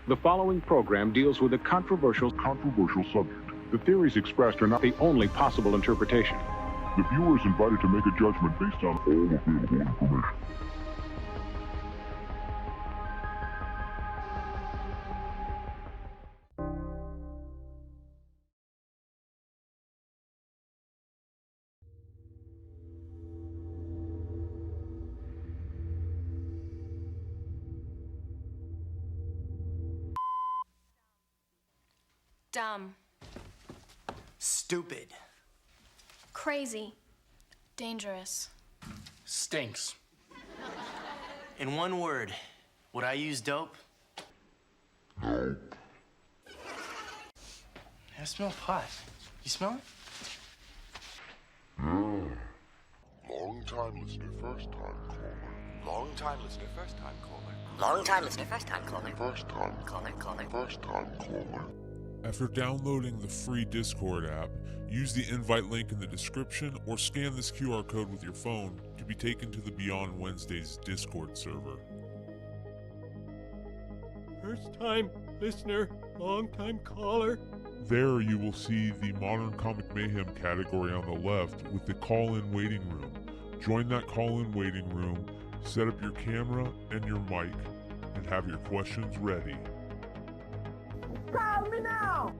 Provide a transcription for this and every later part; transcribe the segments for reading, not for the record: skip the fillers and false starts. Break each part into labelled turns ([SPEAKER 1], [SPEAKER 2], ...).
[SPEAKER 1] The following program deals with a controversial subject. The theories expressed are not the only possible interpretation.
[SPEAKER 2] The viewer is invited to make a judgment based on all available information.
[SPEAKER 3] Dumb.
[SPEAKER 4] Stupid.
[SPEAKER 3] Crazy. Dangerous.
[SPEAKER 4] Stinks. In one word, would I use dope?
[SPEAKER 2] No.
[SPEAKER 4] I smell pot. You smell it?
[SPEAKER 2] Yeah. Long time listener, first time caller.
[SPEAKER 5] Long time listener, first time caller.
[SPEAKER 6] Long time listener, first time caller.
[SPEAKER 2] First time
[SPEAKER 6] Caller.
[SPEAKER 2] First time caller.
[SPEAKER 7] After downloading the free Discord app, use the invite link in the description or scan this QR code with your phone to be taken to the Beyond Wednesdays Discord server.
[SPEAKER 8] First time listener, long time caller.
[SPEAKER 7] There you will see the Modern Comic Mayhem category on the left with the call-in waiting room. Join that call-in waiting room, set up your camera and your mic, and have your questions ready.
[SPEAKER 9] Call me now!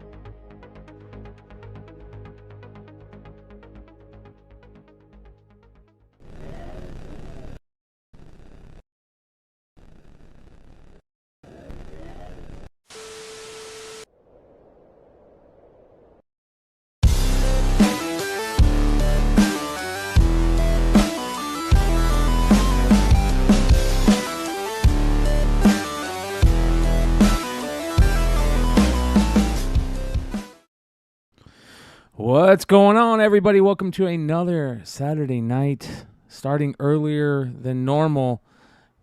[SPEAKER 10] What's going on, everybody? Welcome to another Saturday night, starting earlier than normal.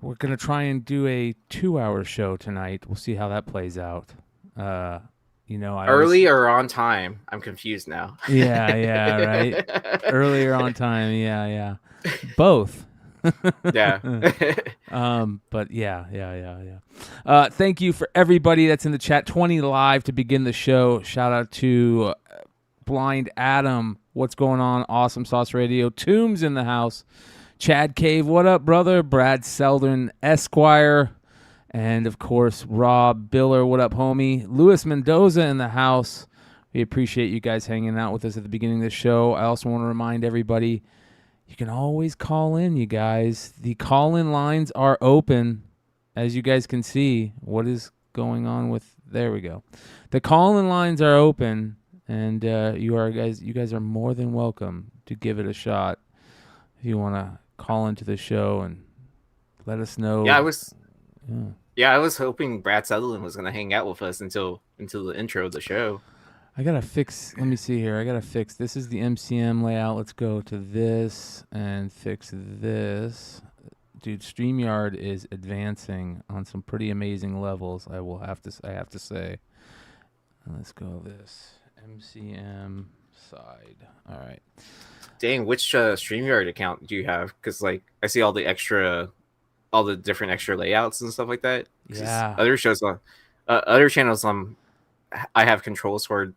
[SPEAKER 10] We're going to try and do a 2-hour show tonight. We'll see how that plays out.
[SPEAKER 11] Early or on time? I'm confused now.
[SPEAKER 10] Yeah, right. Earlier on time. Yeah. Both.
[SPEAKER 11] Yeah.
[SPEAKER 10] But yeah. Thank you for everybody that's in the chat. 20 live to begin the show. Shout out to Blind Adam, what's going on? Awesome Sauce Radio. Tombs in the house. Chad Cave, what up, brother? Brad Selden, Esquire. And, of course, Rob Biller, what up, homie? Luis Mendoza in the house. We appreciate you guys hanging out with us at the beginning of the show. I also want to remind everybody, you can always call in, you guys. The call-in lines are open, as you guys can see. What is going on with... There we go. The call-in lines are open. And you guys are more than welcome to give it a shot if you want to call into the show and let us know.
[SPEAKER 11] Yeah, I was hoping Brad Sutherland was gonna hang out with us until the intro of the show.
[SPEAKER 10] I gotta fix. Let me see here. I gotta fix. This is the MCM layout. Let's go to this and fix this. Dude, StreamYard is advancing on some pretty amazing levels. I have to say. Let's go this. MCM side. All right.
[SPEAKER 11] Dang, which StreamYard account do you have? Because I see all the different extra layouts and stuff like that.
[SPEAKER 10] Yeah.
[SPEAKER 11] Other shows on other channels I have controls for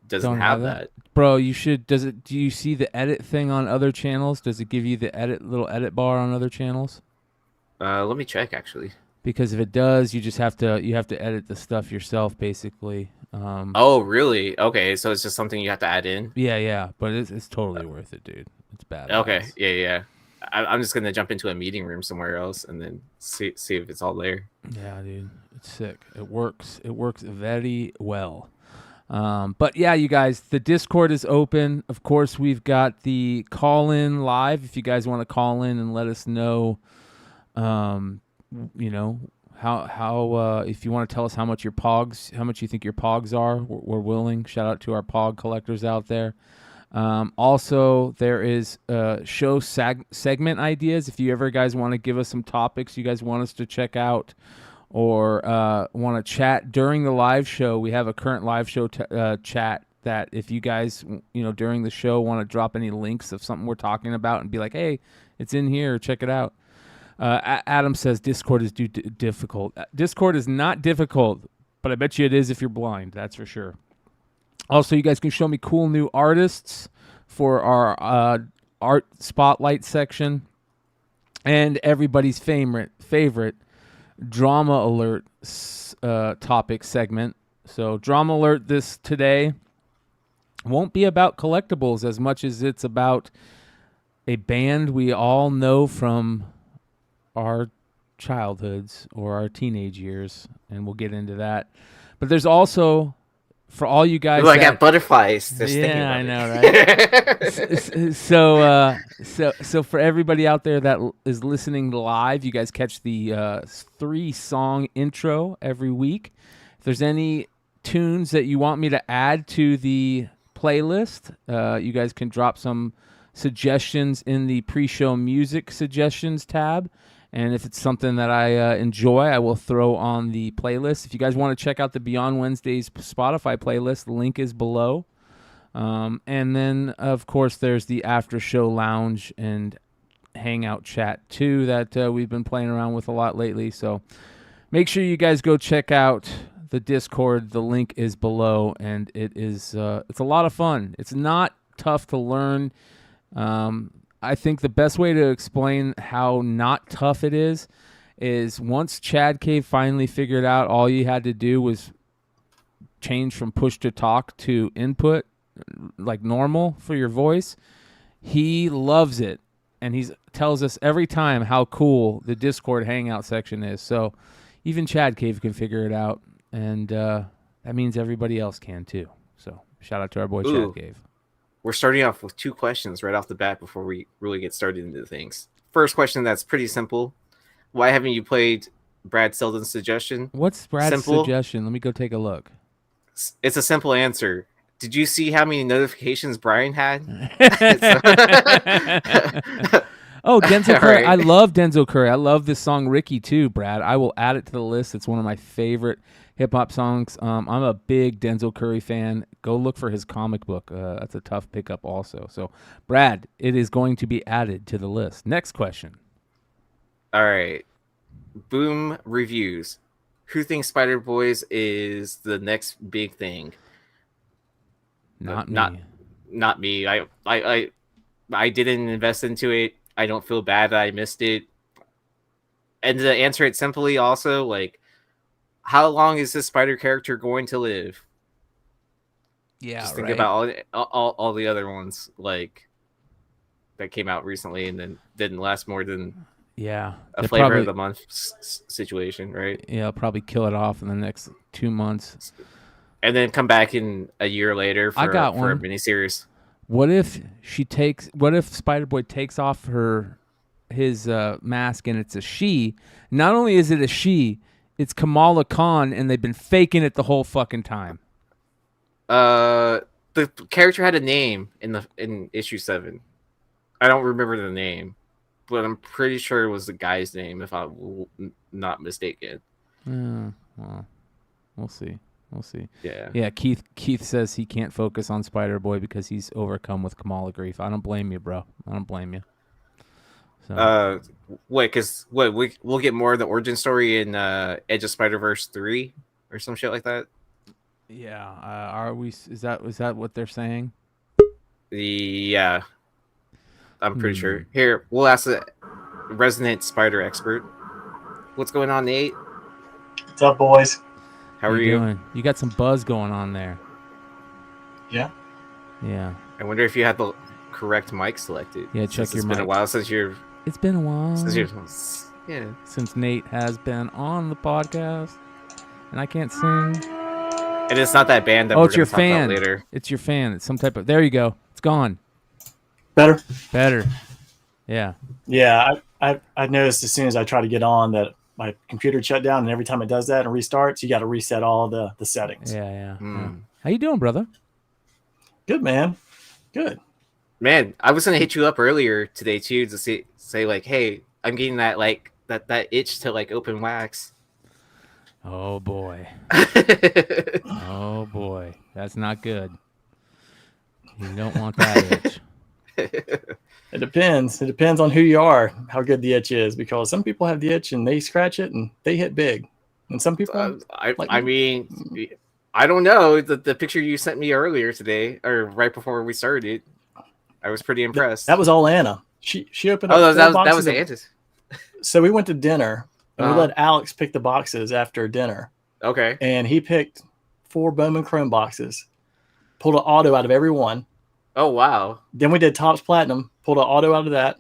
[SPEAKER 11] doesn't have that.
[SPEAKER 10] Bro, you should. Do you see the edit thing on other channels? Does it give you the little edit bar on other channels?
[SPEAKER 11] Let me check actually.
[SPEAKER 10] Because if it does, you have to edit the stuff yourself, basically.
[SPEAKER 11] Oh, really? Okay, so it's just something you have to add in.
[SPEAKER 10] Yeah, but it's totally worth it, dude. It's bad.
[SPEAKER 11] Okay, yeah. I'm just gonna jump into a meeting room somewhere else and then see if it's all there.
[SPEAKER 10] Yeah, dude, it's sick. It works very well. But yeah, you guys, the Discord is open. Of course, we've got the call-in live. If you guys want to call in and let us know, how if you want to tell us how much you think your pogs are, we're willing. Shout out to our pog collectors out there. Also, there is show segment ideas. If you ever guys want to give us some topics you guys want us to check out or want to chat during the live show, we have a current live show chat that if you guys, during the show want to drop any links of something we're talking about and be like, hey, it's in here, check it out. Adam says Discord is difficult. Discord is not difficult, but I bet you it is if you're blind. That's for sure. Also, you guys can show me cool new artists for our art spotlight section, and everybody's favorite drama alert topic segment. So drama alert this today won't be about collectibles as much as it's about a band we all know from our childhoods or our teenage years, and we'll get into that. But there's also, for all you guys,
[SPEAKER 11] I got butterflies.
[SPEAKER 10] Yeah, I know, right? So for everybody out there that is listening live, you guys catch the 3-song intro every week. If there's any tunes that you want me to add to the playlist, you guys can drop some suggestions in the pre-show music suggestions tab. And if it's something that I enjoy, I will throw on the playlist. If you guys want to check out the Beyond Wednesdays Spotify playlist, the link is below. And then, of course, there's the after show lounge and hangout chat, too, that we've been playing around with a lot lately. So make sure you guys go check out the Discord. The link is below, and it's a lot of fun. It's not tough to learn. I think the best way to explain how not tough it is once Chad Cave finally figured out all you had to do was change from push to talk to input, like normal for your voice. He loves it, and he tells us every time how cool the Discord Hangout section is. So even Chad Cave can figure it out, and that means everybody else can too. So shout out to our boy Chad Cave.
[SPEAKER 11] We're starting off with 2 questions right off the bat before we really get started into things. First question that's pretty simple. Why haven't you played Brad Selden's suggestion?
[SPEAKER 10] What's Brad's suggestion? Let me go take a look.
[SPEAKER 11] It's a simple answer. Did you see how many notifications Bryan had?
[SPEAKER 10] Oh, Denzel Curry.
[SPEAKER 11] Right.
[SPEAKER 10] I love Denzel Curry. I love this song Ricky too, Brad. I will add it to the list. It's one of my favorite hip-hop songs. I'm a big Denzel Curry fan. Go look for his comic book. That's a tough pickup also. So, Brad, it is going to be added to the list. Next question.
[SPEAKER 11] All right. Boom Reviews. Who thinks Spider Boys is the next big thing?
[SPEAKER 10] Not me.
[SPEAKER 11] Not me. I didn't invest into it. I don't feel bad that I missed it. And to answer it simply also, like, how long is this spider character going to live?
[SPEAKER 10] Yeah,
[SPEAKER 11] just think about all the other ones like that came out recently and then didn't last more than a flavor of the month situation, right?
[SPEAKER 10] Yeah, I'll probably kill it off in the next 2 months,
[SPEAKER 11] and then come back in a year later for a miniseries.
[SPEAKER 10] What if Spider-Boy takes off his mask and it's a she? Not only is it a she, it's Kamala Khan, and they've been faking it the whole fucking time.
[SPEAKER 11] The character had a name in issue 7. I don't remember the name, but I'm pretty sure it was the guy's name, if I'm not mistaken.
[SPEAKER 10] Well, we'll see.
[SPEAKER 11] Yeah.
[SPEAKER 10] Yeah. Keith says he can't focus on Spider-Boy because he's overcome with Kamala grief. I don't blame you, bro. I don't blame you. So.
[SPEAKER 11] We'll get more of the origin story in Edge of Spider-Verse 3 or some shit like that.
[SPEAKER 10] Yeah. Are we? Is that what they're saying?
[SPEAKER 11] Yeah. I'm pretty sure. Here, we'll ask the resident spider expert. What's going on, Nate?
[SPEAKER 9] What's up, boys?
[SPEAKER 11] How are you
[SPEAKER 10] doing? You got some buzz going on there.
[SPEAKER 9] Yeah.
[SPEAKER 10] Yeah.
[SPEAKER 11] I wonder if you had the correct mic selected.
[SPEAKER 10] Yeah, check your mic.
[SPEAKER 11] It's been a while since you're...
[SPEAKER 10] It's been a while.
[SPEAKER 11] Yeah.
[SPEAKER 10] Since Nate has been on the podcast, and I can't sing.
[SPEAKER 11] And it's not that band that we're going to talk about later.
[SPEAKER 10] It's your fan. It's some type of... There you go. It's gone.
[SPEAKER 9] Better.
[SPEAKER 10] Yeah.
[SPEAKER 9] Yeah, I noticed as soon as I try to get on that my computer shut down, and every time it does that and restarts, you got to reset all the settings.
[SPEAKER 10] Yeah. How you doing, brother?
[SPEAKER 9] Good, man. Good.
[SPEAKER 11] Man, I was gonna hit you up earlier today too to say like, hey, I'm getting that like that itch to like open wax.
[SPEAKER 10] Oh boy. Oh boy. That's not good. You don't want that itch.
[SPEAKER 9] It depends. It depends on who you are, how good the itch is, because some people have the itch and they scratch it and they hit big, and some people.
[SPEAKER 11] I mean, I don't know. The picture you sent me earlier today, or right before we started, I was pretty impressed.
[SPEAKER 9] That was all Anna. She opened up.
[SPEAKER 11] That was Anna's.
[SPEAKER 9] So we went to dinner and we let Alex pick the boxes after dinner.
[SPEAKER 11] Okay.
[SPEAKER 9] And he picked 4 Bowman Chrome boxes, pulled an auto out of every one.
[SPEAKER 11] Oh, wow.
[SPEAKER 9] Then we did Topps Platinum, pulled an auto out of that,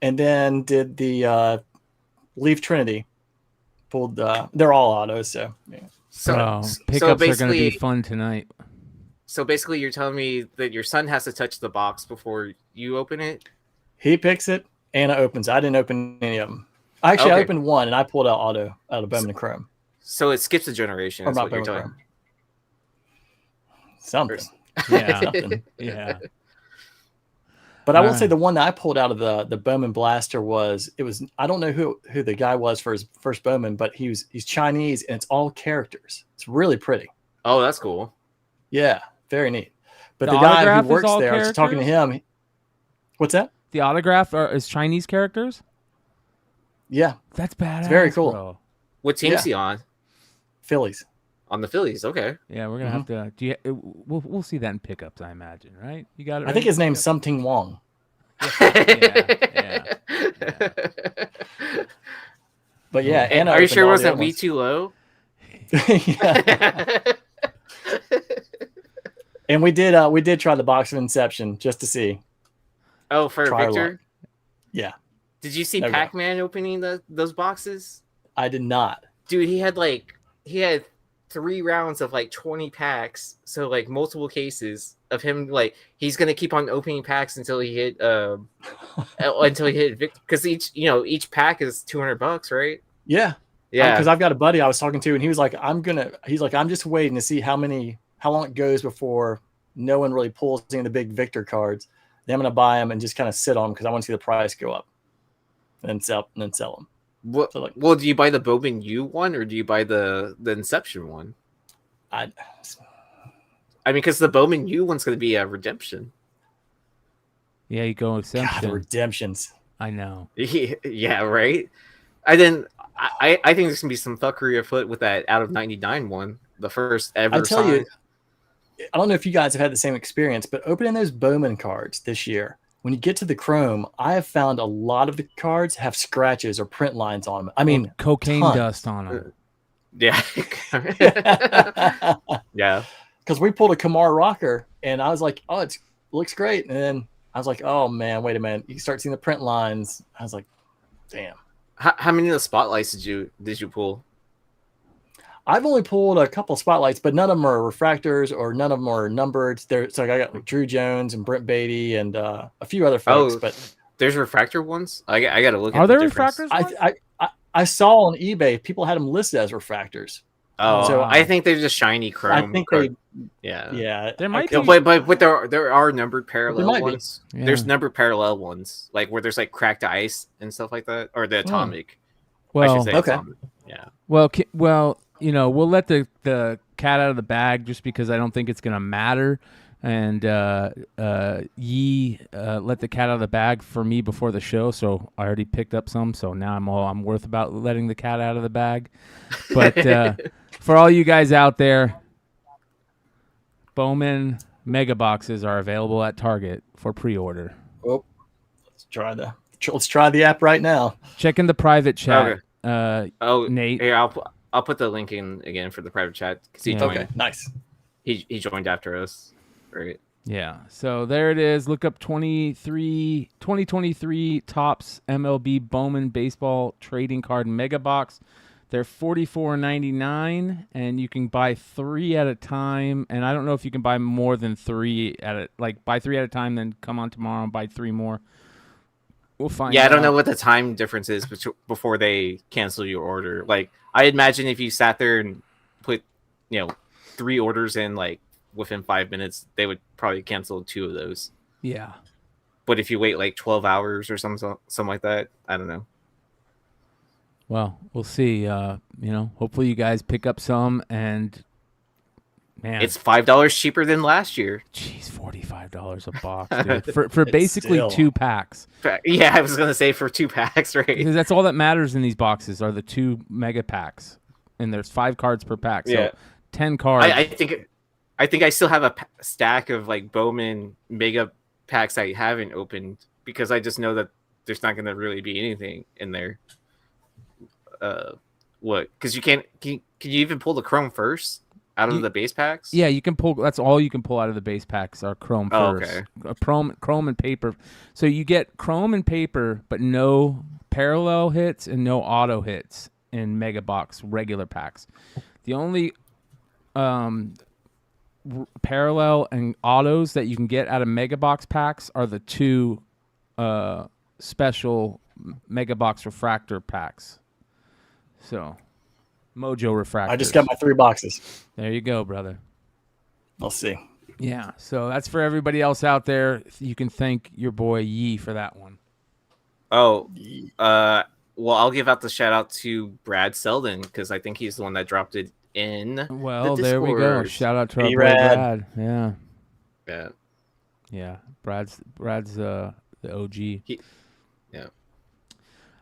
[SPEAKER 9] and then did the Leaf Trinity. Pulled they're all autos, so yeah.
[SPEAKER 10] Pickups are going to be fun tonight.
[SPEAKER 11] So basically, you're telling me that your son has to touch the box before you open it?
[SPEAKER 9] He picks it, Anna opens. I didn't open any of them. Actually, I opened one, and I pulled out auto out of Bowman Chrome.
[SPEAKER 11] So it skips a generation. That's what you're telling me.
[SPEAKER 9] Something.
[SPEAKER 10] Yeah.
[SPEAKER 9] Something.
[SPEAKER 10] Yeah.
[SPEAKER 9] But I will say the one that I pulled out of the Bowman Blaster was I don't know who the guy was for his first Bowman, but he's Chinese and it's all characters. It's really pretty.
[SPEAKER 11] Oh, that's cool.
[SPEAKER 9] Yeah, very neat. But the guy who works there, I was talking to him. What's that?
[SPEAKER 10] The autograph is Chinese characters?
[SPEAKER 9] Yeah.
[SPEAKER 10] That's badass.
[SPEAKER 9] It's very cool.
[SPEAKER 10] Bro.
[SPEAKER 11] What team is he on?
[SPEAKER 9] Phillies.
[SPEAKER 11] On the Phillies, okay.
[SPEAKER 10] Yeah, we're gonna have to. We'll see that in pickups, I imagine, right? You got it.
[SPEAKER 9] I think his name's Something Wong.
[SPEAKER 10] Yeah.
[SPEAKER 9] But yeah, Anna.
[SPEAKER 11] Are you sure it wasn't We Too Low?
[SPEAKER 9] Yeah. And we did try the box of Inception just to see.
[SPEAKER 11] Oh, for Victor?
[SPEAKER 9] Yeah.
[SPEAKER 11] Did you see Pac-Man opening those boxes?
[SPEAKER 9] I did not.
[SPEAKER 11] Dude, he had 3 rounds of 20 packs, so multiple cases of him. He's gonna keep on opening packs until he hit Victor, because each pack is $200, right?
[SPEAKER 9] Yeah. Because I've got a buddy I was talking to, and he was like, I'm just waiting to see how long it goes before no one really pulls any of the big Victor cards. Then I'm gonna buy them and just kind of sit on them because I want to see the price go up, and sell them.
[SPEAKER 11] What,
[SPEAKER 9] so
[SPEAKER 11] well, do you buy the Bowman U one or do you buy the Inception one? I mean, because the Bowman U one's going to be a redemption.
[SPEAKER 10] Yeah, you go Inception.
[SPEAKER 9] God, redemptions.
[SPEAKER 10] I know.
[SPEAKER 11] Yeah, right. I think there's going to be some fuckery afoot with that out of 99 one, the first ever.
[SPEAKER 9] I tell you, I don't know if you guys have had the same experience, but opening those Bowman cards this year. When you get to the Chrome, I have found a lot of the cards have scratches or print lines on them. I mean,
[SPEAKER 10] cocaine dust on them.
[SPEAKER 11] Yeah. Yeah.
[SPEAKER 9] Because we pulled a Kamar Rocker, and I was like, oh, it looks great. And then I was like, oh, man, wait a minute. You start seeing the print lines. I was like, damn.
[SPEAKER 11] How many of the spotlights did you pull?
[SPEAKER 9] I've only pulled a couple spotlights, but none of them are refractors or none of them are numbered. So I got Drew Jones and Brent Beatty and a few other folks. But
[SPEAKER 11] there's refractor ones. I got to look.
[SPEAKER 10] Are there refractors?
[SPEAKER 9] I saw on eBay people had them listed as refractors.
[SPEAKER 11] Oh, so I think they're just shiny chrome.
[SPEAKER 9] I think
[SPEAKER 11] yeah.
[SPEAKER 10] There might be,
[SPEAKER 11] but there are numbered parallel ones.
[SPEAKER 9] Yeah.
[SPEAKER 11] There's numbered parallel ones, where there's cracked ice and stuff like that, or the atomic.
[SPEAKER 10] Well,
[SPEAKER 11] atomic. Yeah.
[SPEAKER 10] Well, we'll let the cat out of the bag just because I don't think it's gonna matter, and Yee let the cat out of the bag for me before the show, so I already picked up some. So now I'm worth about letting the cat out of the bag. But for all you guys out there, Bowman mega boxes are available at Target for pre-order.
[SPEAKER 9] Oh, let's try the app right now.
[SPEAKER 10] Check in the private chat.
[SPEAKER 11] Okay.
[SPEAKER 10] Nate.
[SPEAKER 11] Here, I'll put the link in again for the private chat because he joined.
[SPEAKER 9] Okay, nice.
[SPEAKER 11] He joined after us, right?
[SPEAKER 10] Yeah. So there it is. Look up 2023 Topps MLB Bowman baseball trading card mega box. They're $44.99, and you can buy 3 at a time. And I don't know if you can buy more than 3 buy 3 at a time, then come on tomorrow and buy 3 more. We'll find.
[SPEAKER 11] Yeah, I don't know what the time difference is before they cancel your order. I imagine if you sat there and put, 3 orders in within 5 minutes, they would probably cancel 2 of those.
[SPEAKER 10] Yeah.
[SPEAKER 11] But if you wait 12 hours or something like that, I don't know.
[SPEAKER 10] Well, we'll see. Hopefully you guys pick up some and Man,
[SPEAKER 11] it's $5 cheaper than last year.
[SPEAKER 10] Jeez, $45 a box, dude. for basically
[SPEAKER 9] still...
[SPEAKER 10] 2 packs.
[SPEAKER 11] Yeah, I was gonna say for 2 packs, right?
[SPEAKER 10] Because that's all that matters in these boxes are the 2 mega packs, and there's 5 cards per pack. So 10 cards.
[SPEAKER 11] I think I still have a stack of like Bowman mega packs I haven't opened because I just know that there's not gonna really be anything in there. What? Because you can't. Can you even pull the Chrome first out of the base packs?
[SPEAKER 10] Yeah, you can pull. That's all you can pull out of the base packs are Chrome first.
[SPEAKER 11] Okay.
[SPEAKER 10] Chrome and paper. So you get Chrome and paper, but no parallel hits and no auto hits in Mega Box regular packs. The only parallel and autos that you can get out of Mega Box packs are the 2 special Mega Box refractor packs. So, Mojo Refractors.
[SPEAKER 9] I just got my 3 boxes.
[SPEAKER 10] There you go, brother.
[SPEAKER 9] I'll see.
[SPEAKER 10] Yeah, so that's for everybody else out there. You can thank your boy Yee for that one.
[SPEAKER 11] Oh, well, I'll give out the shout out to Brad Selden because I think he's the one that dropped it in.
[SPEAKER 10] Well,
[SPEAKER 11] the
[SPEAKER 10] there we go. Shout out to our boy Brad. Yeah. Brad's the OG.
[SPEAKER 11] Yeah.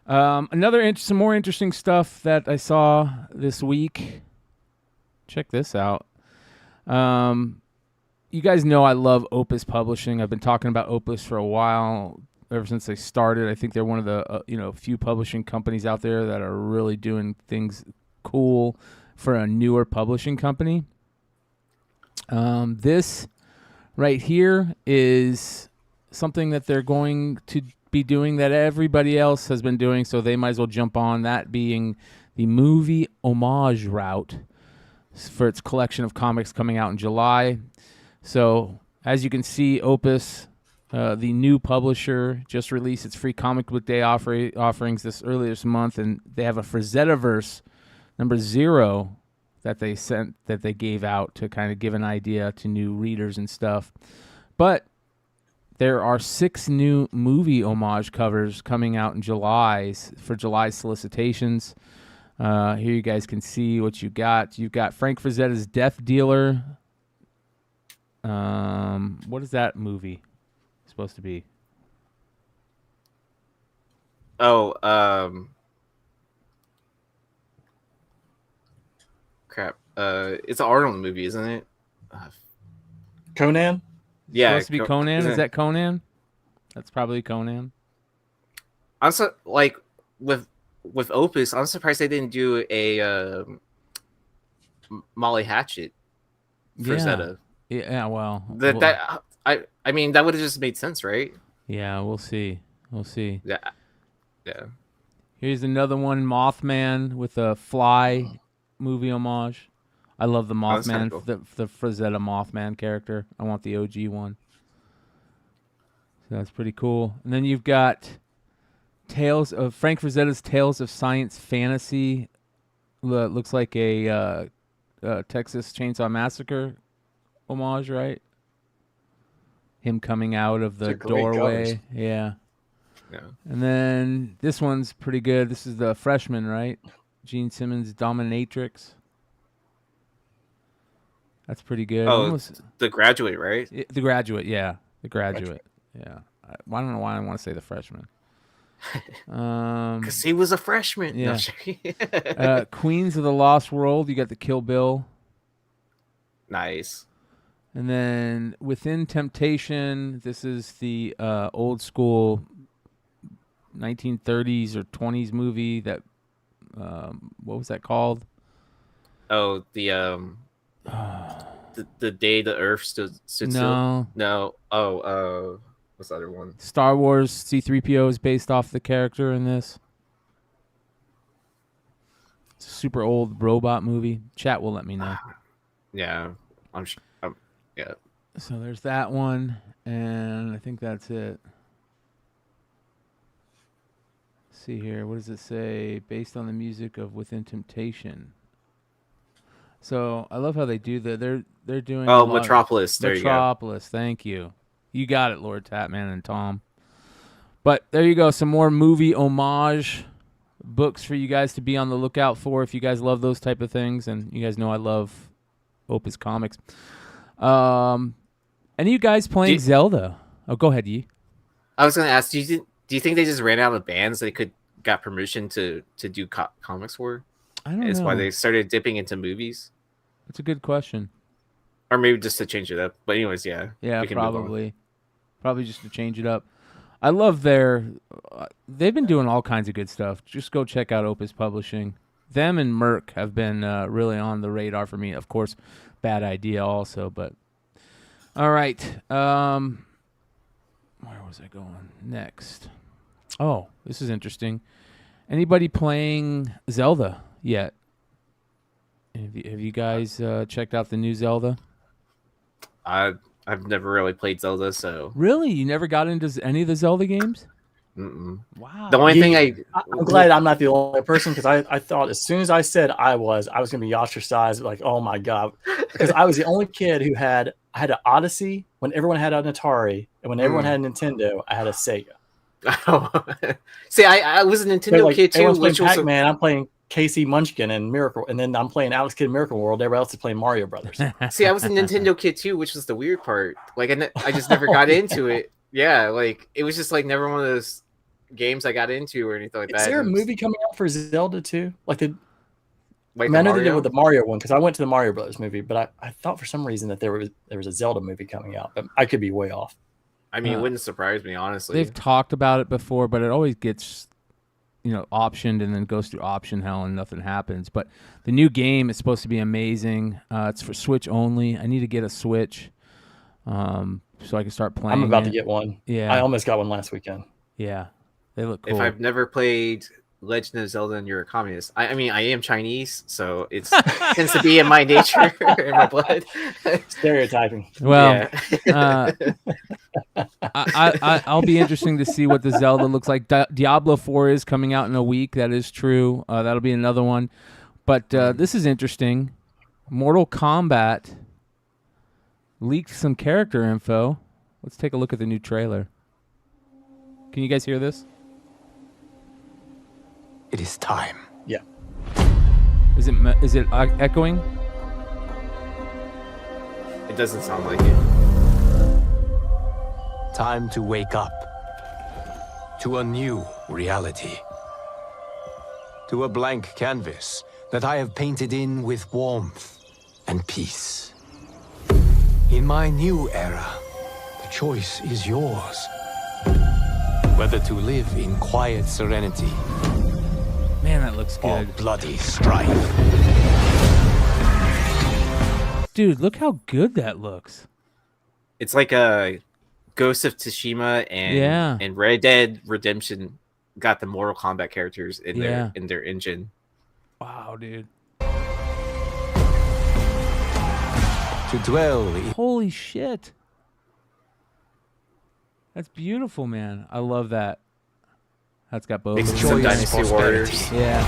[SPEAKER 10] Some more interesting stuff that I saw this week. Check this out. You guys know I love Opus Publishing. I've been talking about Opus for a while, ever since they started. I think they're one of the few publishing companies out there that are really doing things cool for a newer publishing company. This right here is something that they're going to be doing that everybody else has been doing, so they might as well jump on, that being the movie homage route for its collection of comics coming out in July. So as you can see, Opus, the new publisher, just released its free comic book day offerings earlier this month, and they have a Frazetta-verse number 0 that they gave out to kind of give an idea to new readers and stuff. But there are 6 new movie homage covers coming out in July for July's solicitations. Here you guys can see what you got. You've got Frank Frazetta's Death Dealer. What is that movie supposed to be?
[SPEAKER 11] Oh, crap. It's an Arnold movie, isn't it?
[SPEAKER 9] Conan?
[SPEAKER 11] Yeah,
[SPEAKER 10] supposed to be Conan. Is that Conan? That's probably Conan.
[SPEAKER 11] I'm so like with Opus. I'm surprised they didn't do a Molly Hatchet for Zeta.
[SPEAKER 10] Yeah, well,
[SPEAKER 11] I mean that would have just made sense, right?
[SPEAKER 10] Yeah, we'll see.
[SPEAKER 11] Yeah.
[SPEAKER 10] Here's another one, Mothman with a Fly movie homage. I love the Mothman,
[SPEAKER 11] cool.
[SPEAKER 10] the Frazetta Mothman character. I want the OG one. So that's pretty cool. And then you've got Frank Frazetta's Tales of Science Fantasy. Looks like a Texas Chainsaw Massacre homage, right? Him coming out of the doorway.
[SPEAKER 9] Covers.
[SPEAKER 10] Yeah. And then this one's pretty good. This is the Freshman, right? Gene Simmons' Dominatrix. That's pretty good.
[SPEAKER 11] Oh, The Graduate, right?
[SPEAKER 10] The Graduate, yeah. The Graduate, yeah. I don't know why I want to say the Freshman.
[SPEAKER 11] Because he was a freshman.
[SPEAKER 10] Yeah.
[SPEAKER 11] No,
[SPEAKER 10] Queens of the Lost World. You got the Kill Bill.
[SPEAKER 11] Nice.
[SPEAKER 10] And then Within Temptation. This is the old school 1930s or 20s movie that. What was that called?
[SPEAKER 11] Oh, the day the Earth stood still. No. Oh, what's the other one?
[SPEAKER 10] Star Wars C-3PO is based off the character in this. It's a super old robot movie. Chat will let me know.
[SPEAKER 11] Yeah, yeah.
[SPEAKER 10] So there's that one, and I think that's it. Let's see here. What does it say? Based on the music of Within Temptation. So I love how they do that. They're doing.
[SPEAKER 11] Oh, Metropolis. There
[SPEAKER 10] Metropolis. Thank you. You got it, Lord Tatman and Tom. But there you go. Some more movie homage books for you guys to be on the lookout for if you guys love those type of things. And you guys know I love Opus Comics. Any of you guys playing Zelda? Oh, go ahead, Yi.
[SPEAKER 11] I was going to ask, do you think they just ran out of bands they got permission to do comics for?
[SPEAKER 10] I don't know.
[SPEAKER 11] That's why they started dipping into movies.
[SPEAKER 10] That's a good question.
[SPEAKER 11] Or maybe just to change it up. But anyways, yeah.
[SPEAKER 10] Yeah, probably. Probably just to change it up. I love they've been doing all kinds of good stuff. Just go check out Opus Publishing. Them and Merc have been really on the radar for me. Of course, Bad Idea also, but all right. Where was I going next? Oh, this is interesting. Anybody playing Zelda yet? Have you guys checked out the new Zelda?
[SPEAKER 11] I've never really played Zelda, so...
[SPEAKER 10] Really? You never got into any of the Zelda games?
[SPEAKER 11] Mm-mm.
[SPEAKER 10] Wow.
[SPEAKER 11] The only thing
[SPEAKER 9] I'm glad I'm not the only person, because I thought as soon as I said I was going to be ostracized, like, oh my God. Because I was the only kid who I had an Odyssey when everyone had an Atari, and when everyone had a Nintendo, I had a Sega.
[SPEAKER 11] See, I was a Nintendo kid too.
[SPEAKER 9] Which was Pac-Man. I'm playing Casey Munchkin and Miracle, and then I'm playing Alex Kidd Miracle World. Everybody else is playing Mario Brothers.
[SPEAKER 11] See, I was a Nintendo kid too, which was the weird part. Like, I just never got into it. Yeah, like it was just like never one of those games I got into or anything like that.
[SPEAKER 9] Is there a movie coming out for Zelda too? I know
[SPEAKER 11] Mario?
[SPEAKER 9] they did with the Mario one, because I went to the Mario Brothers movie, but I thought for some reason that there was a Zelda movie coming out, but I could be way off.
[SPEAKER 11] I mean, it wouldn't surprise me, honestly.
[SPEAKER 10] They've talked about it before, but it always gets, optioned and then goes through option hell and nothing happens. But the new game is supposed to be amazing. It's for Switch only. I need to get a Switch so I can start playing.
[SPEAKER 9] I'm about to get one.
[SPEAKER 10] Yeah.
[SPEAKER 9] I almost got one last weekend.
[SPEAKER 10] Yeah. They look cool.
[SPEAKER 11] If I've never played Legend of Zelda and you're a communist, I mean, I am Chinese, so it tends to be in my nature, in my blood.
[SPEAKER 9] Stereotyping.
[SPEAKER 10] Well, I'll be interesting to see what the Zelda looks like. Diablo 4 is coming out in a week. That is true. That'll be another one. But this is interesting. Mortal Kombat leaked some character info. Let's take a look at the new trailer. Can you guys hear this?
[SPEAKER 12] It is time.
[SPEAKER 9] Yeah.
[SPEAKER 10] Is it echoing?
[SPEAKER 11] It doesn't sound like it.
[SPEAKER 12] Time to wake up to a new reality. To a blank canvas that I have painted in with warmth and peace. In my new era, the choice is yours. Whether to live in quiet serenity.
[SPEAKER 10] Man, that looks good.
[SPEAKER 12] Or bloody strife.
[SPEAKER 10] Dude, look how good that looks.
[SPEAKER 11] It's like a Ghost of Tsushima and Red Dead Redemption got the Mortal Kombat characters in their engine.
[SPEAKER 10] Wow, dude.
[SPEAKER 12] To dwell.
[SPEAKER 10] Holy shit. That's beautiful, man. I love that. That's got both.
[SPEAKER 11] It's some Dynasty Warriors.
[SPEAKER 10] Yeah.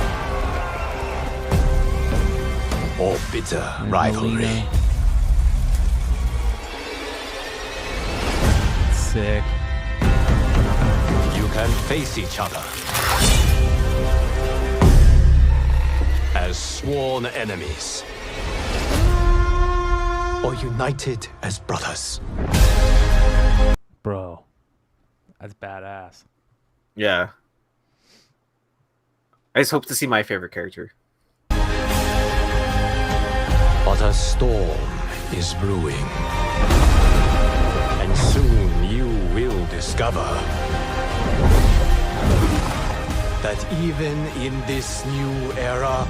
[SPEAKER 12] Or bitter rivalry.
[SPEAKER 10] Sick.
[SPEAKER 12] You can face each other as sworn enemies, or united as brothers.
[SPEAKER 10] Bro, that's badass.
[SPEAKER 11] Yeah. I just hope to see my favorite character.
[SPEAKER 12] But a storm is brewing. And soon you will discover that even in this new era,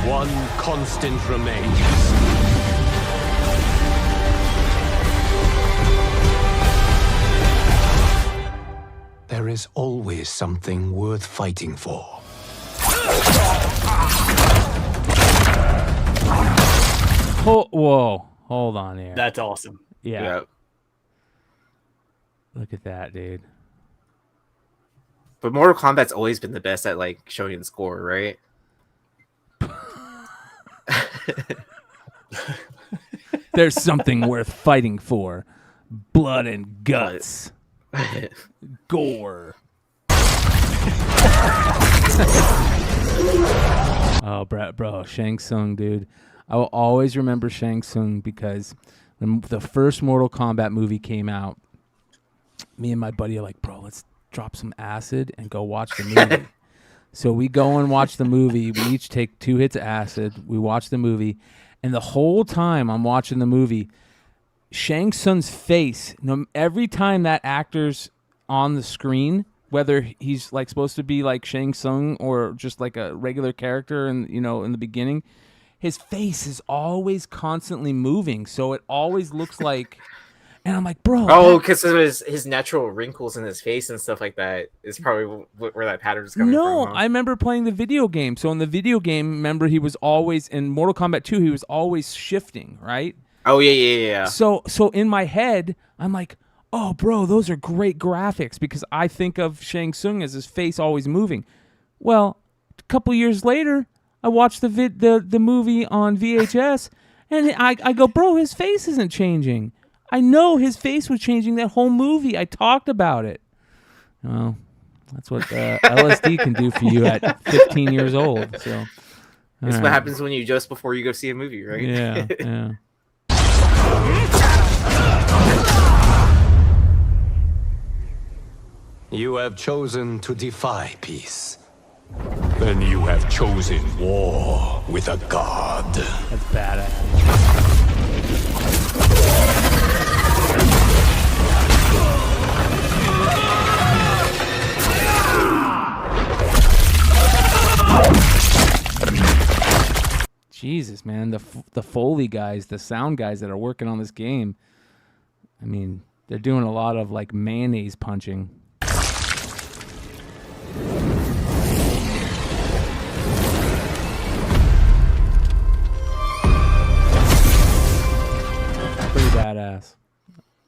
[SPEAKER 12] one constant remains. There is always something worth fighting for.
[SPEAKER 10] Whoa, hold on here.
[SPEAKER 9] That's awesome.
[SPEAKER 10] Yeah. Look at that, dude.
[SPEAKER 11] But Mortal Kombat's always been the best at like showing the score, right?
[SPEAKER 10] There's something worth fighting for. Blood and guts. Gore. Oh, bro, Shang Tsung, dude. I will always remember Shang Tsung because when the first Mortal Kombat movie came out, me and my buddy are like, bro, let's drop some acid and go watch the movie. So we go and watch the movie. We each take 2 hits of acid. We watch the movie. And the whole time I'm watching the movie, Shang Tsung's face, every time that actor's on the screen, whether he's like supposed to be like Shang Tsung or just like a regular character in the beginning, his face is always constantly moving. So it always looks like, and I'm like, bro.
[SPEAKER 11] Oh, because of his natural wrinkles in his face and stuff like that is probably where that pattern is coming from.
[SPEAKER 10] No,
[SPEAKER 11] huh?
[SPEAKER 10] I remember playing the video game. So in the video game, remember he was always, in Mortal Kombat 2, he was always shifting, right?
[SPEAKER 11] Oh, yeah.
[SPEAKER 10] So in my head, I'm like, oh, bro, those are great graphics because I think of Shang Tsung as his face always moving. Well, a couple years later, I watched the movie on VHS, and I go, bro, his face isn't changing. I know his face was changing that whole movie. I talked about it. Well, that's what LSD can do for you at 15 years old. So
[SPEAKER 11] it's what happens when you just before you go see a movie, right?
[SPEAKER 10] Yeah.
[SPEAKER 12] You have chosen to defy peace. Then you have chosen war with a god.
[SPEAKER 10] That's badass. Jesus, man, the Foley guys, the sound guys that are working on this game, I mean, they're doing a lot of like mayonnaise punching.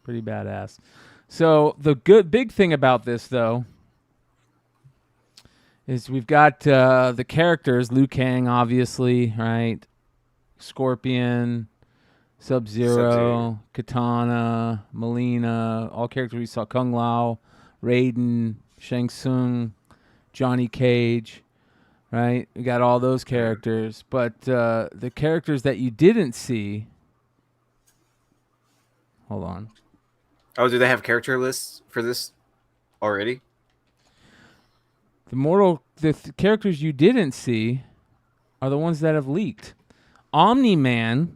[SPEAKER 10] Pretty badass. So the big thing about this, though, is we've got the characters, Liu Kang, obviously, right? Scorpion, Sub-Zero, Katana, Melina, all characters we saw, Kung Lao, Raiden, Shang Tsung, Johnny Cage, right? We got all those characters. But the characters that you didn't see... Hold on.
[SPEAKER 11] Oh, do they have character lists for this already?
[SPEAKER 10] The characters you didn't see are the ones that have leaked. Omni-Man.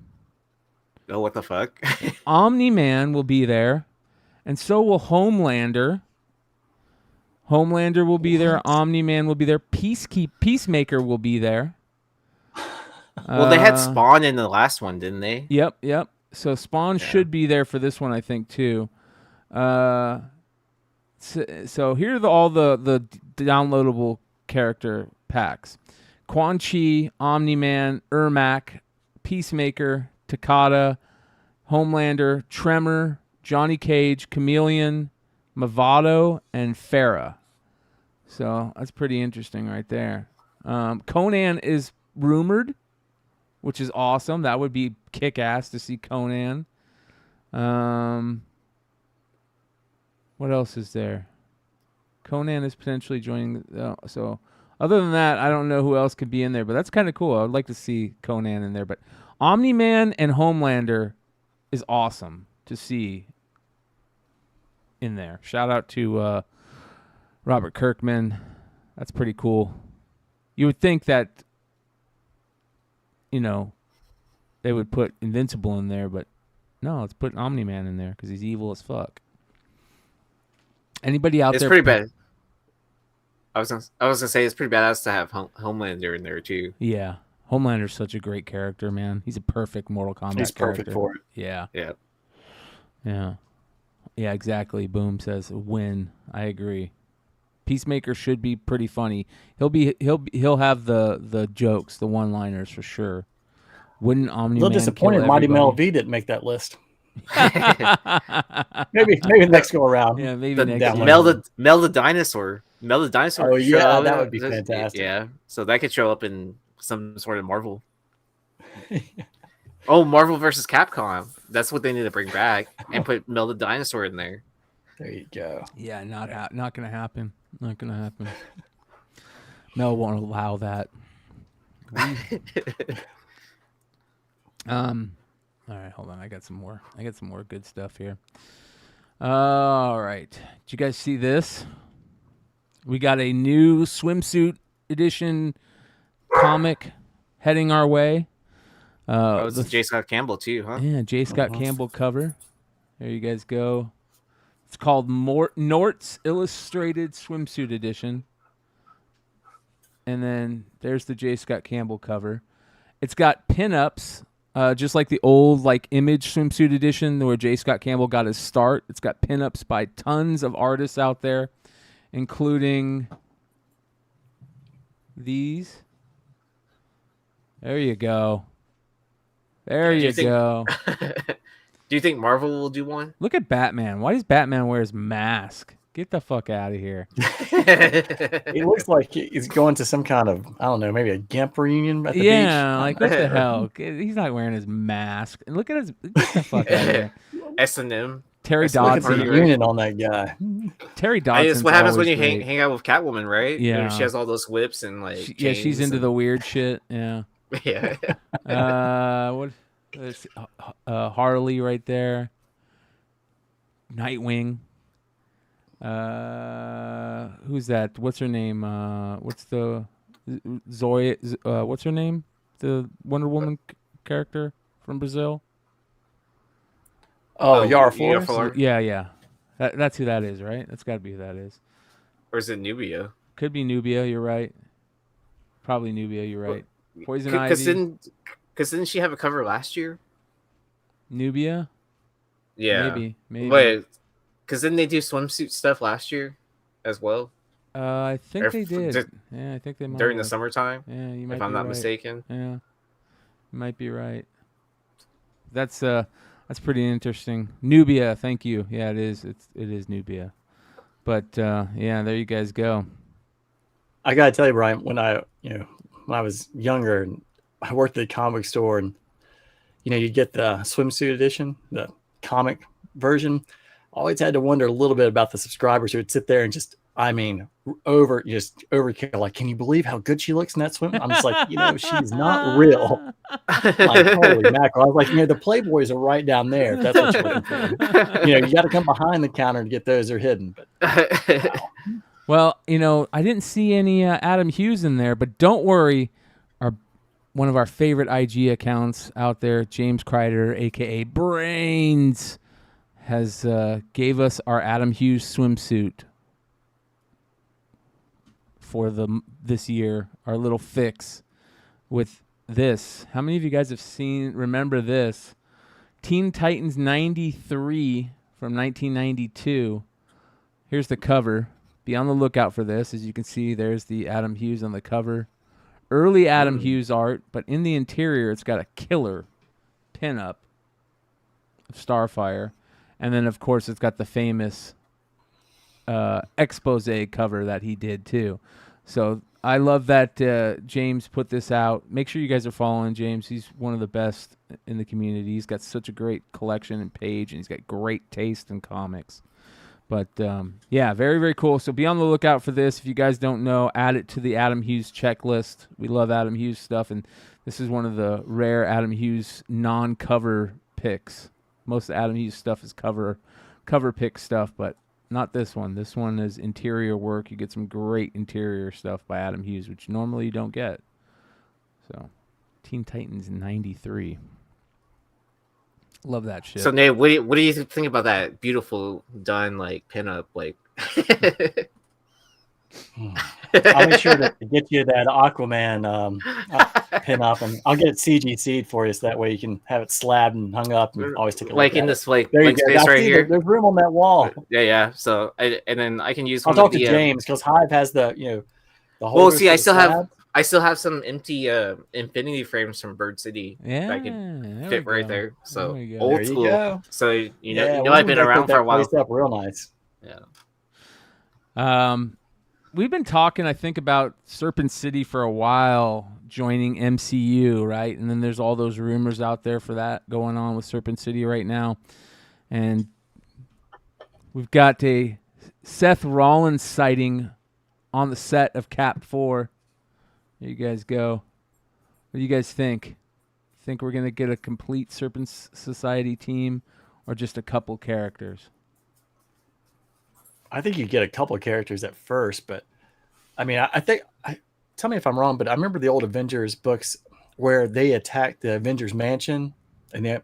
[SPEAKER 11] Oh, what the fuck?
[SPEAKER 10] Omni-Man will be there, and so will Homelander. Homelander will be there. Omni-Man will be there. Peacemaker will be there.
[SPEAKER 11] Well, they had Spawn in the last one, didn't they?
[SPEAKER 10] Yep. So Spawn should be there for this one, I think, too. So here are all the downloadable character packs. Quan Chi, Omni-Man, Ermac, Peacemaker, Takada, Homelander, Tremor, Johnny Cage, Chameleon, Movado, and Farah. So that's pretty interesting right there. Conan is rumored, which is awesome. That would be kick-ass to see Conan. What else is there? Conan is potentially joining. So other than that, I don't know who else could be in there, but that's kind of cool. I would like to see Conan in there. But Omni-Man and Homelander is awesome to see in there. Shout out to Robert Kirkman. That's pretty cool. You would think that, they would put Invincible in there, but no, let's put Omni-Man in there because he's evil as fuck. Anybody out there?
[SPEAKER 11] It's pretty bad. I was gonna say it's pretty badass to have Homelander in there too.
[SPEAKER 10] Yeah, Homelander's such a great character, man. He's a perfect Mortal Kombat
[SPEAKER 9] He's
[SPEAKER 10] character.
[SPEAKER 9] perfect for it.
[SPEAKER 10] Yeah.
[SPEAKER 11] Yeah,
[SPEAKER 10] exactly. Boom says win. I agree. Peacemaker should be pretty funny. He'll have the jokes, the one-liners for sure. Wouldn't Omni-Man?
[SPEAKER 9] A little disappointed
[SPEAKER 10] Mighty
[SPEAKER 9] Mel V didn't make that list. maybe next go around.
[SPEAKER 10] Yeah, maybe next.
[SPEAKER 11] Mel the dinosaur. Mel the dinosaur.
[SPEAKER 9] Oh yeah, that would be fantastic.
[SPEAKER 11] Yeah, so that could show up in some sort of Marvel. Oh, Marvel versus Capcom. That's what they need to bring back and put Mel the dinosaur in there.
[SPEAKER 9] There you go.
[SPEAKER 10] Yeah, not gonna happen. Not gonna happen. Mel won't allow that. All right, hold on. I got some more good stuff here. All right. Did you guys see this? We got a new Swimsuit edition comic heading our way.
[SPEAKER 11] It's J. Scott Campbell too, huh?
[SPEAKER 10] Yeah, J. Scott Campbell cover. There you guys go. It's called Nort's Illustrated Swimsuit Edition. And then there's the J. Scott Campbell cover. It's got pinups, just like the old Image Swimsuit Edition where J. Scott Campbell got his start. It's got pinups by tons of artists out there, including these. There you go. There you go.
[SPEAKER 11] Do you think Marvel will do one?
[SPEAKER 10] Look at Batman. Why does Batman wear his mask? Get the fuck out of here.
[SPEAKER 9] He looks like he's going to some kind of, I don't know, maybe a GIMP reunion at the beach.
[SPEAKER 10] Yeah, like what the hell? He's not wearing his mask. And look at his, get the fuck out of here.
[SPEAKER 11] S&M.
[SPEAKER 10] Terry Dodson.
[SPEAKER 9] Reunion on that guy.
[SPEAKER 10] Terry Dodson.
[SPEAKER 11] It's what happens when you hang out with Catwoman, right?
[SPEAKER 10] Yeah.
[SPEAKER 11] She has all those whips and
[SPEAKER 10] she's into the weird shit. Yeah.
[SPEAKER 11] Yeah.
[SPEAKER 10] What? Harley right there. Nightwing. Who's that? What's her name? What's the Zoe? What's her name? The Wonder Woman character from Brazil.
[SPEAKER 9] Oh, Yara Flores.
[SPEAKER 10] Yeah. That's who that is, right? That's got to be who that is.
[SPEAKER 11] Or is it Nubia?
[SPEAKER 10] Could be Nubia. You're right. Probably Nubia. You're right. Poison Ivy.
[SPEAKER 11] Because didn't she have a cover last year?
[SPEAKER 10] Nubia.
[SPEAKER 11] Yeah.
[SPEAKER 10] Maybe.
[SPEAKER 11] Wait. Because didn't they do swimsuit stuff last year as well?
[SPEAKER 10] I think they did. Yeah, I think they might
[SPEAKER 11] during the summertime.
[SPEAKER 10] Yeah, you might.
[SPEAKER 11] If I'm not mistaken.
[SPEAKER 10] Yeah, you might be right. That's pretty interesting. Nubia, thank you. Yeah, it is. It is Nubia. But yeah, there you guys go.
[SPEAKER 9] I gotta tell you, Brian, when I was younger and I worked at a comic store, and you get the swimsuit edition, the comic version. Always had to wonder a little bit about the subscribers who would sit there and overkill. Like, can you believe how good she looks in that swim? I'm just like, she's not real. Like, holy mackerel. I was like, the Playboys are right down there. If that's what you're looking for. You got to come behind the counter to get those. They're hidden. But
[SPEAKER 10] wow. Well, I didn't see any Adam Hughes in there, but don't worry. One of our favorite IG accounts out there, James Kreider, aka Brains, has gave us our Adam Hughes swimsuit for this year, our little fix with this. How many of you guys remember this? Teen Titans 93 from 1992. Here's the cover. Be on the lookout for this. As you can see, there's the Adam Hughes on the cover. Early Adam Hughes art, but in the interior, it's got a killer pinup of Starfire. And then, of course, it's got the famous expose cover that he did, too. So I love that James put this out. Make sure you guys are following James. He's one of the best in the community. He's got such a great collection and page, and he's got great taste in comics. But, yeah, very, very cool. So be on the lookout for this. If you guys don't know, add it to the Adam Hughes checklist. We love Adam Hughes stuff, and this is one of the rare Adam Hughes non-cover picks. Most Adam Hughes stuff is cover pick stuff, but not this one. This one is interior work. You get some great interior stuff by Adam Hughes, which normally you don't get. So, Teen Titans 93. Love that shit.
[SPEAKER 11] So, Nate, what do you think about that beautiful done pinup?
[SPEAKER 9] I'll make sure to get you that Aquaman pin up, and I'll get it CGC'd for you, so that way you can have it slabbed and hung up and always take a look.
[SPEAKER 11] In this space
[SPEAKER 9] right
[SPEAKER 11] here.
[SPEAKER 9] There's room on that wall.
[SPEAKER 11] Yeah. So and then I can use.
[SPEAKER 9] I'll talk to James because Hive has the the whole.
[SPEAKER 11] Well, see, I still have some empty Infinity frames from Bird City.
[SPEAKER 10] Yeah,
[SPEAKER 11] that I can fit right there. So
[SPEAKER 10] there
[SPEAKER 11] old school.
[SPEAKER 9] Go.
[SPEAKER 11] So I've been around for a while.
[SPEAKER 9] Up real nice.
[SPEAKER 11] Yeah.
[SPEAKER 10] We've been talking, I think, about Serpent City for a while, joining MCU, right? And then there's all those rumors out there for that going on with Serpent City right now. And we've got a Seth Rollins sighting on the set of Cap 4. There you guys go. What do you guys think? think we're gonna get a complete Serpent Society team, or just a couple characters?
[SPEAKER 9] I think you get a couple of characters at first, but I mean, I think. Tell me if I'm wrong, but I remember the old Avengers books where they attacked the Avengers mansion, and they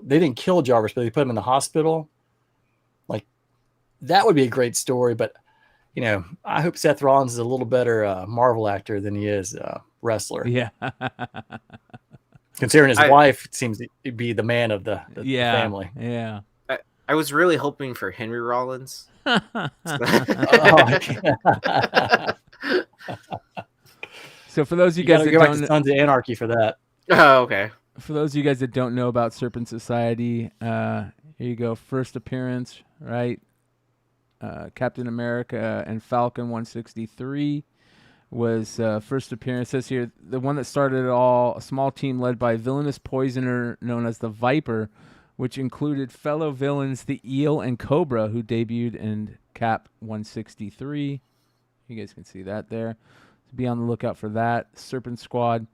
[SPEAKER 9] didn't kill Jarvis, but they put him in the hospital. Like, that would be a great story, but you know, I hope Seth Rollins is a little better Marvel actor than he is wrestler.
[SPEAKER 10] Yeah.
[SPEAKER 9] Considering his wife seems to be the man of the family.
[SPEAKER 10] Yeah.
[SPEAKER 11] I was really hoping for Henry Rollins.
[SPEAKER 10] So for those of you guys that
[SPEAKER 9] go back
[SPEAKER 10] don't
[SPEAKER 9] to Sons of Anarchy for that.
[SPEAKER 11] Oh, okay.
[SPEAKER 10] For those of you guys that don't know about Serpent Society, here you go. First appearance, right? Captain America and Falcon 163 was first appearance. It says here, the one that started it all, a small team led by a villainous poisoner known as the Viper, which included fellow villains the Eel and Cobra, who debuted in Cap 163. You guys can see that there. So be on the lookout for that. Serpent Squad.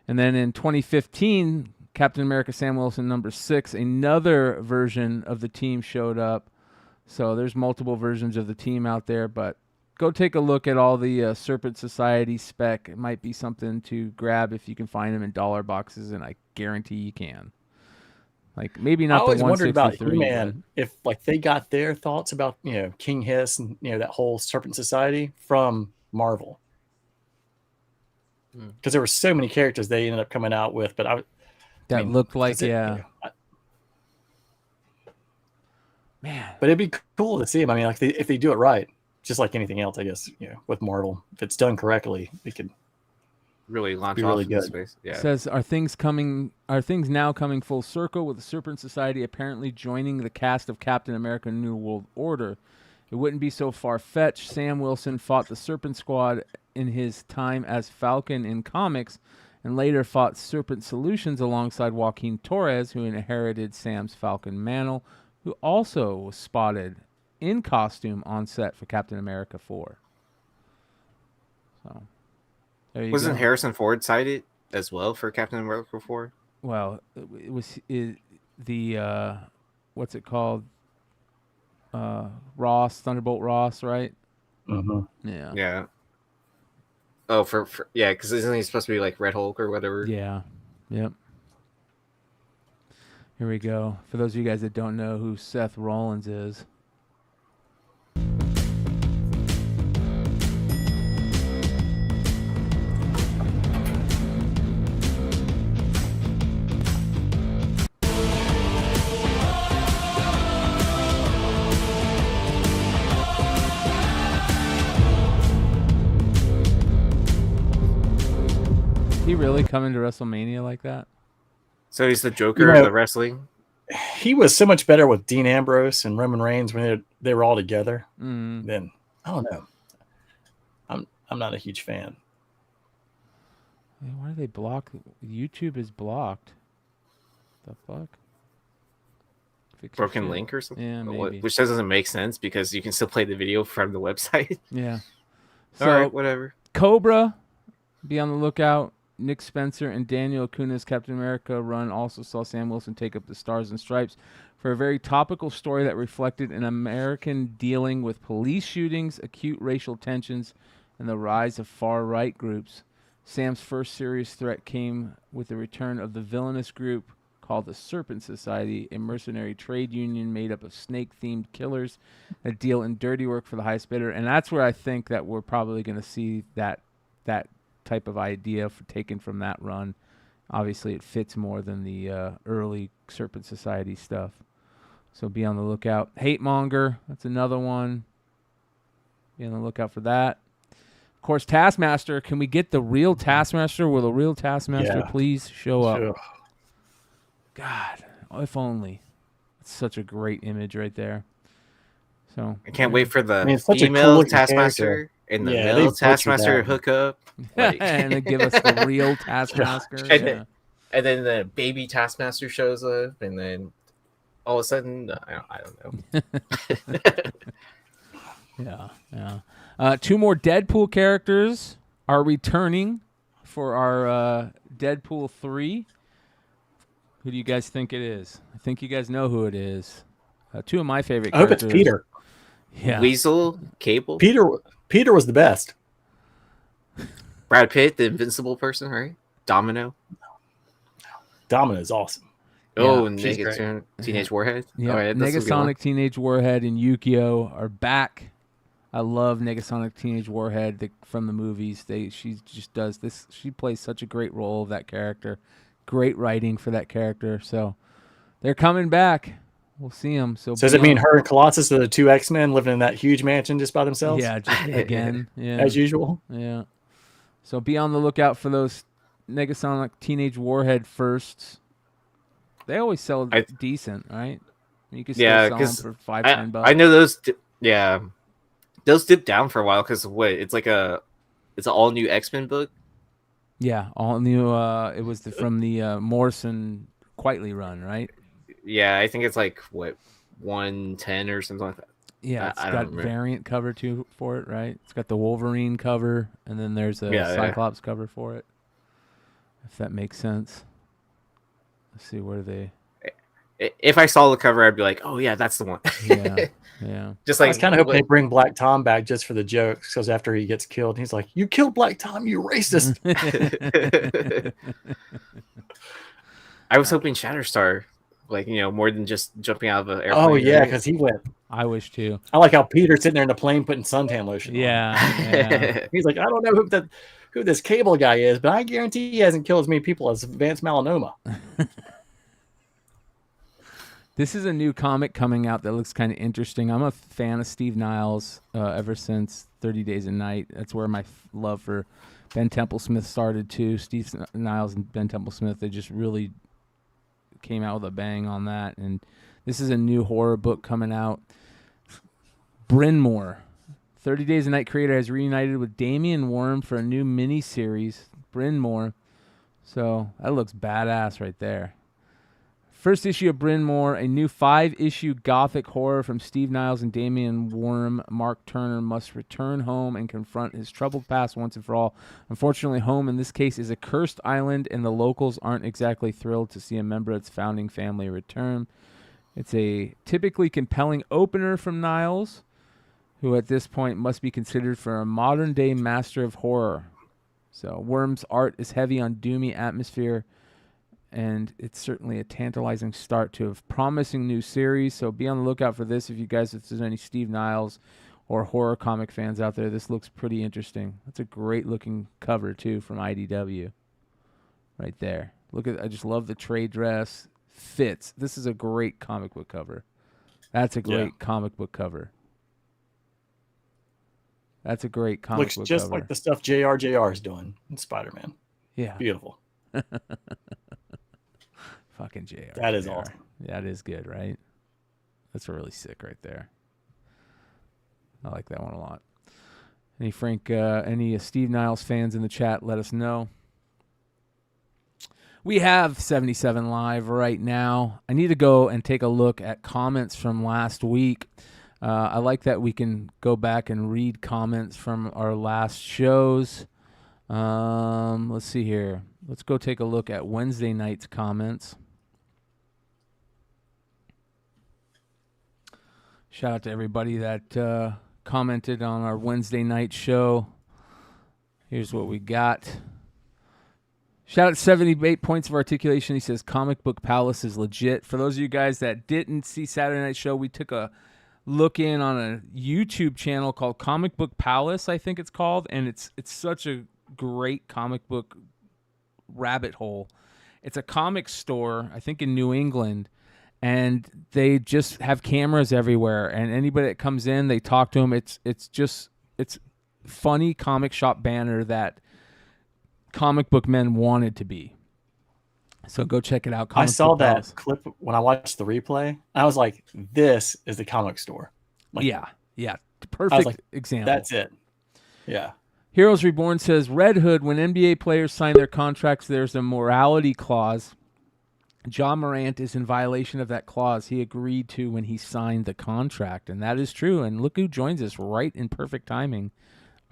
[SPEAKER 10] And then in 2015, Captain America Sam Wilson #6, another version of the team showed up. So there's multiple versions of the team out there, but go take a look at all the Serpent Society spec. It might be something to grab if you can find them in dollar boxes, and I guarantee you can. Like, maybe not the 163. I always wondered about
[SPEAKER 9] He-Man, if like they got their thoughts about, you know, King Hiss and, you know, that whole Serpent Society from Marvel. Because there were so many characters they ended up coming out with, but
[SPEAKER 10] looked like, yeah. Man.
[SPEAKER 9] But it'd be cool to see them. I mean, like if they do it right, just like anything else, I guess, you know, with Marvel, if it's done correctly, it could
[SPEAKER 11] really launch
[SPEAKER 9] be
[SPEAKER 11] off
[SPEAKER 9] really
[SPEAKER 11] into
[SPEAKER 9] good.
[SPEAKER 11] space. Yeah.
[SPEAKER 10] It says, are things now coming full circle with the Serpent Society apparently joining the cast of Captain America New World Order? It wouldn't be so far-fetched. Sam Wilson fought the Serpent Squad in his time as Falcon in comics, and later fought Serpent Solutions alongside Joaquin Torres, who inherited Sam's Falcon mantle, who also was spotted in costume on set for Captain America 4. So, there you
[SPEAKER 11] Wasn't
[SPEAKER 10] go.
[SPEAKER 11] Harrison Ford cited as well for Captain America 4?
[SPEAKER 10] Well, it was the what's it called? Ross, Thunderbolt Ross, right?
[SPEAKER 9] Mm-hmm.
[SPEAKER 10] Yeah.
[SPEAKER 11] Yeah. Oh, for yeah, because isn't he supposed to be like Red Hulk or whatever?
[SPEAKER 10] Yeah. Yep. Here we go. For those of you guys that don't know who Seth Rollins is. He really coming to WrestleMania like that?
[SPEAKER 11] So he's the Joker of the wrestling?
[SPEAKER 9] He was so much better with Dean Ambrose and Roman Reigns when they were all together. Then I don't know. I'm not a huge fan.
[SPEAKER 10] Why do they block? YouTube is blocked. The fuck? Fix your
[SPEAKER 11] Broken
[SPEAKER 10] shit.
[SPEAKER 11] link or something?
[SPEAKER 10] Yeah, maybe.
[SPEAKER 11] Which doesn't make sense because you can still play the video from the website.
[SPEAKER 10] Yeah.
[SPEAKER 11] All right, whatever.
[SPEAKER 10] Cobra, be on the lookout. Nick Spencer and Daniel Acuna's Captain America run also saw Sam Wilson take up the Stars and Stripes for a very topical story that reflected an American dealing with police shootings, acute racial tensions, and the rise of far-right groups. Sam's first serious threat came with the return of the villainous group called the Serpent Society, a mercenary trade union made up of snake-themed killers that deal in dirty work for the highest bidder. And that's where I think that we're probably going to see that type of idea taken from that run. Obviously, it fits more than the early Serpent Society stuff. So be on the lookout. Hate Monger, that's another one. Be on the lookout for that. Of course, Taskmaster. Can we get the real Taskmaster? Will the real Taskmaster please show up?
[SPEAKER 9] Sure.
[SPEAKER 10] God, if only. It's such a great image right there. So
[SPEAKER 11] I can't wait for the
[SPEAKER 9] such a
[SPEAKER 11] female
[SPEAKER 9] cool
[SPEAKER 11] Taskmaster
[SPEAKER 9] character.
[SPEAKER 11] and the
[SPEAKER 9] Yeah,
[SPEAKER 11] male
[SPEAKER 9] they butchered
[SPEAKER 11] Taskmaster
[SPEAKER 9] that.
[SPEAKER 11] hook up. Like...
[SPEAKER 10] and they give us the real Taskmaster.
[SPEAKER 11] And then the baby Taskmaster shows up, and then all of a sudden, I don't know.
[SPEAKER 10] Yeah. Two more Deadpool characters are returning for our Deadpool 3. Who do you guys think it is? I think you guys know who it is. Two of my favorite
[SPEAKER 9] I hope
[SPEAKER 10] characters.
[SPEAKER 9] it's Peter.
[SPEAKER 10] Yeah.
[SPEAKER 11] Weasel, Cable,
[SPEAKER 9] Peter was the best.
[SPEAKER 11] Brad Pitt, the invincible person, right? Domino.
[SPEAKER 9] Domino is awesome.
[SPEAKER 11] Oh,
[SPEAKER 9] Yeah,
[SPEAKER 11] and
[SPEAKER 9] she's great.
[SPEAKER 11] Teenage Warhead.
[SPEAKER 10] Yeah,
[SPEAKER 11] All right, that's a good one.
[SPEAKER 10] Negasonic Teenage Warhead and Yukio are back. I love Negasonic Teenage Warhead from the movies. She just does this. She plays such a great role of that character. Great writing for that character. So they're coming back. We'll see them. So
[SPEAKER 9] does it mean her and Colossus are the two X-Men living in that huge mansion just by themselves?
[SPEAKER 10] Yeah, just again. Yeah,
[SPEAKER 9] as usual.
[SPEAKER 10] Yeah. So be on the lookout for those Negasonic Teenage Warhead firsts. They always sell decent, right? You can still sell them for $5-10.
[SPEAKER 11] I know those. Those dipped down for a while because it's an all new X-Men book.
[SPEAKER 10] Yeah, all new. It was from the Morrison Quietly run, right?
[SPEAKER 11] Yeah, I think it's like 110 or something like that.
[SPEAKER 10] Yeah, it's got variant cover too for it, right? It's got the Wolverine cover, and then there's a Cyclops cover for it. If that makes sense. Let's see where they.
[SPEAKER 11] If I saw the cover, I'd be like, "Oh yeah, that's the one."
[SPEAKER 10] Yeah.
[SPEAKER 11] Just like
[SPEAKER 9] I was kind of hoping they bring Black Tom back just for the jokes, because after he gets killed, he's like, "You killed Black Tom, you racist."
[SPEAKER 11] I was hoping Shatterstar, more than just jumping out of an airplane.
[SPEAKER 9] Oh yeah, because he went.
[SPEAKER 10] I wish too.
[SPEAKER 9] I like how Peter's sitting there in the plane putting suntan lotion.
[SPEAKER 10] Yeah.
[SPEAKER 9] He's like, I don't know who this Cable guy is, but I guarantee he hasn't killed as many people as advanced melanoma.
[SPEAKER 10] This is a new comic coming out that looks kind of interesting. I'm a fan of Steve Niles ever since 30 Days a Night. That's where my love for Ben Temple-Smith started too. Steve Niles and Ben Temple-Smith, they just really came out with a bang on that. And this is a new horror book coming out. Bryn Mawr, 30 Days a Night creator, has reunited with Damian Worm for a new mini-series, Bryn Mawr. So that looks badass right there. First issue of Bryn Mawr, a new 5-issue gothic horror from Steve Niles and Damian Worm. Mark Turner must return home and confront his troubled past once and for all. Unfortunately, home in this case is a cursed island, and the locals aren't exactly thrilled to see a member of its founding family return. It's a typically compelling opener from Niles, who at this point must be considered for a modern-day master of horror. So Worm's art is heavy on doomy atmosphere, and it's certainly a tantalizing start to a promising new series. So be on the lookout for this. If there's any Steve Niles or horror comic fans out there, this looks pretty interesting. That's a great looking cover too from IDW. Right there. I just love the trade dress. Fits. This is a great comic book cover. That's a great comic book cover. That's a great comic book cover.
[SPEAKER 9] Looks just like the stuff JR is doing in Spider-Man.
[SPEAKER 10] Yeah.
[SPEAKER 9] Beautiful.
[SPEAKER 10] Fucking JR.
[SPEAKER 9] That is awesome.
[SPEAKER 10] That is good, right? That's really sick right there. I like that one a lot. Any Steve Niles fans in the chat, let us know. We have 77 live right now. I need to go and take a look at comments from last week. I like that we can go back and read comments from our last shows. Let's see here. Let's go take a look at Wednesday night's comments. Shout out to everybody that commented on our Wednesday night show. Here's what we got. Shout out to 78 points of articulation. He says, Comic Book Palace is legit. For those of you guys that didn't see Saturday Night Show, we took a look in on a YouTube channel called Comic Book Palace, I think it's called. And it's such a great comic book rabbit hole. It's a comic store, I think in New England. And they just have cameras everywhere. And anybody that comes in, they talk to them. It's funny comic shop banner that comic book men wanted to be. So go check it out.
[SPEAKER 9] I saw that clip when I watched the replay. I was like, this is the comic store. Like,
[SPEAKER 10] yeah. Perfect example.
[SPEAKER 9] That's it. Yeah.
[SPEAKER 10] Heroes Reborn says, Red Hood, when NBA players sign their contracts, there's a morality clause. John Morant is in violation of that clause he agreed to when he signed the contract. And that is true. And look who joins us right in perfect timing.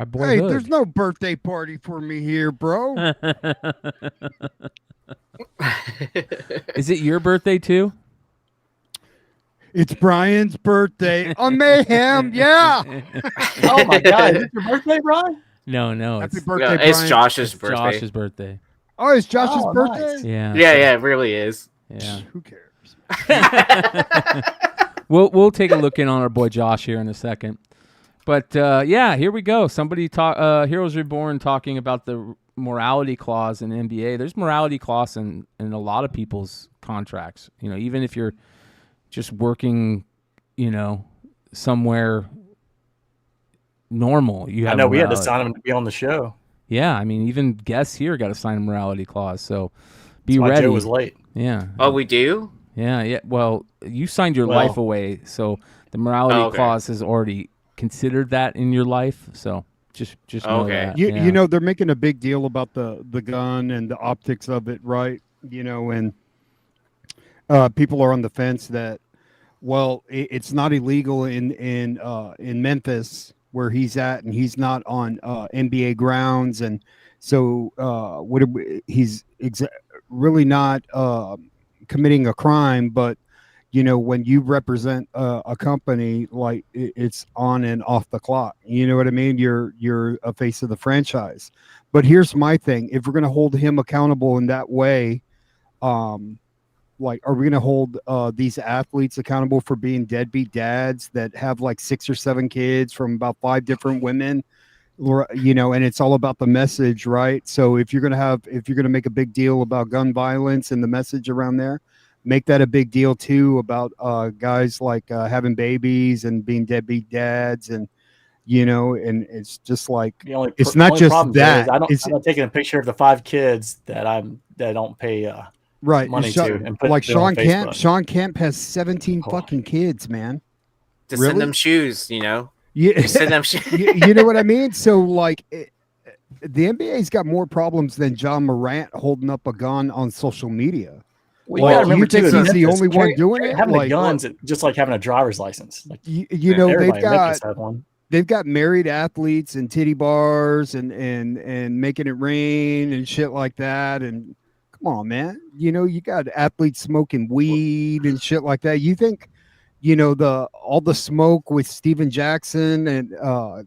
[SPEAKER 10] Our boy
[SPEAKER 13] Hey,
[SPEAKER 10] Hood.
[SPEAKER 13] there's no birthday party for me here, bro.
[SPEAKER 10] Is it your birthday too?
[SPEAKER 13] It's Brian's birthday on Mayhem. Yeah.
[SPEAKER 9] Oh my God! Is it your birthday, Brian?
[SPEAKER 10] No.
[SPEAKER 13] Happy
[SPEAKER 10] It's,
[SPEAKER 13] birthday,
[SPEAKER 11] it's
[SPEAKER 13] Brian.
[SPEAKER 11] Josh's
[SPEAKER 10] it's
[SPEAKER 11] birthday.
[SPEAKER 10] Josh's birthday.
[SPEAKER 13] Oh, it's Josh's
[SPEAKER 9] Oh,
[SPEAKER 13] birthday?
[SPEAKER 9] nice.
[SPEAKER 10] Yeah.
[SPEAKER 11] Yeah, it really is.
[SPEAKER 10] Yeah.
[SPEAKER 13] Who cares?
[SPEAKER 10] We'll take a look in on our boy Josh here in a second. But yeah, here we go. Somebody Heroes Reborn talking about the morality clause in NBA. There's morality clause in a lot of people's contracts. You know, even if you're just working, you know, somewhere normal, you have.
[SPEAKER 9] I know we had to
[SPEAKER 10] morality.
[SPEAKER 9] sign him to be on the show.
[SPEAKER 10] Yeah, I mean, even guests here got to sign a morality clause. So be
[SPEAKER 9] That's why
[SPEAKER 10] ready.
[SPEAKER 9] Joe was late.
[SPEAKER 10] Yeah.
[SPEAKER 11] Oh, we do?
[SPEAKER 10] Yeah. Well, you signed your life away, so the morality clause has already considered that in your life. So just know that.
[SPEAKER 13] You know, they're making a big deal about the gun and the optics of it, right? You know, and people are on the fence that, well, it's not illegal in Memphis where he's at, and he's not on NBA grounds, and so he's really not committing a crime. But you know, when you represent a company, like it's on and off the clock. You know what I mean? You're a face of the franchise. But here's my thing: if we're going to hold him accountable in that way, like, are we going to hold these athletes accountable for being deadbeat dads that have like 6 or 7 kids from about 5 different women? You know, and it's all about the message, right? So if you're going to make a big deal about gun violence and the message around there, make that a big deal too about guys like having babies and being deadbeat dads, and you know, and it's just like it's not just that.
[SPEAKER 9] I'm not taking a picture of the 5 kids that I don't pay
[SPEAKER 13] right
[SPEAKER 9] money to, and put
[SPEAKER 13] like
[SPEAKER 9] it on
[SPEAKER 13] Sean Kemp.
[SPEAKER 9] Facebook.
[SPEAKER 13] Sean Kemp has 17 fucking kids, man.
[SPEAKER 11] To send them shoes, you know.
[SPEAKER 13] Yeah,
[SPEAKER 11] send them shoes.
[SPEAKER 13] you know what I mean? So like, the NBA's got more problems than John Morant holding up a gun on social media.
[SPEAKER 9] Well, you gotta remember too,
[SPEAKER 13] he's the only one doing it.
[SPEAKER 9] Having
[SPEAKER 13] like,
[SPEAKER 9] a gun's just like having a driver's license. Like,
[SPEAKER 13] you know,
[SPEAKER 9] everybody in Memphis have one.
[SPEAKER 13] They've got married athletes and titty bars and making it rain and shit like that. And come on, man, you know, you got athletes smoking weed and shit like that. You think, you know, all the smoke with Steven Jackson and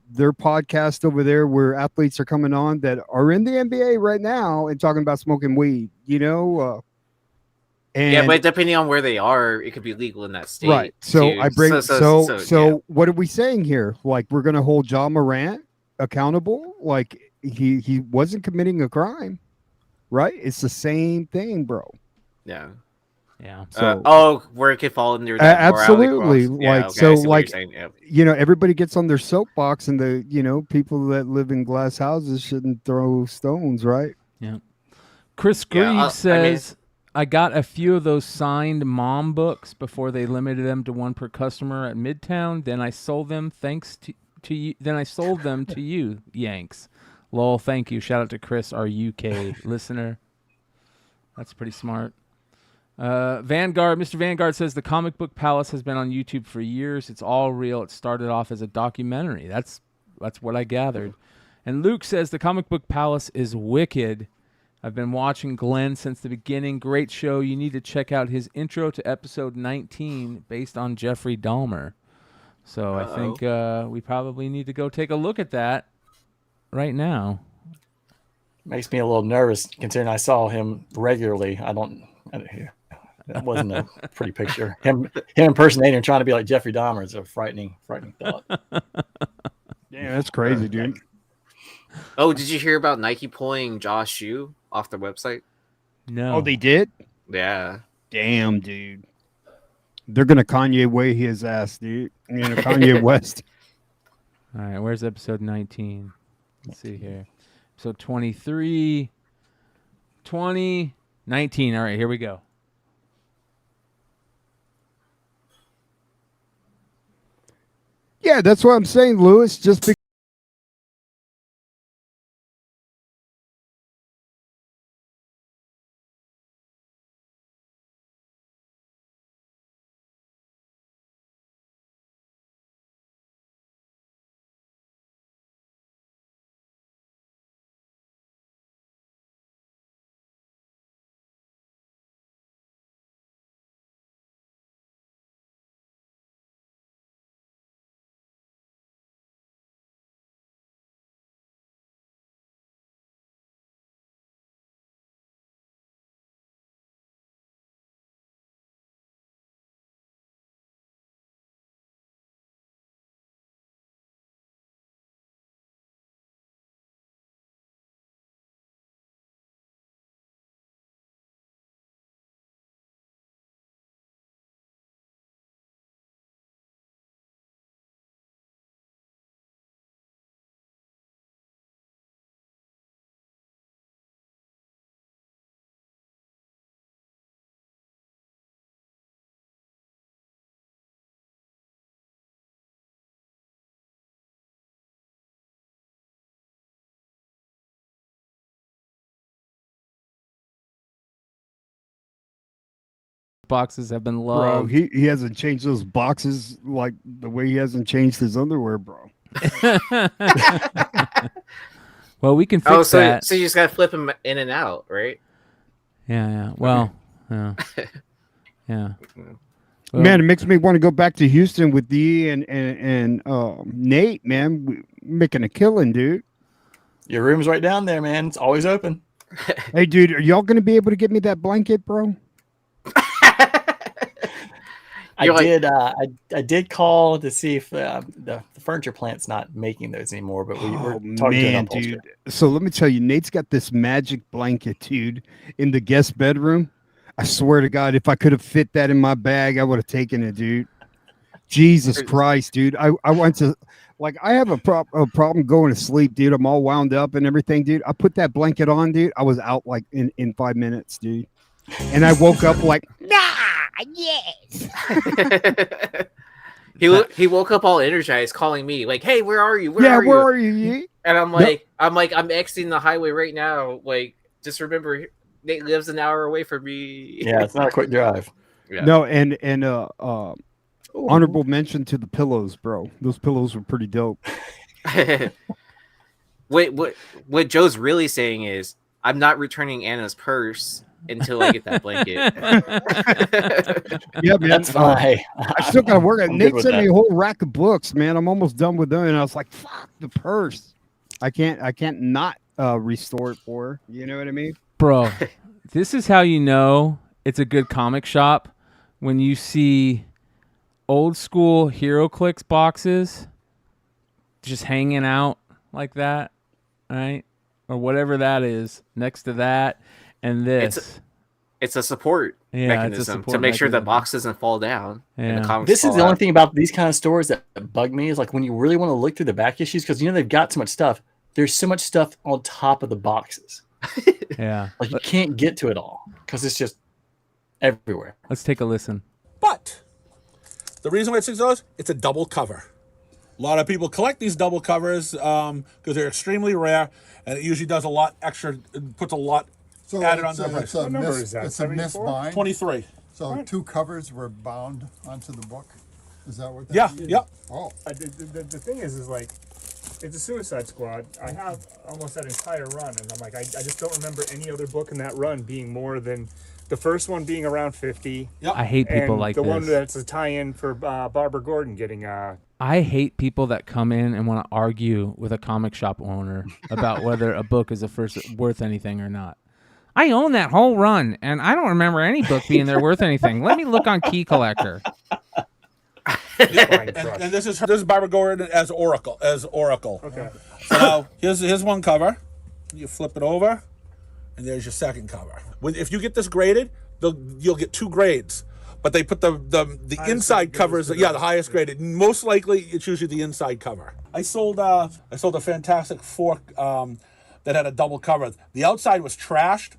[SPEAKER 13] their podcast over there where athletes are coming on that are in the NBA right now and talking about smoking weed, you know?
[SPEAKER 11] Yeah, but depending on where they are, it could be legal in that state.
[SPEAKER 13] Right. So
[SPEAKER 11] too.
[SPEAKER 13] I bring so
[SPEAKER 11] yeah.
[SPEAKER 13] what are we saying here? Like, we're going to hold John Morant accountable? Like he wasn't committing a crime, right? It's the same thing, bro.
[SPEAKER 11] Yeah.
[SPEAKER 10] Yeah.
[SPEAKER 11] So, where it could fall under that
[SPEAKER 13] absolutely.
[SPEAKER 11] Like,
[SPEAKER 13] so,
[SPEAKER 11] okay,
[SPEAKER 13] like, you know, everybody gets on their soapbox, and the, you know, people that live in glass houses shouldn't throw stones, right?
[SPEAKER 10] Yeah. Chris Greaves says, I got a few of those signed mom books before they limited them to 1 per customer at Midtown. Then I sold them to you. Then I sold them to you, Yanks. Lol, thank you. Shout out to Chris, our UK listener. That's pretty smart. Mr. Vanguard says the Comic Book Palace has been on YouTube for years. It's all real. It started off as a documentary. That's what I gathered. And Luke says the Comic Book Palace is wicked. I've been watching Glenn since the beginning. Great show. You need to check out his intro to episode 19 based on Jeffrey Dahmer. So I think we probably need to go take a look at that right now.
[SPEAKER 9] Makes me a little nervous considering I saw him regularly. That wasn't a pretty picture. Him impersonating and trying to be like Jeffrey Dahmer is a frightening thought.
[SPEAKER 13] Yeah, that's crazy, dude.
[SPEAKER 11] Oh, did you hear about Nike pulling Josh Shue off their website?
[SPEAKER 10] No.
[SPEAKER 13] Oh, they did?
[SPEAKER 11] Yeah.
[SPEAKER 13] Damn, dude. They're gonna Kanye way his ass, dude. You know, Kanye West.
[SPEAKER 10] All right, where's episode 19? Let's see here. Episode 23, 20, 19. All right, here we go.
[SPEAKER 13] Yeah, that's what I'm saying, Lewis. Just because
[SPEAKER 10] boxes have been
[SPEAKER 13] Bro,
[SPEAKER 10] loved.
[SPEAKER 13] he hasn't changed those boxes like the way he hasn't changed his underwear, bro.
[SPEAKER 10] Well, we can fix that.
[SPEAKER 11] So you just gotta flip him in and out, right?
[SPEAKER 10] Yeah. Well, yeah. Yeah. Well,
[SPEAKER 13] Man, it makes me want to go back to Houston with Dee and Nate, man. We're making a killing, dude.
[SPEAKER 9] Your room's right down there, man. It's always open.
[SPEAKER 13] Hey, dude, are y'all going to be able to get me that blanket, bro?
[SPEAKER 9] I did call to see if the furniture plant's not making those anymore, but we're talking to
[SPEAKER 13] Man, dude. So let me tell you, Nate's got this magic blanket, dude, in the guest bedroom. I swear to God, if I could have fit that in my bag, I would have taken it, dude. Jesus Christ, dude. I went to, like, I have a problem going to sleep, dude. I'm all wound up and everything, dude. I put that blanket on, dude. I was out like in 5 minutes, dude. And I woke up like,
[SPEAKER 6] yes.
[SPEAKER 11] He woke up all energized, calling me like, "Hey, where are you?
[SPEAKER 13] Where are you?"
[SPEAKER 11] And I'm like, I'm exiting the highway right now. Like, just remember, Nate lives an hour away from me.
[SPEAKER 9] Yeah, it's not a quick drive.
[SPEAKER 11] Yeah.
[SPEAKER 13] No, and honorable mention to the pillows, bro. Those pillows were pretty dope.
[SPEAKER 11] What Joe's really saying is, I'm not returning Anna's purse until I get that blanket.
[SPEAKER 13] Yeah, man.
[SPEAKER 9] That's fine.
[SPEAKER 13] I still got to work.
[SPEAKER 9] I'm
[SPEAKER 13] Nate
[SPEAKER 9] good with
[SPEAKER 13] sent me
[SPEAKER 9] that.
[SPEAKER 13] a whole rack of books, man. I'm almost done with them, and I was like, "Fuck the purse." I can't not restore it for her. You know what I mean,
[SPEAKER 10] bro? This is how you know it's a good comic shop when you see old school HeroClix boxes just hanging out like that, right? Or whatever that is next to that. And this,
[SPEAKER 11] it's a support mechanism to make sure the box doesn't fall down. And the comics
[SPEAKER 9] This is
[SPEAKER 11] fall
[SPEAKER 9] the only
[SPEAKER 11] out.
[SPEAKER 9] thing about these kind of stores that bug me is like when you really want to look through the back issues because you know they've got so much stuff. There's so much stuff on top of the boxes.
[SPEAKER 10] Yeah,
[SPEAKER 9] like you can't get to it all because it's just everywhere.
[SPEAKER 10] Let's take a listen.
[SPEAKER 14] But the reason why it's $6, it's a double cover. A lot of people collect these double covers because they're extremely rare, and it usually does a lot extra, puts a lot added on the price.
[SPEAKER 15] What number is that? It's a misbind.
[SPEAKER 14] 23.
[SPEAKER 15] So 2 covers were bound onto the book. Is that what that
[SPEAKER 14] Yeah,
[SPEAKER 15] is?
[SPEAKER 14] yep.
[SPEAKER 15] Oh.
[SPEAKER 8] The thing is like, it's a Suicide Squad. I have almost that entire run, and I'm like, I just don't remember any other book in that run being more than the first one being around 50.
[SPEAKER 14] Yep.
[SPEAKER 10] I hate people
[SPEAKER 8] and
[SPEAKER 10] like
[SPEAKER 8] the
[SPEAKER 10] this.
[SPEAKER 8] one that's a tie-in for Barbara Gordon getting
[SPEAKER 10] I hate people that come in and want to argue with a comic shop owner about whether a book is worth anything or not. I own that whole run, and I don't remember any book being there worth anything. Let me look on Key Collector.
[SPEAKER 14] And this is Barbara Gordon as Oracle.
[SPEAKER 8] Okay.
[SPEAKER 14] So now here's one cover. You flip it over, and there's your second cover. If you get this graded, you'll get 2 grades. But they put the inside covers, the highest graded. Most likely, it's usually the inside cover. I sold a Fantastic Four that had a double cover. The outside was trashed,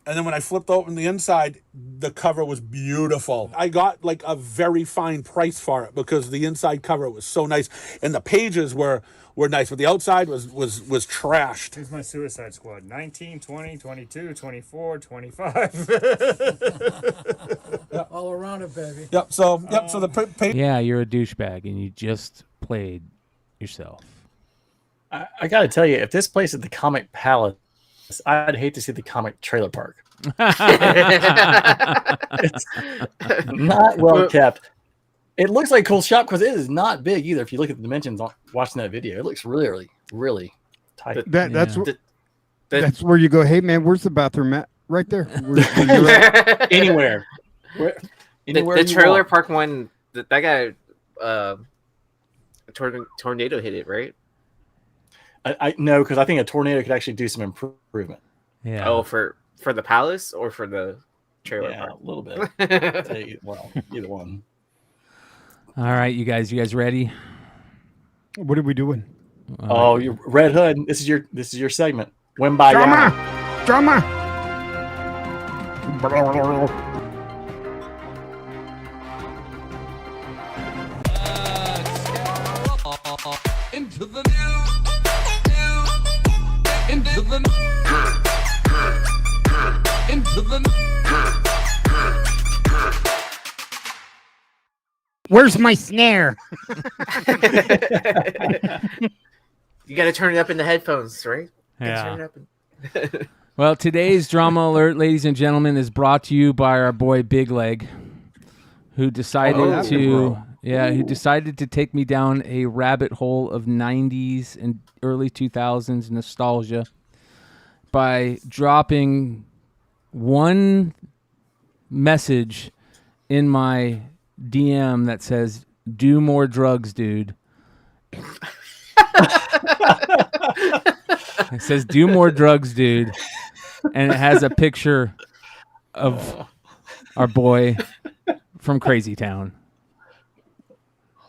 [SPEAKER 14] and then when I flipped open the inside, the cover was beautiful. I got like a very fine price for it because the inside cover was so nice, and the pages were nice, but the outside was trashed.
[SPEAKER 8] Here's my Suicide Squad. 19, 20, 22, 24, 25.
[SPEAKER 15] All around it, baby.
[SPEAKER 14] Yep. So the
[SPEAKER 10] Yeah, you're a douchebag, and you just played yourself.
[SPEAKER 9] I got to tell you, if this place is the Comic Palace, I'd hate to see the Comic Trailer Park. It's not well kept. It looks like a cool shop because it is not big either. If you look at the dimensions on watching that video, it looks really, really, really tight.
[SPEAKER 13] That's where you go. Hey man, where's the bathroom at? Right there.
[SPEAKER 9] Anywhere.
[SPEAKER 11] The trailer park one. That guy, tornado hit it, right?
[SPEAKER 9] I know because I think a tornado could actually do some improvement.
[SPEAKER 10] Yeah.
[SPEAKER 11] Oh, for the palace or for the trailer park?
[SPEAKER 9] A little bit. Well, either one.
[SPEAKER 10] All right, you guys ready?
[SPEAKER 13] What are we doing?
[SPEAKER 9] Oh, you Red Hood. This is your segment. Win by
[SPEAKER 13] Drama.
[SPEAKER 16] Into the into the
[SPEAKER 6] Where's my snare?
[SPEAKER 11] You got to turn it up in the headphones, right?
[SPEAKER 10] Yeah.
[SPEAKER 11] Turn it up
[SPEAKER 10] Well, today's drama alert, ladies and gentlemen, is brought to you by our boy Big Leg, who decided who decided to take me down a rabbit hole of 90s and early 2000s nostalgia by dropping one message in my DM that says, "Do more drugs, dude." It says, "Do more drugs, dude," and it has a picture of our boy from Crazy Town.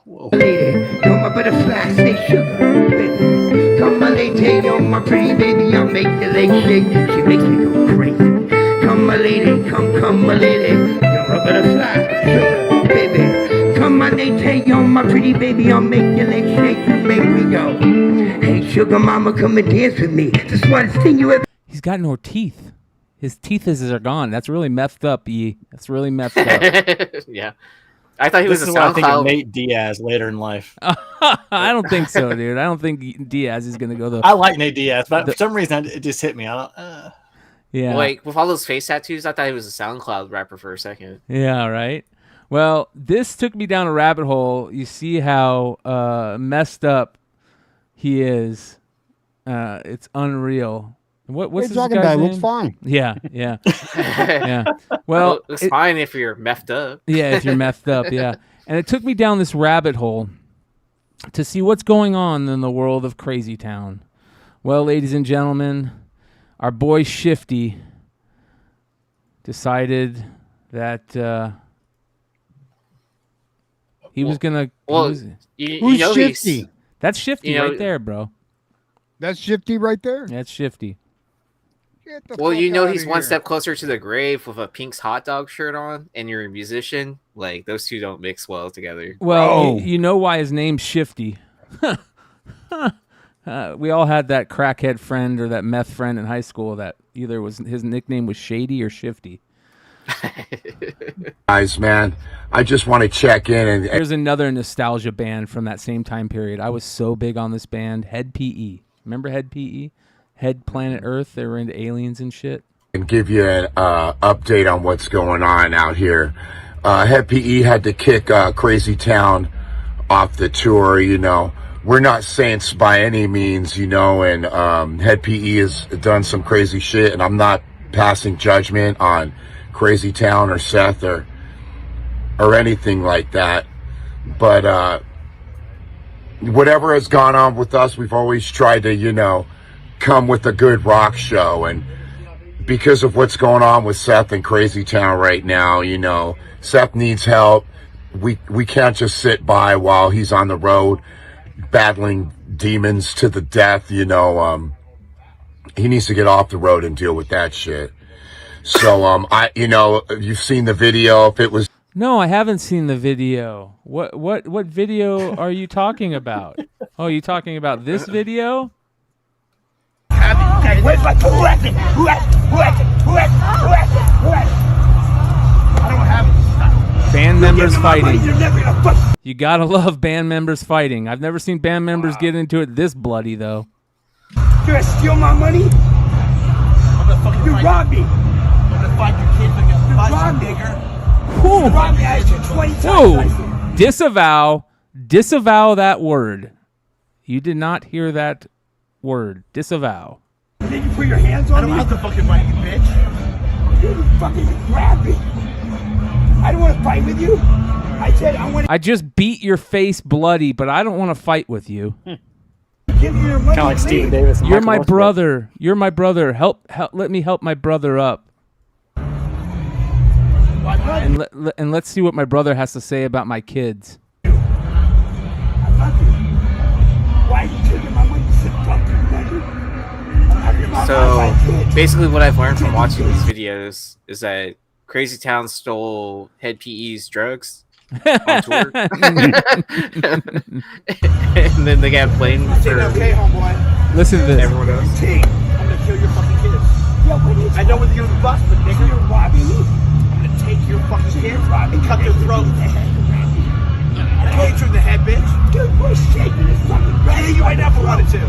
[SPEAKER 17] Lady, you're my butterfly, say sugar, baby. Come my lady, you're my pretty baby, I'll make the leg shake. She makes me go crazy. Come my lady, come my lady, you're my butterfly, sugar, baby. Come my lady, you're my pretty baby, I'll make your leg shake. You make me go. Hey sugar mama, come and dance with me. The smartest thing you ever.
[SPEAKER 10] He's got no teeth. His teeth are gone. That's really messed up, E. That's really messed up.
[SPEAKER 11] Yeah. I thought he was a
[SPEAKER 9] SoundCloud. I think of
[SPEAKER 11] SoundCloud.
[SPEAKER 9] Nate Diaz later in life.
[SPEAKER 10] I don't think so, dude. I don't think Diaz is going to go the...
[SPEAKER 9] I like Nate Diaz, but for some reason it just hit me. I don't...
[SPEAKER 10] Yeah.
[SPEAKER 11] Like, with all those face tattoos, I thought he was a SoundCloud rapper for a second.
[SPEAKER 10] Yeah, right? Well, this took me down a rabbit hole. You see how messed up he is. It's unreal. What's
[SPEAKER 13] What are you
[SPEAKER 10] this
[SPEAKER 13] talking
[SPEAKER 10] guy's
[SPEAKER 13] about? It
[SPEAKER 10] name?
[SPEAKER 13] looks fine.
[SPEAKER 10] Yeah, yeah. Yeah. Well,
[SPEAKER 11] it's fine if you're messed up.
[SPEAKER 10] Yeah, if you're messed up, yeah. And it took me down this rabbit hole to see what's going on in the world of Crazy Town. Well, ladies and gentlemen, our boy Shifty decided that he was gonna.
[SPEAKER 11] Well,
[SPEAKER 10] who's
[SPEAKER 11] you know
[SPEAKER 13] Shifty?
[SPEAKER 10] That's Shifty right there, bro.
[SPEAKER 13] That's Shifty right there?
[SPEAKER 10] That's Shifty.
[SPEAKER 11] Well, you know
[SPEAKER 13] outta
[SPEAKER 11] he's one
[SPEAKER 13] here.
[SPEAKER 11] step closer to the grave with a Pink's hot dog shirt on, and you're a musician. Like, those two don't mix well together.
[SPEAKER 10] Well, you know why his name's Shifty. We all had that crackhead friend or that meth friend in high school that either was his nickname was Shady or Shifty.
[SPEAKER 18] Guys, man, I just want to check in and
[SPEAKER 10] Here's another nostalgia band from that same time period. I was so big on this band, Head PE. Remember Head PE? Head Planet Earth. They were into aliens and shit.
[SPEAKER 18] give you an update on what's going on out here. Head PE had to kick Crazy Town off the tour, you know. We're not saints by any means, you know, and Head PE has done some crazy shit, and I'm not passing judgment on Crazy Town or Seth or anything like that. But whatever has gone on with us, we've always tried to, you know, come with a good rock show. And because of what's going on with Seth and Crazy Town right now, you know, Seth needs help. We can't just sit by while he's on the road battling demons to the death, you know. He needs to get off the road and deal with that shit. So you know, you've seen the video. If it was
[SPEAKER 10] No, I haven't seen the video. What video are you talking about? Oh, you talking about this video?
[SPEAKER 17] Where's my weapon? I don't have it.
[SPEAKER 10] Band members fighting. You gotta love band members fighting. I've never seen band members get into it this bloody, though.
[SPEAKER 17] You're gonna steal my money? You robbed me. I'm gonna find your kids like a bunch nigger. You robbed me. I asked you 20 times.
[SPEAKER 10] Whoa! Disavow that word. You did not hear that word. Disavow.
[SPEAKER 17] Did you put your hands on me? I don't have the fucking money, you bitch. You fucking grabbed me. I don't want to fight with you. I said I want to.
[SPEAKER 10] I just beat your face bloody, but I don't want to fight with you.
[SPEAKER 17] Give me your money.
[SPEAKER 9] Kind of like Stephen Davis. And
[SPEAKER 10] You're
[SPEAKER 9] Michael
[SPEAKER 10] my
[SPEAKER 9] Osborne.
[SPEAKER 10] brother. You're my brother. Help! Let me help my brother up. And let's see what my brother has to say about my kids.
[SPEAKER 17] I love you. Why are you taking my money?
[SPEAKER 11] So basically what I've learned from watching these videos is that Crazy Town stole Head PE's drugs on tour. And then they got blamed for
[SPEAKER 17] okay, homeboy.
[SPEAKER 10] Listen to this.
[SPEAKER 11] everyone else.
[SPEAKER 17] I'm gonna kill your fucking kids. I know what you're gonna bust, but nigga, you're robbing me. I'm gonna take your fucking kids and cut their throats.
[SPEAKER 19] I hit you in the head, bitch. Dude, bullshit. Yeah, you ain't never wanted to.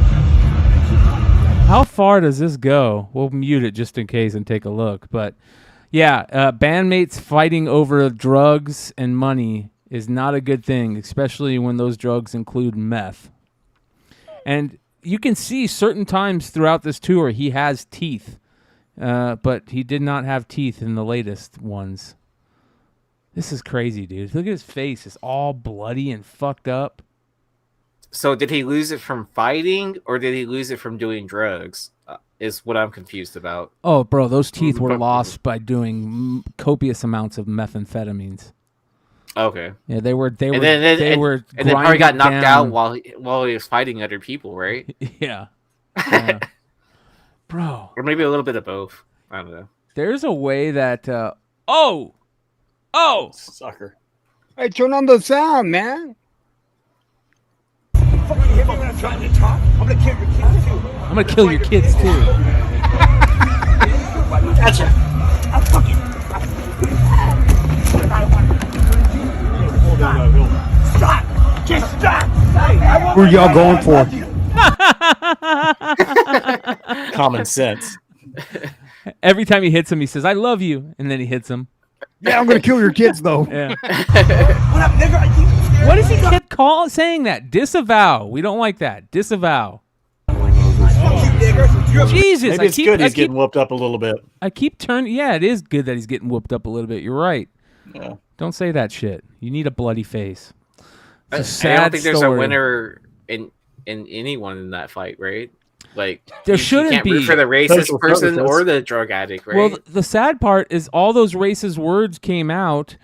[SPEAKER 10] How far does this go? We'll mute it just in case and take a look. But yeah, bandmates fighting over drugs and money is not a good thing, especially when those drugs include meth. And you can see certain times throughout this tour he has teeth, but he did not have teeth in the latest ones. This is crazy, dude. Look at his face. It's all bloody and fucked up.
[SPEAKER 11] So did he lose it from fighting, or did he lose it from doing drugs? Is what I'm confused about.
[SPEAKER 10] Oh, bro, those teeth were lost by doing copious amounts of methamphetamines.
[SPEAKER 11] Okay.
[SPEAKER 10] Yeah, they were.
[SPEAKER 11] And then probably got knocked out while he was fighting other people, right?
[SPEAKER 10] Yeah. Bro.
[SPEAKER 11] Or maybe a little bit of both. I don't know.
[SPEAKER 10] There's a way that.
[SPEAKER 9] Sucker.
[SPEAKER 13] Hey, turn on the sound, man.
[SPEAKER 19] Fucking hit me when I'm trying to talk. I'm gonna kill your kids too.
[SPEAKER 10] I'm gonna kill your kids too.
[SPEAKER 19] Gotcha. I'm fucking. Stop! Just stop!
[SPEAKER 13] Who are y'all going for?
[SPEAKER 9] Common sense.
[SPEAKER 10] Every time he hits him, he says, "I love you," and then he hits him.
[SPEAKER 13] Yeah, I'm gonna kill your kids though.
[SPEAKER 10] Yeah.
[SPEAKER 19] What up, nigga?
[SPEAKER 10] What does he keep saying that? Disavow. We don't like that. Disavow. Jesus.
[SPEAKER 9] Maybe it's good he's getting whooped up a little bit.
[SPEAKER 10] I keep turning. Yeah, it is good that he's getting whooped up a little bit. You're right.
[SPEAKER 9] Yeah.
[SPEAKER 10] Don't say that shit. You need a bloody face.
[SPEAKER 11] I
[SPEAKER 10] It's a sad
[SPEAKER 11] don't think there's a
[SPEAKER 10] story.
[SPEAKER 11] winner in anyone in that fight, right? Like
[SPEAKER 10] There
[SPEAKER 11] you
[SPEAKER 10] shouldn't
[SPEAKER 11] can't
[SPEAKER 10] be.
[SPEAKER 11] root for the racist
[SPEAKER 9] Social
[SPEAKER 11] person
[SPEAKER 9] purpose.
[SPEAKER 11] or the drug addict, right?
[SPEAKER 10] Well, the sad part is all those racist words came out,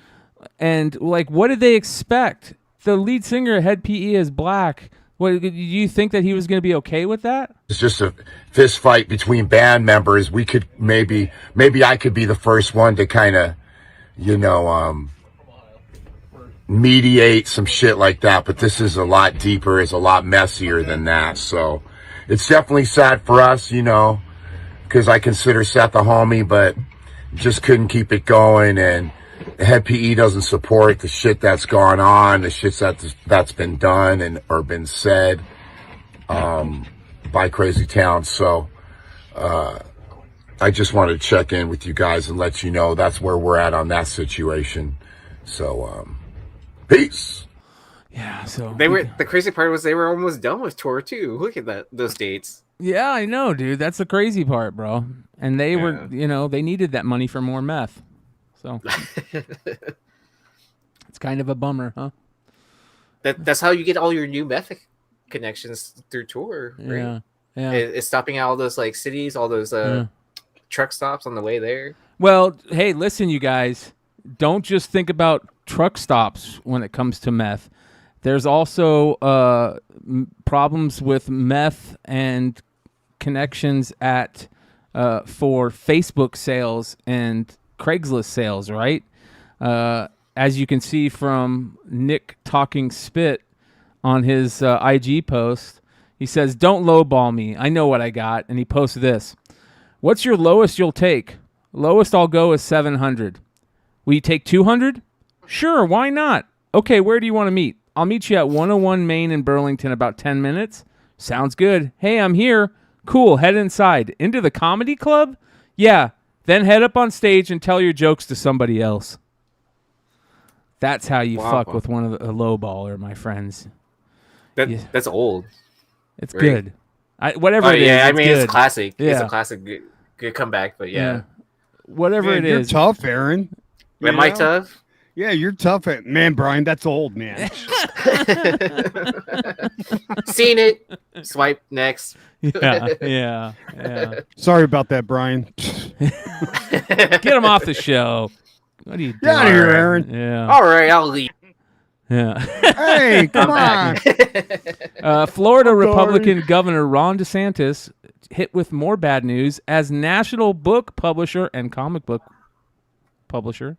[SPEAKER 10] and like, what did they expect? The lead singer, head PE, is black. What, do you think that he was going to be okay with that?
[SPEAKER 18] It's just a fist fight between band members. We could maybe I could be the first one to kind of, mediate some shit like that. But this is a lot deeper. It's a lot messier than that. So it's definitely sad for us, because I consider Seth a homie, but just couldn't keep it going. And head PE doesn't support the shit that's gone on, the shit that's been done or been said by Crazy Town. So I just wanted to check in with you guys and let you know that's where we're at on that situation. So peace.
[SPEAKER 10] Yeah. So
[SPEAKER 11] the crazy part was they were almost done with tour too. Look at those dates.
[SPEAKER 10] Yeah, I know, dude. That's the crazy part, bro. And they were, they needed that money for more meth. So it's kind of a bummer, huh?
[SPEAKER 11] That's how you get all your new meth connections through tour, right?
[SPEAKER 10] Yeah.
[SPEAKER 11] It's stopping at all those like cities, all those truck stops on the way there.
[SPEAKER 10] Well, hey, listen, you guys, don't just think about truck stops when it comes to meth. There's also problems with meth and connections at for Facebook sales and Craigslist sales, right? As you can see from Nick Talking Spit on his IG post, he says, "Don't lowball me. I know what I got." And he posts this. "What's your lowest you'll take? Lowest I'll go is 700. Will you take 200? Sure, why not? Okay, where do you want to meet? I'll meet you at 101 Main in Burlington, about 10 minutes. Sounds good. Hey, I'm here. Cool, head inside. Into the comedy club? Yeah, then head up on stage and tell your jokes to somebody else." That's how you fuck with one of a lowballer, my friends.
[SPEAKER 11] That's old.
[SPEAKER 10] It's
[SPEAKER 11] right?
[SPEAKER 10] good. Whatever it is.
[SPEAKER 11] Yeah, I mean,
[SPEAKER 10] good.
[SPEAKER 11] it's classic.
[SPEAKER 10] Yeah.
[SPEAKER 11] It's a classic good comeback, but yeah.
[SPEAKER 10] Whatever
[SPEAKER 13] Man,
[SPEAKER 10] it
[SPEAKER 13] you're
[SPEAKER 10] is.
[SPEAKER 13] tough, Aaron.
[SPEAKER 11] Am I tough?
[SPEAKER 13] Yeah, you're tough. Man, Brian, that's old, man.
[SPEAKER 11] Seen it. Swipe next.
[SPEAKER 10] Yeah.
[SPEAKER 13] Sorry about that, Brian.
[SPEAKER 10] Get him off the show. What are you doing?
[SPEAKER 13] Get out of here, Aaron.
[SPEAKER 10] Yeah.
[SPEAKER 11] All right, I'll leave.
[SPEAKER 10] Yeah.
[SPEAKER 13] Hey, come on.
[SPEAKER 10] Florida Republican Governor Ron DeSantis hit with more bad news as national book publisher and comic book publisher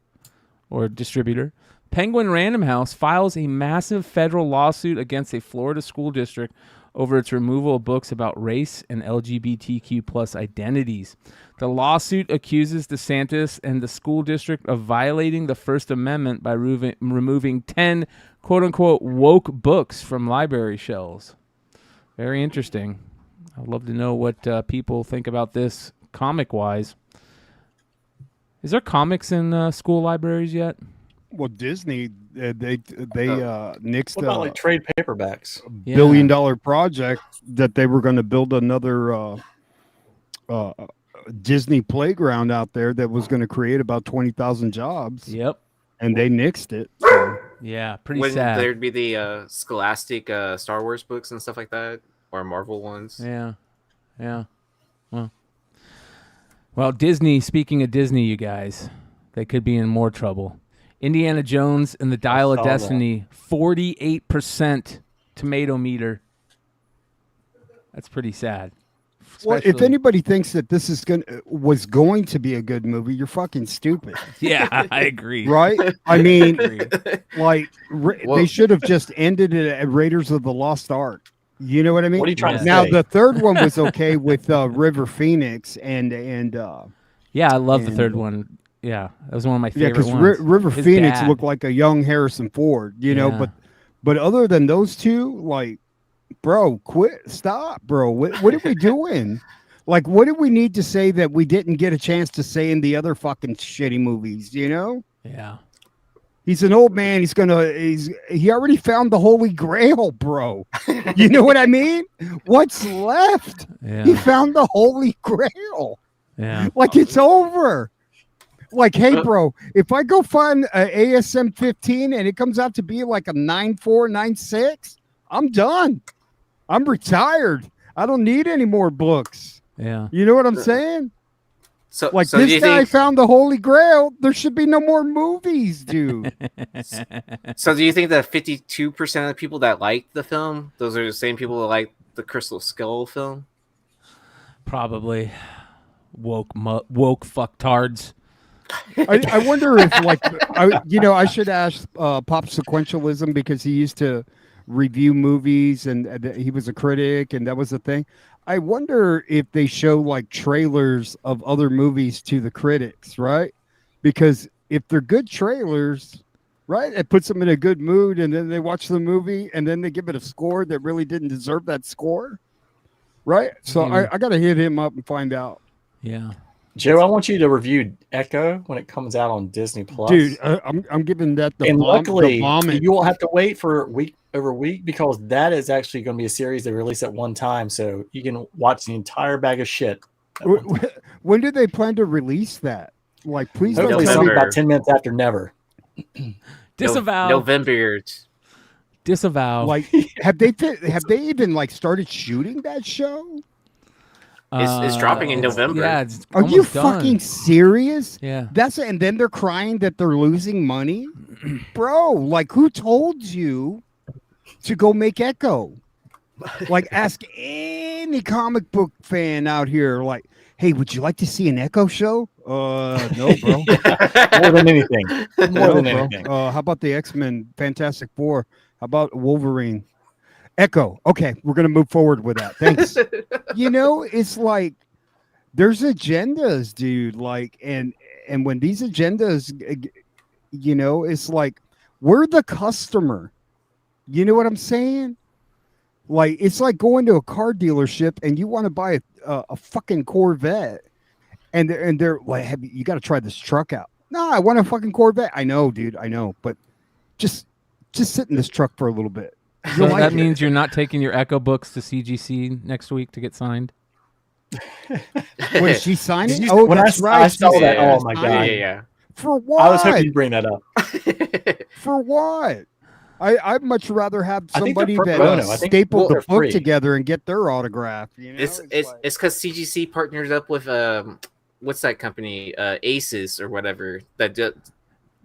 [SPEAKER 10] or distributor Penguin Random House files a massive federal lawsuit against a Florida school district over its removal of books about race and LGBTQ plus identities. The lawsuit accuses DeSantis and the school district of violating the First Amendment by removing 10 quote-unquote woke books from library shelves. Very interesting. I'd love to know what people think about this comic-wise. Is there comics in school libraries yet?
[SPEAKER 13] Well, Disney, they nixed
[SPEAKER 9] What about like trade paperbacks?
[SPEAKER 13] $1 billion project that they were going to build another Disney playground out there that was going to create about 20,000 jobs.
[SPEAKER 10] Yep.
[SPEAKER 13] And they nixed it. So.
[SPEAKER 10] Yeah, pretty
[SPEAKER 11] Wouldn't
[SPEAKER 10] sad.
[SPEAKER 11] there'd be the Scholastic Star Wars books and stuff like that, or Marvel ones?
[SPEAKER 10] Yeah. Well, Disney, speaking of Disney, you guys, they could be in more trouble. Indiana Jones and the Dial of Destiny, 48% tomato meter. That's pretty sad.
[SPEAKER 13] Well, if anybody thinks that this was going to be a good movie, you're fucking stupid.
[SPEAKER 10] Yeah, I agree.
[SPEAKER 13] Right? I mean, they should have just ended it at Raiders of the Lost Ark. You know what I mean?
[SPEAKER 9] What are you trying to
[SPEAKER 13] now,
[SPEAKER 9] say?
[SPEAKER 13] the third one was okay with River Phoenix and
[SPEAKER 10] yeah, I love the third one. Yeah, that was one of my favorite ones.
[SPEAKER 13] because River
[SPEAKER 10] His
[SPEAKER 13] Phoenix
[SPEAKER 10] dad.
[SPEAKER 13] looked like a young Harrison Ford, you know, but other than those two, like, bro, stop, bro. What are we doing? Like, what do we need to say that we didn't get a chance to say in the other fucking shitty movies, you know?
[SPEAKER 10] Yeah.
[SPEAKER 13] He's an old man. He already found the Holy Grail, bro. You know what I mean? What's left?
[SPEAKER 10] Yeah.
[SPEAKER 13] He found the Holy Grail.
[SPEAKER 10] Yeah.
[SPEAKER 13] Like, it's over. Like, hey, bro, if I go find a ASM 15 and it comes out to be like a 9.4, 9.6, I'm done. I'm retired. I don't need any more books.
[SPEAKER 10] Yeah.
[SPEAKER 13] You know what I'm saying?
[SPEAKER 11] So,
[SPEAKER 13] Like,
[SPEAKER 11] so do
[SPEAKER 13] this
[SPEAKER 11] you
[SPEAKER 13] guy
[SPEAKER 11] think,
[SPEAKER 13] found the Holy Grail. There should be no more movies, dude.
[SPEAKER 11] so do you think that 52% of the people that liked the film, those are the same people that like the Crystal Skull film?
[SPEAKER 10] Probably woke fucktards.
[SPEAKER 13] I wonder if, like, I should ask Pop Sequentialism, because he used to review movies and he was a critic and that was the thing. I wonder if they show like trailers of other movies to the critics, right? Because if they're good trailers, right, it puts them in a good mood, and then they watch the movie and then they give it a score that really didn't deserve that score, right? So I got to hit him up and find out.
[SPEAKER 10] Yeah.
[SPEAKER 9] Joe, I want you to review Echo when it comes out on Disney Plus.
[SPEAKER 13] Dude, I'm giving that the
[SPEAKER 9] and luckily,
[SPEAKER 13] vomit.
[SPEAKER 9] you won't have to wait for week over week, because that is actually going to be a series they release at one time, so you can watch the entire bag of shit.
[SPEAKER 13] When do they plan to release that? Like, please don't
[SPEAKER 9] Hopefully
[SPEAKER 13] tell
[SPEAKER 9] something
[SPEAKER 13] me.
[SPEAKER 9] about 10 minutes after Never.
[SPEAKER 10] Disavow.
[SPEAKER 11] November.
[SPEAKER 10] Disavow.
[SPEAKER 13] Like, have they even like started shooting that show?
[SPEAKER 11] It's dropping in November.
[SPEAKER 10] Yeah, it's
[SPEAKER 13] Are you
[SPEAKER 10] almost done.
[SPEAKER 13] fucking serious?
[SPEAKER 10] Yeah.
[SPEAKER 13] And then they're crying that they're losing money? Bro, like, who told you to go make Echo? Like, ask any comic book fan out here, like, hey, would you like to see an Echo show? No, bro.
[SPEAKER 9] More than anything. More than
[SPEAKER 13] bro.
[SPEAKER 9] anything.
[SPEAKER 13] How about the X-Men Fantastic Four? How about Wolverine? Echo. Okay, we're gonna move forward with that. Thanks. It's like there's agendas, dude. Like, and when these agendas, it's like we're the customer. You know what I'm saying? Like, it's like going to a car dealership and you want to buy a fucking Corvette, and they're like, you got to try this truck out. No, I want a fucking Corvette. I know, dude. I know, but just sit in this truck for a little bit.
[SPEAKER 10] So that means you're not taking your Echo books to CGC next week to get signed?
[SPEAKER 13] Was she signing?
[SPEAKER 9] Oh, when
[SPEAKER 13] that's
[SPEAKER 9] I
[SPEAKER 13] right.
[SPEAKER 9] saw that, oh my god!
[SPEAKER 11] Yeah.
[SPEAKER 13] For what?
[SPEAKER 9] I was hoping you'd bring that up.
[SPEAKER 13] For what? I'd much rather have
[SPEAKER 9] I think
[SPEAKER 13] somebody
[SPEAKER 9] they're pro
[SPEAKER 13] that
[SPEAKER 9] bono. I think
[SPEAKER 13] stapled
[SPEAKER 9] they're
[SPEAKER 13] the book
[SPEAKER 9] free.
[SPEAKER 13] together and get their autograph.
[SPEAKER 11] It's because CGC partners up with what's that company, Aces or whatever, that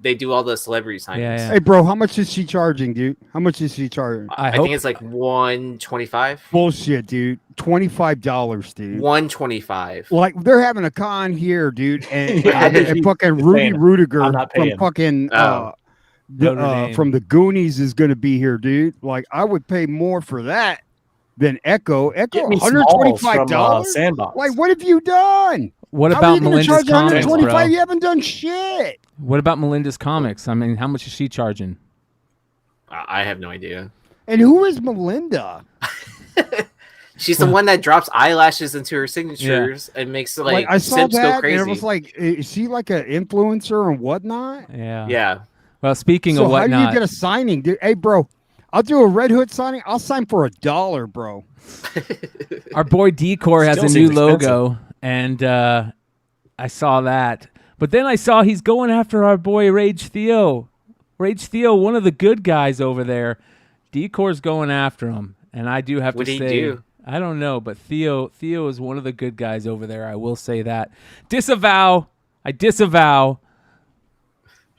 [SPEAKER 11] they do all the celebrity signings.
[SPEAKER 10] Yeah.
[SPEAKER 13] Hey, bro, how much is she charging, dude? How much is she charging?
[SPEAKER 11] I think it's like $125.
[SPEAKER 13] Bullshit, dude. $25, dude.
[SPEAKER 11] $125.
[SPEAKER 13] Like, they're having a con here, dude, and,
[SPEAKER 9] Yeah,
[SPEAKER 13] and fucking Rudy
[SPEAKER 9] I'm
[SPEAKER 13] Rudiger
[SPEAKER 9] not
[SPEAKER 13] from
[SPEAKER 9] paying.
[SPEAKER 13] fucking
[SPEAKER 10] Notre Dame.
[SPEAKER 13] from the Goonies is going to be here, dude. Like, I would pay more for that than Echo.
[SPEAKER 9] Get me
[SPEAKER 13] $125.
[SPEAKER 9] from, Sandbox.
[SPEAKER 13] Like, what have you done?
[SPEAKER 10] What
[SPEAKER 13] How are
[SPEAKER 10] about
[SPEAKER 13] you gonna
[SPEAKER 10] Melinda's
[SPEAKER 13] charge
[SPEAKER 10] Comics, bro?
[SPEAKER 13] $125? You haven't done shit.
[SPEAKER 10] What about Melinda's Comics? I mean, how much is she charging?
[SPEAKER 11] I have no idea.
[SPEAKER 13] And who is Melinda?
[SPEAKER 11] She's the one that drops eyelashes into her signatures and makes like
[SPEAKER 13] I saw
[SPEAKER 11] simps go
[SPEAKER 13] that,
[SPEAKER 11] crazy.
[SPEAKER 13] and it was like, is she like an influencer and whatnot?
[SPEAKER 10] Yeah.
[SPEAKER 11] Yeah.
[SPEAKER 10] Well, speaking
[SPEAKER 13] So
[SPEAKER 10] of
[SPEAKER 13] how do
[SPEAKER 10] whatnot,
[SPEAKER 13] you get a signing, dude? Hey, bro, I'll do a Red Hood signing. I'll sign for $1, bro.
[SPEAKER 10] our boy Decor has
[SPEAKER 9] Still
[SPEAKER 10] a
[SPEAKER 9] seems
[SPEAKER 10] new logo, and I saw that. But then I saw he's going after our boy Rage Theo. Rage Theo, one of the good guys over there. Decor's going after him, and I do have
[SPEAKER 11] What'd
[SPEAKER 10] to
[SPEAKER 11] he
[SPEAKER 10] say,
[SPEAKER 11] do?
[SPEAKER 10] I don't know, but Theo is one of the good guys over there. I will say that. I disavow.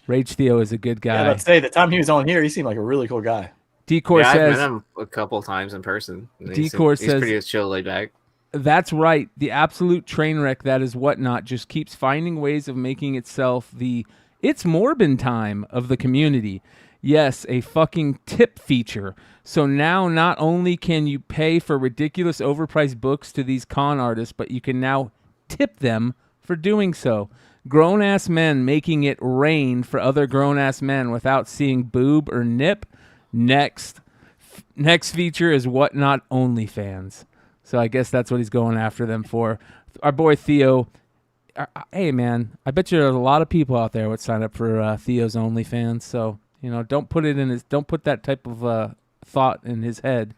[SPEAKER 10] Rage Theo is a good guy.
[SPEAKER 9] Yeah, I'd say the time he was on here, he seemed like a really cool guy.
[SPEAKER 10] Decor
[SPEAKER 11] I've
[SPEAKER 10] says
[SPEAKER 11] met him a couple times in person.
[SPEAKER 10] Decor
[SPEAKER 11] he's
[SPEAKER 10] says
[SPEAKER 11] pretty chill, laid back.
[SPEAKER 10] That's right. The absolute train wreck that is Whatnot just keeps finding ways of making itself the It's Morbin time of the community. Yes, a fucking tip feature. So now not only can you pay for ridiculous overpriced books to these con artists, but you can now tip them for doing so. Grown-ass men making it rain for other grown-ass men without seeing boob or nip. Next feature is Whatnot OnlyFans. So I guess that's what he's going after them for. Our boy Theo. Hey, man, I bet you there's a lot of people out there would sign up for Theo's OnlyFans. So, don't put that type of thought in his head.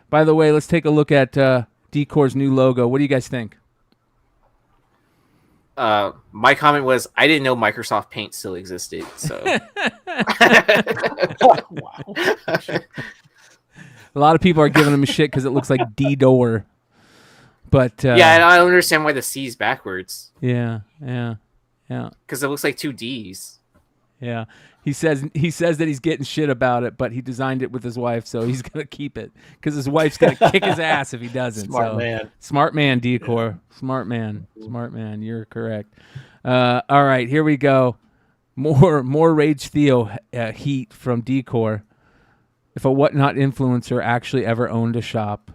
[SPEAKER 10] By the way, let's take a look at Decor's new logo. What do you guys think?
[SPEAKER 11] My comment was, I didn't know Microsoft Paint still existed. So,
[SPEAKER 9] Wow.
[SPEAKER 10] A lot of people are giving him a shit because it looks like D-Door. But
[SPEAKER 11] yeah, I don't understand why the C's backwards.
[SPEAKER 10] Yeah.
[SPEAKER 11] Because it looks like two D's.
[SPEAKER 10] Yeah. He says that he's getting shit about it, but he designed it with his wife, so he's gonna keep it because his wife's gonna kick his ass if he doesn't. Smart man, Decor. Smart man. You're correct. All right, here we go. More Rage Theo heat from Decor. If a Whatnot influencer actually ever owned a shop,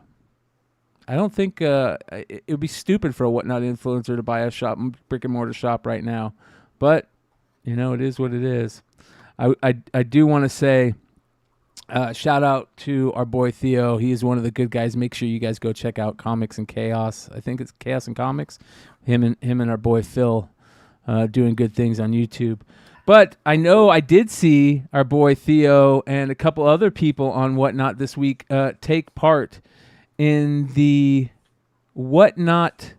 [SPEAKER 10] I don't think it would be stupid for a Whatnot influencer to buy a brick and mortar shop right now, but it is what it is. I do want to say shout out to our boy Theo. He is one of the good guys. Make sure you guys go check out Comics and Chaos. I think it's Chaos and Comics. Him and our boy Phil doing good things on YouTube. But I know I did see our boy Theo and a couple other people on Whatnot this week take part in the Whatnot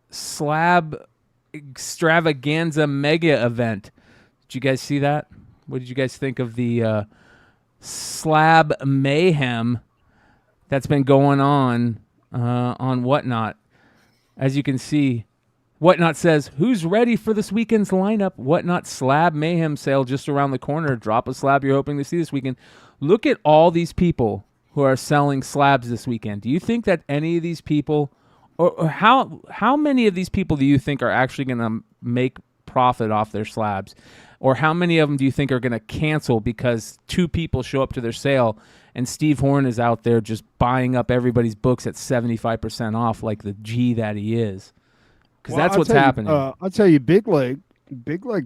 [SPEAKER 10] Slab Extravaganza Mega event. Did you guys see that? What did you guys think of the Slab Mayhem that's been going on Whatnot? As you can see, Whatnot says, who's ready for this weekend's lineup? Whatnot Slab Mayhem sale just around the corner. Drop a slab you're hoping to see this weekend. Look at all these people who are selling slabs this weekend. Do you think that any of these people, or how many of these people do you think are actually going to make profit off their slabs? Or how many of them do you think are going to cancel because two people show up to their sale and Steve Horn is out there just buying up everybody's books at 75% off like the G that he is? Because that's what's happening.
[SPEAKER 13] I'll tell you, Big Leg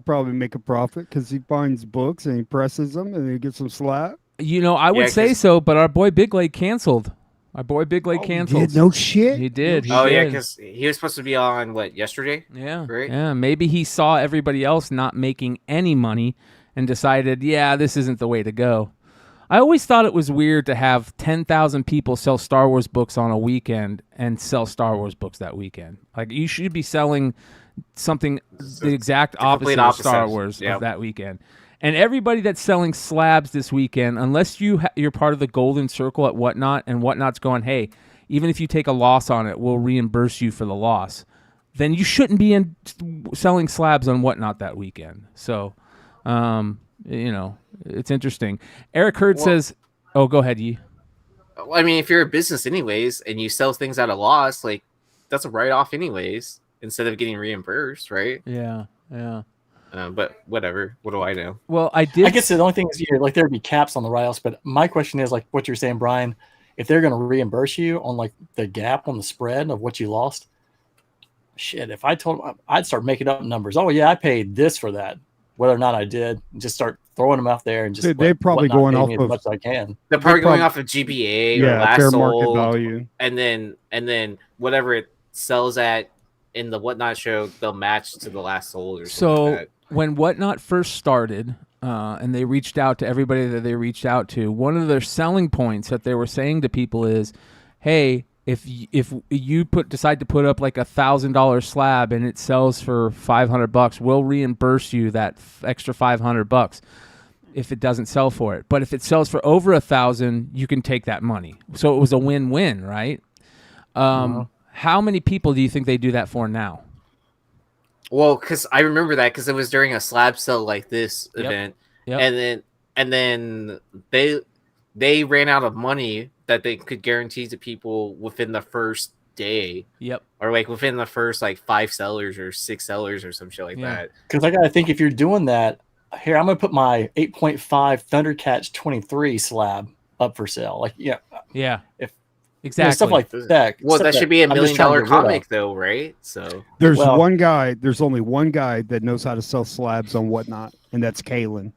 [SPEAKER 13] probably make a profit because he finds books and he presses them and he gets some slab.
[SPEAKER 10] I would say so, but our boy Big Leg canceled. Canceled.
[SPEAKER 13] No shit.
[SPEAKER 10] He did.
[SPEAKER 11] Yeah, because he was supposed to be on yesterday?
[SPEAKER 10] Yeah.
[SPEAKER 11] Right?
[SPEAKER 10] Yeah. Maybe he saw everybody else not making any money and decided, this isn't the way to go. I always thought it was weird to have 10,000 people sell Star Wars books on a weekend and sell Star Wars books that weekend. Like, you should be selling something the exact opposite of Star Wars of that weekend. And everybody that's selling slabs this weekend, unless you're part of the golden circle at Whatnot, and Whatnot's going, hey, even if you take a loss on it, we'll reimburse you for the loss, then you shouldn't be selling slabs on Whatnot that weekend. So, it's interesting. Eric Hurd says, oh, go ahead, Yi.
[SPEAKER 11] I mean, if you're a business anyways, and you sell things at a loss, that's a write-off anyways, instead of getting reimbursed, right?
[SPEAKER 10] Yeah.
[SPEAKER 11] But whatever. What do I know?
[SPEAKER 10] Well, I
[SPEAKER 9] guess the only thing is there'd be caps on the write-offs, but my question is, like what you're saying, Brian, if they're going to reimburse you on like the gap on the spread of what you lost, shit, if I told them, I'd start making up numbers. Oh yeah, I paid this for that, whether or not I did, and just start throwing them out there and just
[SPEAKER 13] they're probably going off
[SPEAKER 9] as
[SPEAKER 13] of
[SPEAKER 9] much as I can.
[SPEAKER 11] They're probably going off of GBA or last
[SPEAKER 13] fair
[SPEAKER 11] sold,
[SPEAKER 13] market value,
[SPEAKER 11] and then whatever it sells at in the Whatnot show, they'll match to the last sold or something like that.
[SPEAKER 10] When Whatnot first started, and they reached out to everybody that they reached out to, one of their selling points that they were saying to people is, hey, if you decide to put up like $1,000 slab and it sells for $500, we'll reimburse you that extra $500 if it doesn't sell for it. But if it sells for over $1,000, you can take that money. So it was a win-win, right? How many people do you think they do that for now?
[SPEAKER 11] Well, because I remember that because it was during a slab sale like this event, and then they ran out of money that they could guarantee to people within the first day. Or like within the first like 5 sellers or 6 sellers or some shit like that.
[SPEAKER 9] Because I gotta think, if you're doing that, here I'm gonna put my 8.5 Thundercats 23 slab up for sale. Like if
[SPEAKER 10] exactly
[SPEAKER 9] stuff like that.
[SPEAKER 11] Well, that should be $1
[SPEAKER 9] I'm just
[SPEAKER 11] million
[SPEAKER 9] trying to get rid of.
[SPEAKER 11] comic though, right? So
[SPEAKER 13] there's only one guy that knows how to sell slabs on Whatnot, and that's Kalen,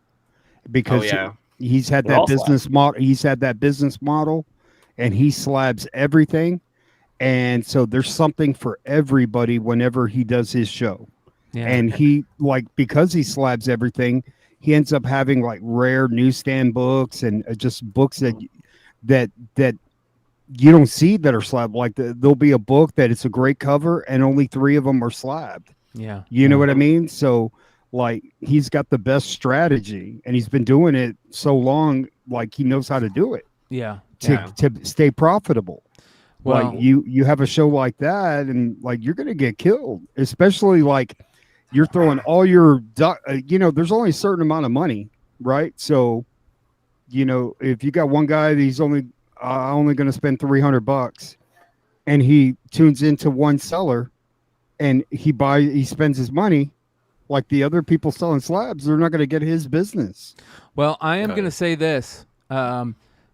[SPEAKER 13] because he's had that business model. He's had that business model, and he slabs everything, and so there's something for everybody whenever he does his show. And he, like, because he slabs everything, he ends up having like rare newsstand books and just books that you don't see that are slabbed. Like there'll be a book that it's a great cover and only 3 of them are slabbed. You know what I mean? So like he's got the best strategy, and he's been doing it so long, like he knows how to do it. To stay profitable.
[SPEAKER 10] Well,
[SPEAKER 13] like you have a show like that, and like you're gonna get killed, especially like you're throwing all your there's only a certain amount of money, right? So if you got one guy that he's only going to spend $300, and he tunes into one seller, and he spends his money, like the other people selling slabs, they're not going to get his business.
[SPEAKER 10] Well, I am going to say this.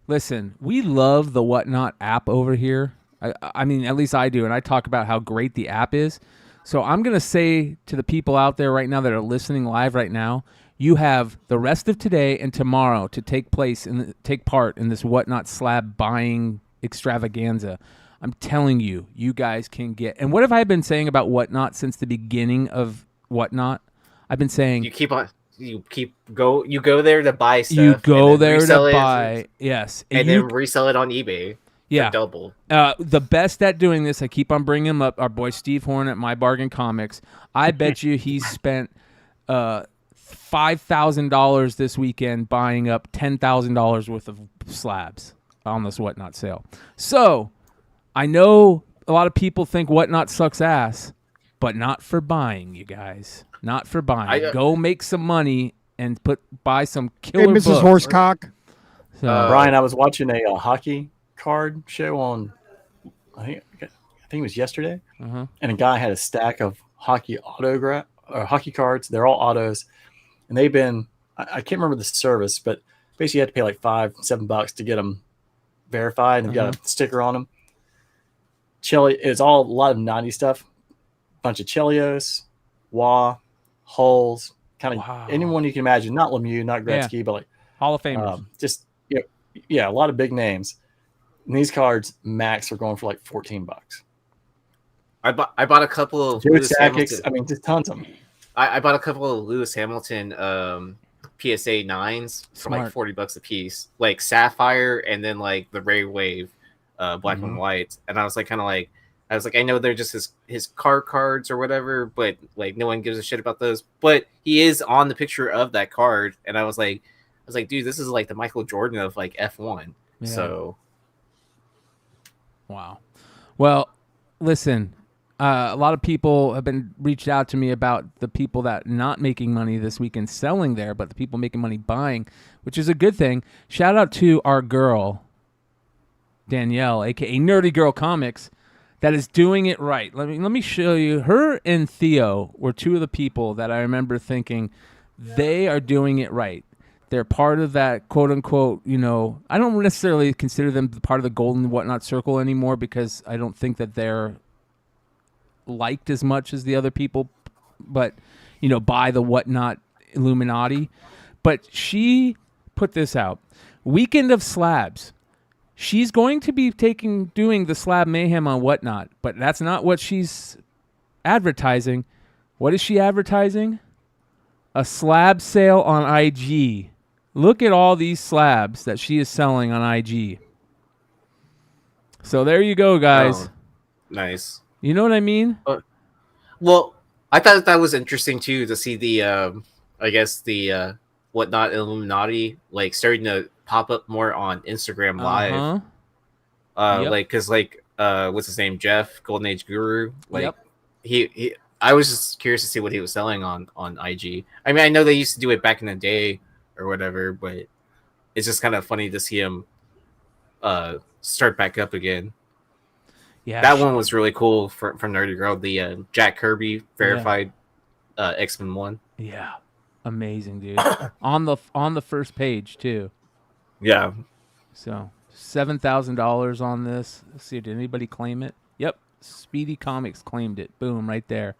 [SPEAKER 10] Listen, we love the Whatnot app over here. I mean, at least I do, and I talk about how great the app is. So I'm going to say to the people out there right now that are listening live right now, you have the rest of today and tomorrow to take part in this Whatnot slab buying extravaganza. I'm telling you, you guys can get. And what have I been saying about Whatnot since the beginning of Whatnot? I've been saying
[SPEAKER 11] you go there to buy stuff.
[SPEAKER 10] You go there to buy, yes,
[SPEAKER 11] and then resell it on eBay. For double.
[SPEAKER 10] The best at doing this, I keep on bringing him up, our boy Steve Horn at My Bargain Comics. I bet you he spent $5,000 this weekend buying up $10,000 worth of slabs on this Whatnot sale. So I know a lot of people think Whatnot sucks ass, but not for buying, you guys. Not for buying. Go make some money and buy some killer books.
[SPEAKER 13] Mrs. Horsecock.
[SPEAKER 10] So,
[SPEAKER 9] Brian, I was watching a hockey card show on, I think it was yesterday, and a guy had a stack of hockey cards. They're all autos, and they've been, I can't remember the service, but basically you had to pay like $5-7 to get them verified, and they've got a sticker on them. It's all a lot of 90s stuff, bunch of Chelios, Wah, Hulls, kind of anyone you can imagine, not Lemieux, not Gretzky, but like
[SPEAKER 10] Hall of Famers.
[SPEAKER 9] Just a lot of big names. And these cards max are going for like $14.
[SPEAKER 11] I bought a couple of
[SPEAKER 9] Lewis Hamilton. I mean, just tons of them.
[SPEAKER 11] I bought a couple of Lewis Hamilton PSA 9s for like $40 a piece, like Sapphire and then like the Ray Wave, black and white. And I was like, I know they're just his car cards or whatever, but like no one gives a shit about those. But he is on the picture of that card, and I was like, dude, this is like the Michael Jordan of like F1. Yeah. So,
[SPEAKER 10] wow. Well, listen, a lot of people have been reached out to me about the people that not making money this weekend selling there, but the people making money buying, which is a good thing. Shout out to our girl, Danielle, aka Nerdy Girl Comics, that is doing it right. Let me show you. Her and Theo were two of the people that I remember thinking they are doing it right. They're part of that quote unquote, you know, I don't necessarily consider them part of the golden whatnot circle anymore because I don't think that they're liked as much as the other people, but, you know, by the whatnot Illuminati. But she put this out. Weekend of Slabs. She's going to be doing the Slab Mayhem on Whatnot, but that's not what she's advertising. What is she advertising? A slab sale on IG. Look at all these slabs that she is selling on IG. So there you go, guys.
[SPEAKER 11] Oh, nice.
[SPEAKER 10] You know what I mean?
[SPEAKER 11] Well, I thought that was interesting too to see the, I guess the Whatnot Illuminati like starting to pop up more on Instagram Live.
[SPEAKER 10] Yep.
[SPEAKER 11] Like, cause like, what's his name? Jeff, Golden Age Guru. Like,
[SPEAKER 10] Yep.
[SPEAKER 11] he I was just curious to see what he was selling on IG. I mean, I know they used to do it back in the day or whatever, but it's just kind of funny to see him start back up again.
[SPEAKER 10] Yeah,
[SPEAKER 11] that one was really cool from Nerdy Girl. The Jack Kirby verified X-Men one.
[SPEAKER 10] Yeah, amazing, dude. on the first page too.
[SPEAKER 11] Yeah.
[SPEAKER 10] So $7,000 on this. Let's see, did anybody claim it? Yep, Speedy Comics claimed it. Boom, right there.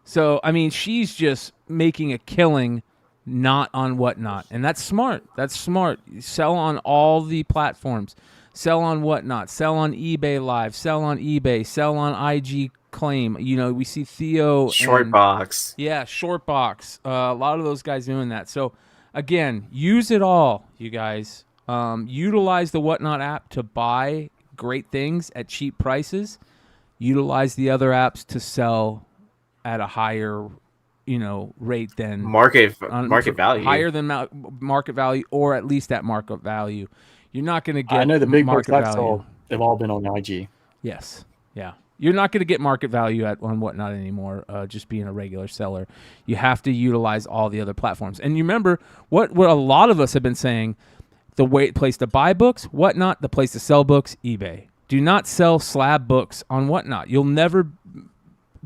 [SPEAKER 10] So I mean, she's just making a killing, not on Whatnot, and that's smart. That's smart. Sell on all the platforms. Sell on Whatnot, sell on eBay Live, sell on eBay, sell on IG Claim. You know, we see Theo.
[SPEAKER 11] Shortbox.
[SPEAKER 10] Yeah, Shortbox. A lot of those guys doing that. So, again, use it all, you guys. Utilize the Whatnot app to buy great things at cheap prices. Utilize the other apps to sell at a higher, you know, rate than
[SPEAKER 11] market value,
[SPEAKER 10] higher than market value, or at least at market value. You're not going to get.
[SPEAKER 9] I know the big books
[SPEAKER 10] market
[SPEAKER 9] I've
[SPEAKER 10] value.
[SPEAKER 9] sold, they've all been on IG.
[SPEAKER 10] Yes, yeah. You're not going to get market value on Whatnot anymore. Just being a regular seller, you have to utilize all the other platforms. And you remember what a lot of us have been saying: the place to buy books, Whatnot; the place to sell books, eBay. Do not sell slab books on Whatnot. You'll never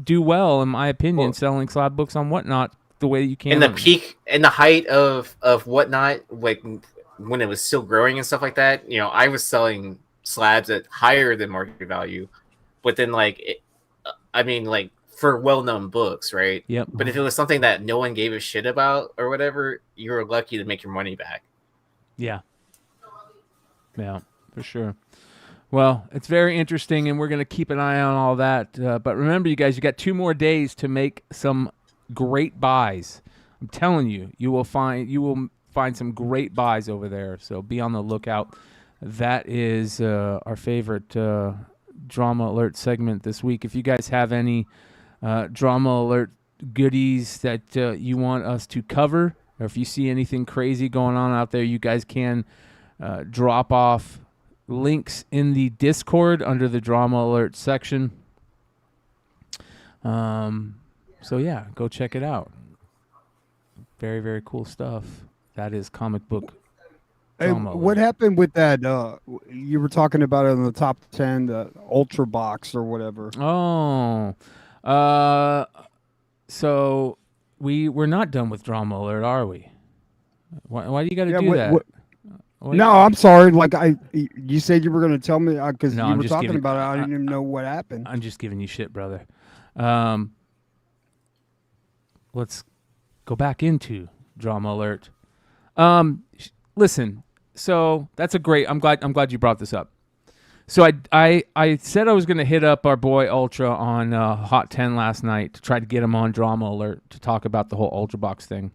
[SPEAKER 10] do well, in my opinion, selling slab books on Whatnot the way you can.
[SPEAKER 11] In the peak, in the height of Whatnot, like when it was still growing and stuff like that, you know, I was selling slabs at higher than market value, but then like, I mean, like for well-known books, right?
[SPEAKER 10] Yep.
[SPEAKER 11] But if it was something that no one gave a shit about or whatever, you were lucky to make your money back.
[SPEAKER 10] Yeah. Yeah, for sure. Well, it's very interesting, and we're going to keep an eye on all that. But remember, you guys, you got 2 more days to make some great buys. I'm telling you, you will find some great buys over there. So be on the lookout. That is our favorite Drama Alert segment this week. If you guys have any Drama Alert goodies that you want us to cover, or if you see anything crazy going on out there, you guys can drop off links in the Discord under the Drama Alert section. So yeah, go check it out. Very, very cool stuff. That is comic book.
[SPEAKER 13] Hey, what happened with that? You were talking about it in the top 10, the Ultra Box or whatever.
[SPEAKER 10] Oh, so we're not done with Drama Alert, are we? Why do you got to do that?
[SPEAKER 13] No, I'm sorry. Like you said you were going to tell me because
[SPEAKER 10] No,
[SPEAKER 13] you
[SPEAKER 10] I'm
[SPEAKER 13] were
[SPEAKER 10] just
[SPEAKER 13] talking
[SPEAKER 10] giving-
[SPEAKER 13] about it. I didn't even know what happened.
[SPEAKER 10] I'm just giving you shit, brother. Let's go back into Drama Alert. Listen, so that's a great. I'm glad you brought this up. So I said I was going to hit up our boy Ultra on Hot 10 last night to try to get him on Drama Alert to talk about the whole Ultra Box thing.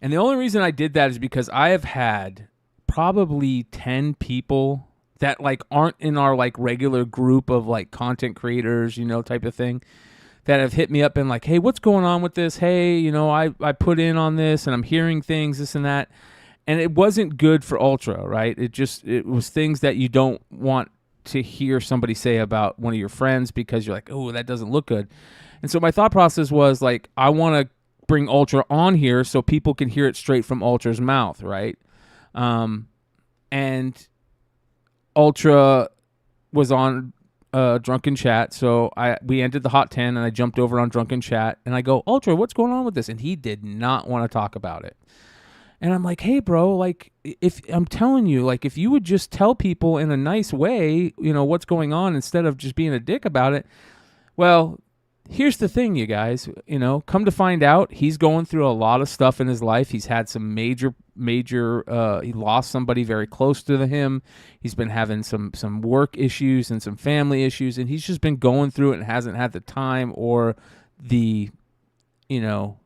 [SPEAKER 10] And the only reason I did that is because I have had probably 10 people that like aren't in our like regular group of like content creators, you know, type of thing, that have hit me up and like, hey, what's going on with this? Hey, you know, I put in on this and I'm hearing things, this and that. And it wasn't good for Ultra, right? It was things that you don't want to hear somebody say about one of your friends because you're like, oh, that doesn't look good. And so my thought process was like, I want to bring Ultra on here so people can hear it straight from Ultra's mouth, right? And Ultra was on Drunken Chat, so we ended the Hot 10 and I jumped over on Drunken Chat and I go, Ultra, what's going on with this? And he did not want to talk about it. And I'm like, hey, bro, like, if I'm telling you, like, if you would just tell people in a nice way, you know, what's going on instead of just being a dick about it. Well, here's the thing, you guys, you know, come to find out, he's going through a lot of stuff in his life. He's had some major, he lost somebody very close to him. He's been having some work issues and some family issues, and he's just been going through it and hasn't had the time or the, you know,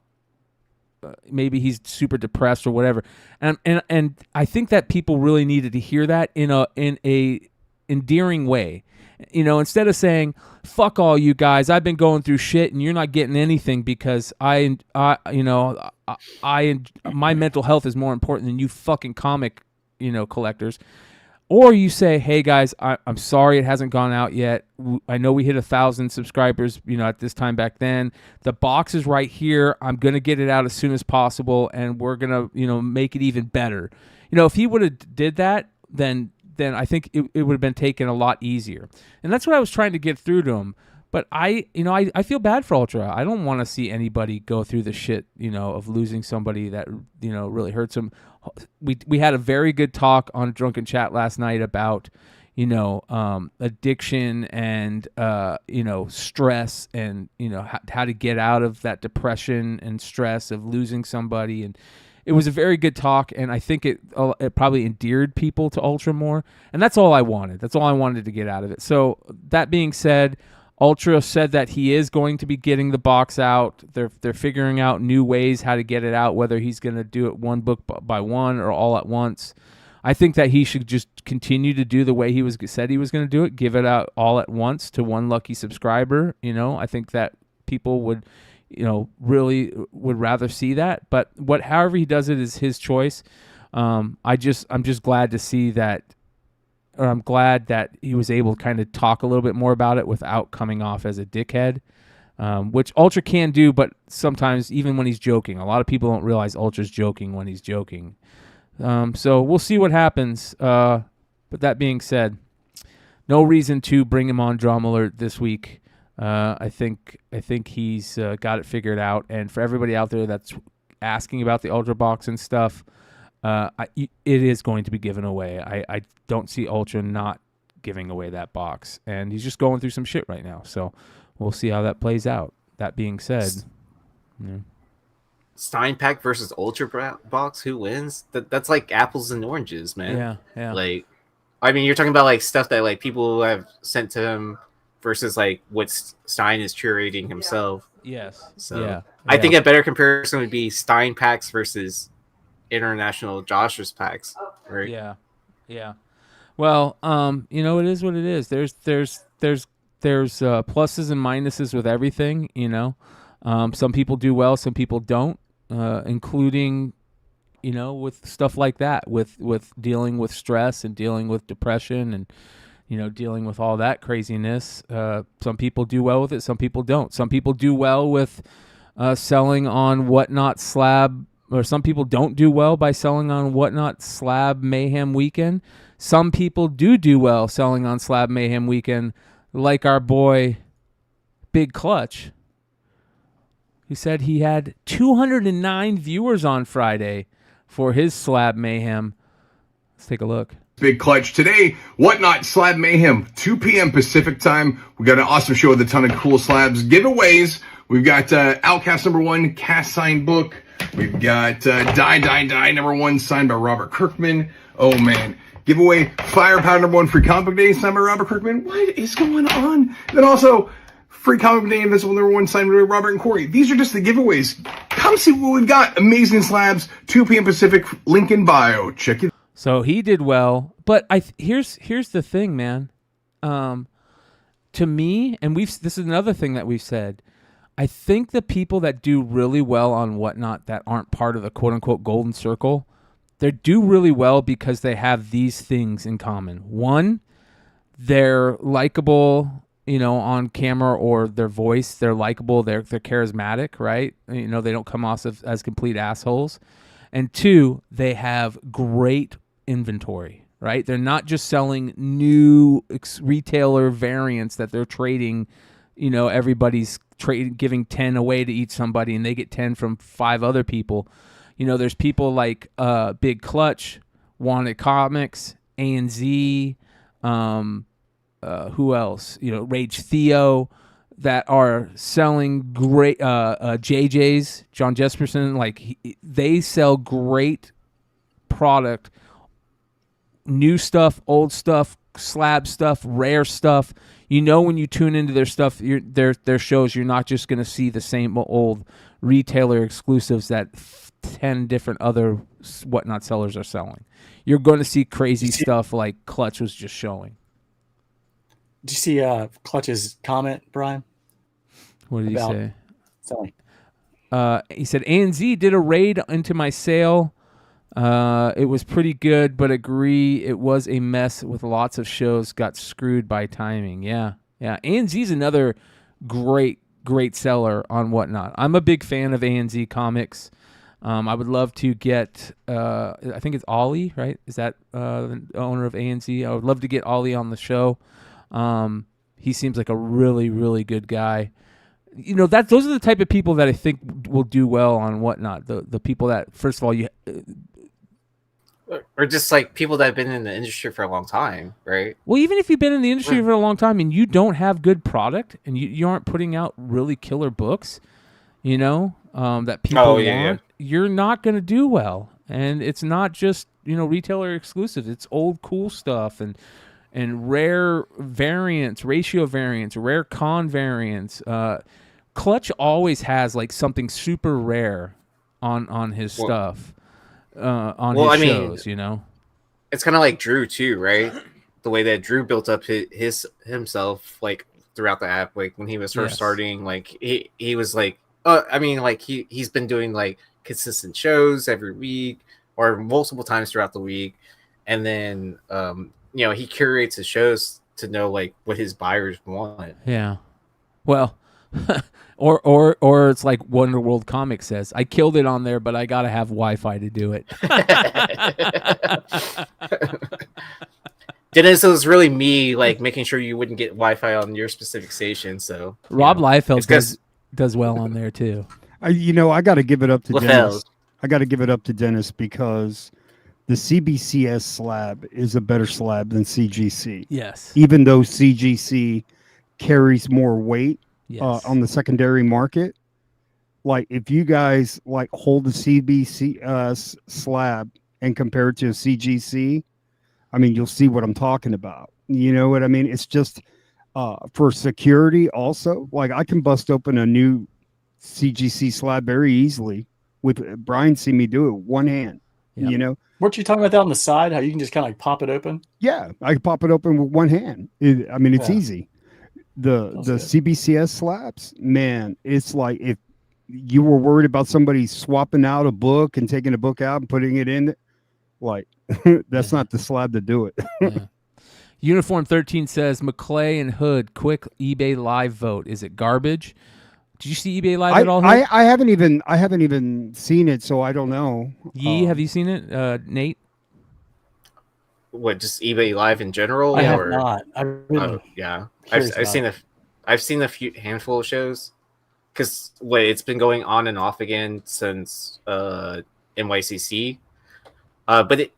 [SPEAKER 10] maybe he's super depressed or whatever. And I think that people really needed to hear that in a endearing way. You know, instead of saying, fuck all you guys, I've been going through shit and you're not getting anything because my mental health is more important than you fucking comic, you know, collectors. Or you say, hey guys, I'm sorry it hasn't gone out yet. I know we hit 1,000 subscribers, you know, at this time back then. The box is right here. I'm going to get it out as soon as possible, and we're going to, you know, make it even better. You know, if he would have did that, then I think it would have been taken a lot easier. And that's what I was trying to get through to him. But I feel bad for Ultra. I don't want to see anybody go through the shit, you know, of losing somebody that, you know, really hurts them. We had a very good talk on Drunken Chat last night about, you know, addiction and, you know, stress and, you know, how to get out of that depression and stress of losing somebody. And it was a very good talk, and I think it probably endeared people to Ultra more, and that's all I wanted. That's all I wanted to get out of it. So that being said, Ultra said that he is going to be getting the box out. They're figuring out new ways how to get it out, whether he's going to do it one book by one or all at once. I think that he should just continue to do the way he said he was going to do it, give it out all at once to one lucky subscriber. You know, I think that people would, you know, really would rather see that. But however he does it is his choice. I'm just glad to see that, or I'm glad that he was able to kind of talk a little bit more about it without coming off as a dickhead, which Ultra can do, but sometimes even when he's joking. A lot of people don't realize Ultra's joking when he's joking. So we'll see what happens. But that being said, no reason to bring him on Drama Alert this week. I think he's got it figured out. And for everybody out there that's asking about the Ultra box and stuff, it is going to be given away. I don't see Ultra not giving away that box, and he's just going through some shit right now. So we'll see how that plays out. That being said, yeah.
[SPEAKER 11] Stein pack versus Ultra box, who wins? That's like apples and oranges, man.
[SPEAKER 10] Yeah.
[SPEAKER 11] Like, I mean, you're talking about like stuff that like people have sent to him versus like what Stein is curating himself.
[SPEAKER 10] Yes.
[SPEAKER 11] So
[SPEAKER 10] yeah.
[SPEAKER 11] I think a better comparison would be Stein packs versus international Josh's packs, right?
[SPEAKER 10] Yeah. Well, you know, it is what it is. There's pluses and minuses with everything, you know. Some people do well, some people don't, including, you know, with stuff like that, with dealing with stress and dealing with depression and, you know, dealing with all that craziness. Some people do well with it, some people don't. Some people do well with selling on Whatnot Slab, or some people don't do well by selling on Whatnot Slab Mayhem Weekend. Some people do well selling on Slab Mayhem Weekend, like our boy Big Clutch, who said he had 209 viewers on Friday for his Slab Mayhem. Let's take a look.
[SPEAKER 20] Big Clutch. Today, Whatnot Slab Mayhem, 2 p.m. Pacific time. We got an awesome show with a ton of cool slabs. Giveaways. We've got Outcast #1 cast signed book. We've got Die #1 signed by Robert Kirkman. Oh, man. Giveaway Firepower #1 free comic book day signed by Robert Kirkman. What is going on? Then also free comic book day Invisible #1 signed by Robert and Corey. These are just the giveaways. Come see what we've got. Amazing slabs. 2 p.m. Pacific. Link in bio. Check it.
[SPEAKER 10] So he did well, but here's the thing, man. To me, and this is another thing that we've said. I think the people that do really well on Whatnot that aren't part of the quote-unquote golden circle, they do really well because they have these things in common. One, they're likable, you know, on camera, or their voice, they're likable, they're charismatic, right? You know, they don't come off as complete assholes. And two, they have great inventory, right? They're not just selling new retailer variants that they're trading, you know, everybody's giving 10 away to each somebody and they get 10 from 5 other people. You know, there's people like Big Clutch, Wanted Comics, A&Z, who else? You know, Rage Theo, that are selling great JJ's, John Jesperson. Like they sell great product, new stuff, old stuff, slab stuff, rare stuff. You know, when you tune into their stuff, their shows, you're not just going to see the same old retailer exclusives that 10 different other whatnot sellers are selling. You're going to see crazy stuff like Clutch was just showing.
[SPEAKER 9] Did you see Clutch's comment, Brian?
[SPEAKER 10] What did he say?
[SPEAKER 9] Selling.
[SPEAKER 10] He said, A&Z did a raid into my sale. It was pretty good, but agree it was a mess with lots of shows got screwed by timing. Yeah. A&Z's another great seller on Whatnot. I'm a big fan of A&Z Comics. I would love to get, I think it's Ollie, right? Is that the owner of A&Z? I would love to get Ollie on the show. He seems like a really, really good guy. You know, those are the type of people that I think will do well on Whatnot. The people that, first of all,
[SPEAKER 11] or just like people that have been in the industry for a long time, right?
[SPEAKER 10] Well, even if you've been in the industry for a long time and you don't have good product and you aren't putting out really killer books, you know, that people want, you're not going to do well. And it's not just, you know, retailer exclusive. It's old cool stuff and rare variants, ratio variants, rare con variants. Clutch always has like something super rare on his stuff. On his shows, you know,
[SPEAKER 11] it's kind of like Thru too, right? The way that Thru built up himself, like throughout the app, like when he was first starting, like he was like, he's been doing like consistent shows every week or multiple times throughout the week, and then you know, he curates his shows to know like what his buyers want.
[SPEAKER 10] Yeah, well. Or it's like Wonderworld Comics says, I killed it on there, but I gotta have Wi-Fi to do it.
[SPEAKER 11] Dennis, it was really me like making sure you wouldn't get Wi-Fi on your specific station. So
[SPEAKER 10] Rob Liefeld does well on there too.
[SPEAKER 13] I got to give it up to Dennis. I got to give it up to Dennis because the CBCS slab is a better slab than CGC.
[SPEAKER 10] Yes,
[SPEAKER 13] even though CGC carries more weight.
[SPEAKER 10] Yes.
[SPEAKER 13] On the secondary market, like if you guys like hold the CBC slab and compare it to a CGC, I mean, you'll see what I'm talking about. You know what I mean? It's just for security also. Like I can bust open a new CGC slab very easily with Bryan. See me do it one hand.
[SPEAKER 9] Yep.
[SPEAKER 13] You know,
[SPEAKER 9] weren't you talking about that on the side? How you can just kind of like pop it open?
[SPEAKER 13] Yeah, I can pop it open with one hand. It's easy. The CBCS slabs, man, it's like if you were worried about somebody swapping out a book and taking a book out and putting it in, like that's not the slab to do it.
[SPEAKER 10] Uniform 13 says McClay and Hood quick eBay live vote. Is it garbage? Did you see eBay live at all?
[SPEAKER 13] I haven't even seen it, so I don't know.
[SPEAKER 10] Have you seen it, Nate?
[SPEAKER 11] What, just eBay Live in general?
[SPEAKER 9] I have not. I really
[SPEAKER 11] I've seen a few handful of shows because it's been going on and off again since NYCC. But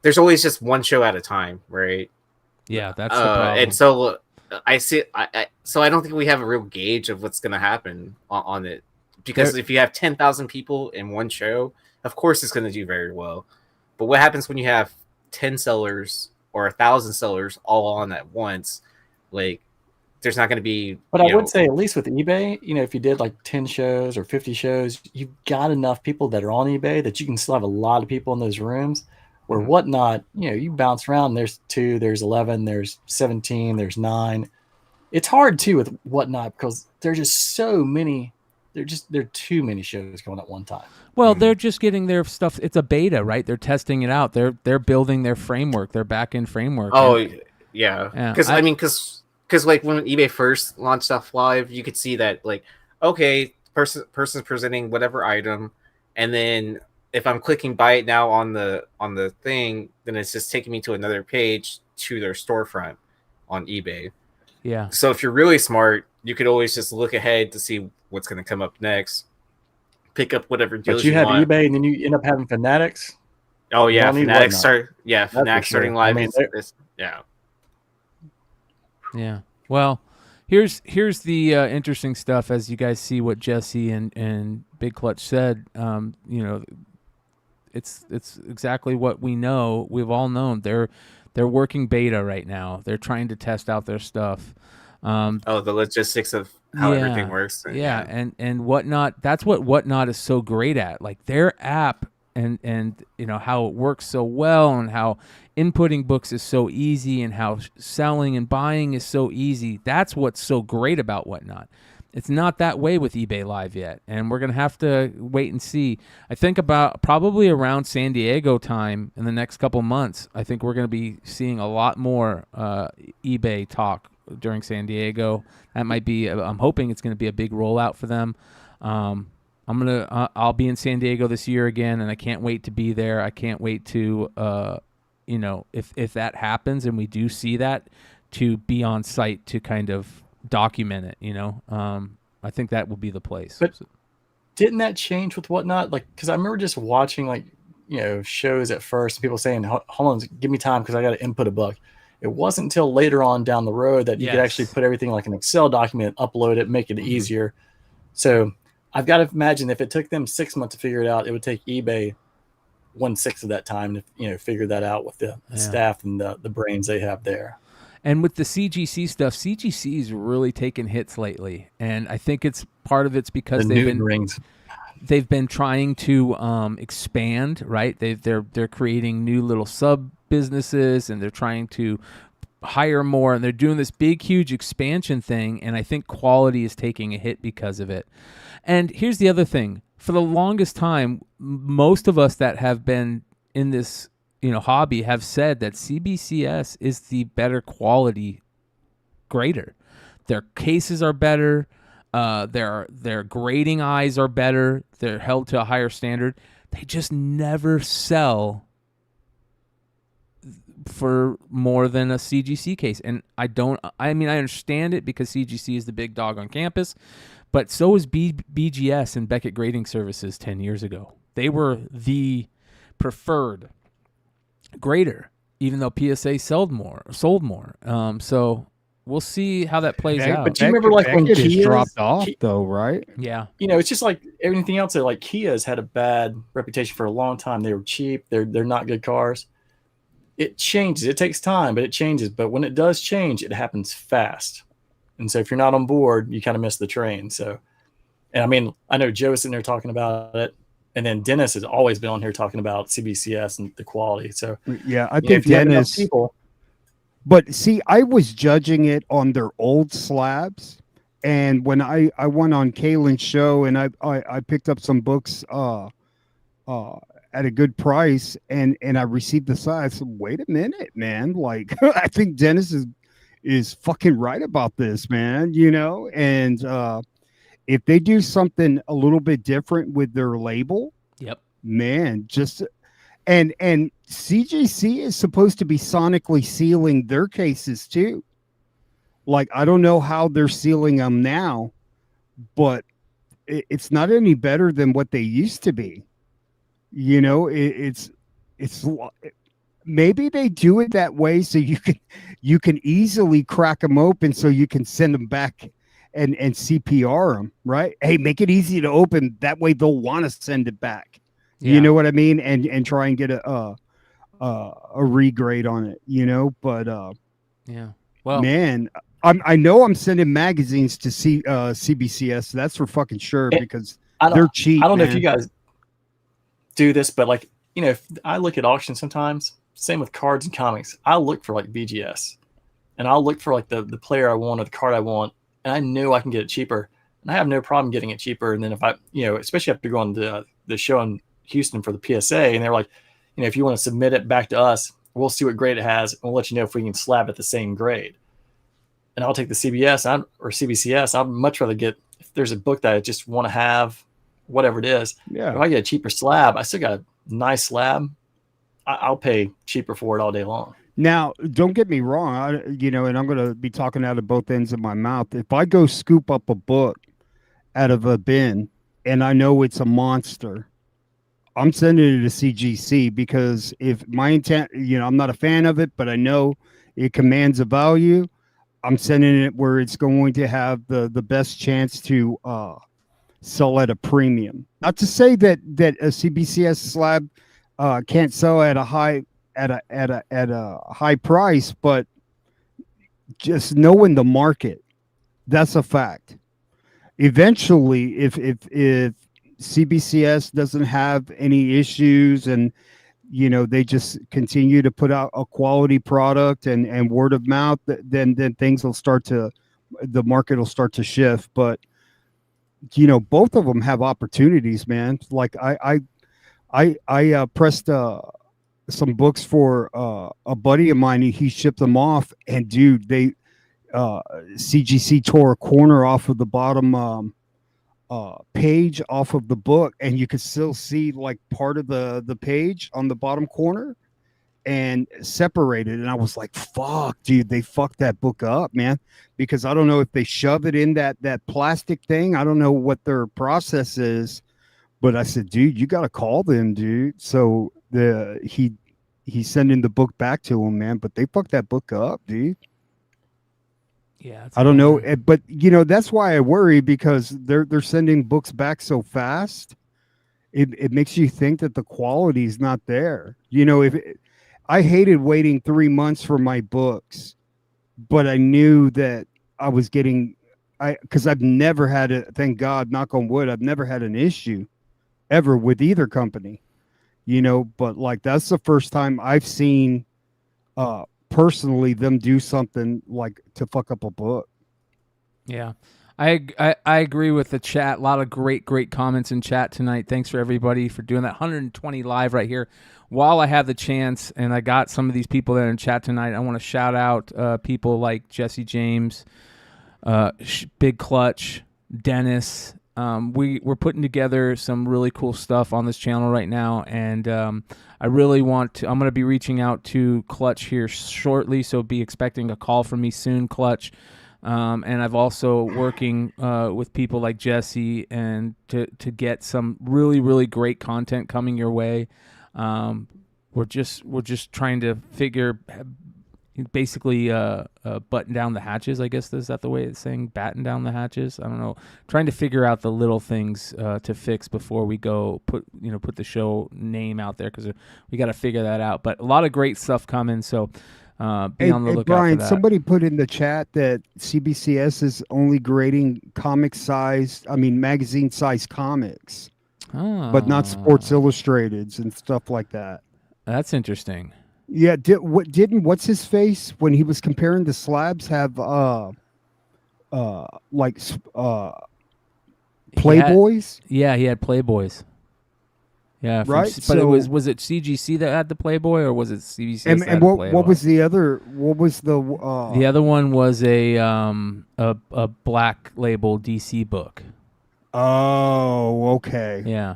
[SPEAKER 11] there's always just one show at a time, right?
[SPEAKER 10] Yeah, that's the problem.
[SPEAKER 11] And so so I don't think we have a real gauge of what's going to happen on it because if you have 10,000 people in one show, of course it's going to do very well. But what happens when you have 10 sellers or 1,000 sellers all on at once? Like, there's not going to be.
[SPEAKER 9] But I would say, at least with eBay, you know, if you did like 10 shows or 50 shows, you've got enough people that are on eBay that you can still have a lot of people in those rooms. Where Whatnot, you know, you bounce around. There's 2, there's 11, there's 17, there's 9. It's hard too with Whatnot because there's just so many. There are too many shows going at one time.
[SPEAKER 10] Well, they're just getting their stuff. It's a beta, right? They're testing it out. They're building their framework, their back-end framework.
[SPEAKER 11] Oh, yeah. Because because like when eBay first launched stuff live, you could see that like, okay, person's presenting whatever item, and then if I'm clicking buy it now on the thing, then it's just taking me to another page to their storefront on eBay.
[SPEAKER 10] Yeah.
[SPEAKER 11] So if you're really smart, you could always just look ahead to see what's going to come up next. pick up whatever deals
[SPEAKER 9] But you have
[SPEAKER 11] want.
[SPEAKER 9] eBay, and then you end up having Fanatics.
[SPEAKER 11] Oh yeah,
[SPEAKER 9] You don't need
[SPEAKER 11] Fanatics
[SPEAKER 9] Whatnot.
[SPEAKER 11] Fanatics starting live.
[SPEAKER 9] I mean,
[SPEAKER 11] Yeah.
[SPEAKER 10] Yeah. Well, here's the interesting stuff as you guys see what Jesse and Big Clutch said. It's exactly what we know. We've all known. They're working beta right now. They're trying to test out their stuff.
[SPEAKER 11] The logistics of how everything works.
[SPEAKER 10] And Whatnot. That's what Whatnot is so great at. Like their app and how it works so well, and how inputting books is so easy, and how selling and buying is so easy. That's what's so great about Whatnot. It's not that way with eBay Live yet, and we're going to have to wait and see. I think about probably around San Diego time in the next couple months, I think we're going to be seeing a lot more eBay talk during San Diego. That might be, I'm hoping it's going to be a big rollout for them. I'll be in San Diego this year again, and I can't wait to be there. I can't wait to, if that happens and we do see that, to be on site to kind of document it. I think that will be the place.
[SPEAKER 9] But didn't that change with Whatnot? Like, because I remember just watching shows at first, and people saying, "Hold on, give me time because I got to input a book." It wasn't until later on down the road that you could actually put everything like an Excel document, upload it, make it easier. So I've got to imagine if it took them 6 months to figure it out, it would take eBay 1/6 of that time to figure that out with the staff and the brains they have there.
[SPEAKER 10] And with the CGC stuff, CGC's really taken hits lately, and I think it's part of it's because they've been trying to expand, right? They're creating new little sub businesses, and they're trying to hire more, and they're doing this big, huge expansion thing. And I think quality is taking a hit because of it. And here's the other thing: for the longest time, most of us that have been in this hobby have said that CBCS is the better quality grader. Their cases are better. Their grading eyes are better. They're held to a higher standard. They just never sell for more than a CGC case. And I understand it because CGC is the big dog on campus, but so is BGS and Beckett Grading Services 10 years ago. They were the preferred grader, even though PSA sold more. So we'll see how that plays out.
[SPEAKER 9] But do you remember when Kia
[SPEAKER 13] dropped off, though, right?
[SPEAKER 10] Yeah.
[SPEAKER 9] It's just like everything else. Like Kia's had a bad reputation for a long time. They were cheap. They're not good cars. It changes. It takes time, but it changes. But when it does change, it happens fast. And so if you're not on board, you kind of miss the train. So, and I know Joe is sitting there talking about it. And then Dennis has always been on here talking about CBCS and the quality. So
[SPEAKER 13] yeah, I think Dennis. But see, I was judging it on their old slabs, and when I went on Kalen's show and I picked up some books at a good price, and I received the slab. I said, "Wait a minute, man! Like I think Dennis is fucking right about this, man. And if they do something a little bit different with their label, man, just and CGC is supposed to be sonically sealing their cases too. Like, I don't know how they're sealing them now, but it's not any better than what they used to be. It's maybe they do it that way so you can easily crack them open so you can send them back and CPR them, right? Hey, make it easy to open. That way they'll want to send it back. Yeah. You know what I mean? And try and get a regrade on it, but
[SPEAKER 10] yeah. Well,
[SPEAKER 13] man, I know I'm sending magazines to CBCS. That's for fucking sure, because they're cheap.
[SPEAKER 9] I don't know if you guys do this, but if I look at auctions sometimes, same with cards and comics, I'll look for BGS, and I'll look for the player I want or the card I want, and I know I can get it cheaper, and I have no problem getting it cheaper. And then if I, especially after going to the show in Houston for the PSA, and they're like, if you want to submit it back to us, we'll see what grade it has, and we'll let you know if we can slab it the same grade. And I'll take the CBS or CBCS. I'd much rather get, if there's a book that I just want to have, whatever it is.
[SPEAKER 13] Yeah.
[SPEAKER 9] If I get a cheaper slab, I still got a nice slab, I'll pay cheaper for it all day long.
[SPEAKER 13] Now, don't get me wrong, and I'm going to be talking out of both ends of my mouth. If I go scoop up a book out of a bin and I know it's a monster, I'm sending it to CGC, because if my intent, I'm not a fan of it, but I know it commands a value. I'm sending it where it's going to have the best chance to sell at a premium. Not to say that a CBCS slab can't sell at a high high price, but just knowing the market, that's a fact. Eventually, if CBCS doesn't have any issues, and they just continue to put out a quality product and word of mouth, then things will the market will start to shift. But both of them have opportunities, man. Like I pressed some books for a buddy of mine. He shipped them off, and dude, they CGC tore a corner off of the bottom page off of the book, and you could still see like part of the page on the bottom corner and separated. And I was like, fuck, dude, they fucked that book up, man, because I don't know if they shove it in that plastic thing. I don't know what their process is, but I said, dude, you got to call them, dude. So he's sending the book back to him, man, but they fucked that book up, dude.
[SPEAKER 10] Yeah,
[SPEAKER 13] I don't know, but that's why I worry, because they're sending books back so fast. It makes you think that the quality is not there. I hated waiting 3 months for my books, but I knew that I was getting, because I've never had it. Thank God, knock on wood, I've never had an issue ever with either company. But like that's the first time I've seen personally them do something like to fuck up a book.
[SPEAKER 10] Yeah, I agree with the chat. A lot of great comments in chat tonight. Thanks for everybody for doing that. 120 live right here. While I have the chance, and I got some of these people that are in chat tonight, I want to shout out people like Jesse James, Big Clutch, Dennis. We're putting together some really cool stuff on this channel right now, and I really want to. I'm going to be reaching out to Clutch here shortly, so be expecting a call from me soon, Clutch. And I've also working with people like Jesse and to get some really great content coming your way. We're just trying to figure. Basically button down the hatches, I guess. Is that the way it's saying? Batten down the hatches? I don't know. Trying to figure out the little things to fix before we go put the show name out there, because we got to figure that out. But a lot of great stuff coming, so be on the lookout
[SPEAKER 13] Brian,
[SPEAKER 10] for that.
[SPEAKER 13] somebody put in the chat that CBCS is only grading magazine size comics, but not Sports Illustrateds and stuff like that.
[SPEAKER 10] That's interesting.
[SPEAKER 13] Yeah, what's his face when he was comparing the slabs have Playboys?
[SPEAKER 10] He had Playboys. Yeah,
[SPEAKER 13] right.
[SPEAKER 10] But was it CGC that had the Playboy, or was it CBC?
[SPEAKER 13] And what was the other? What was the?
[SPEAKER 10] The other one was a black label DC book.
[SPEAKER 13] Oh, okay.
[SPEAKER 10] Yeah.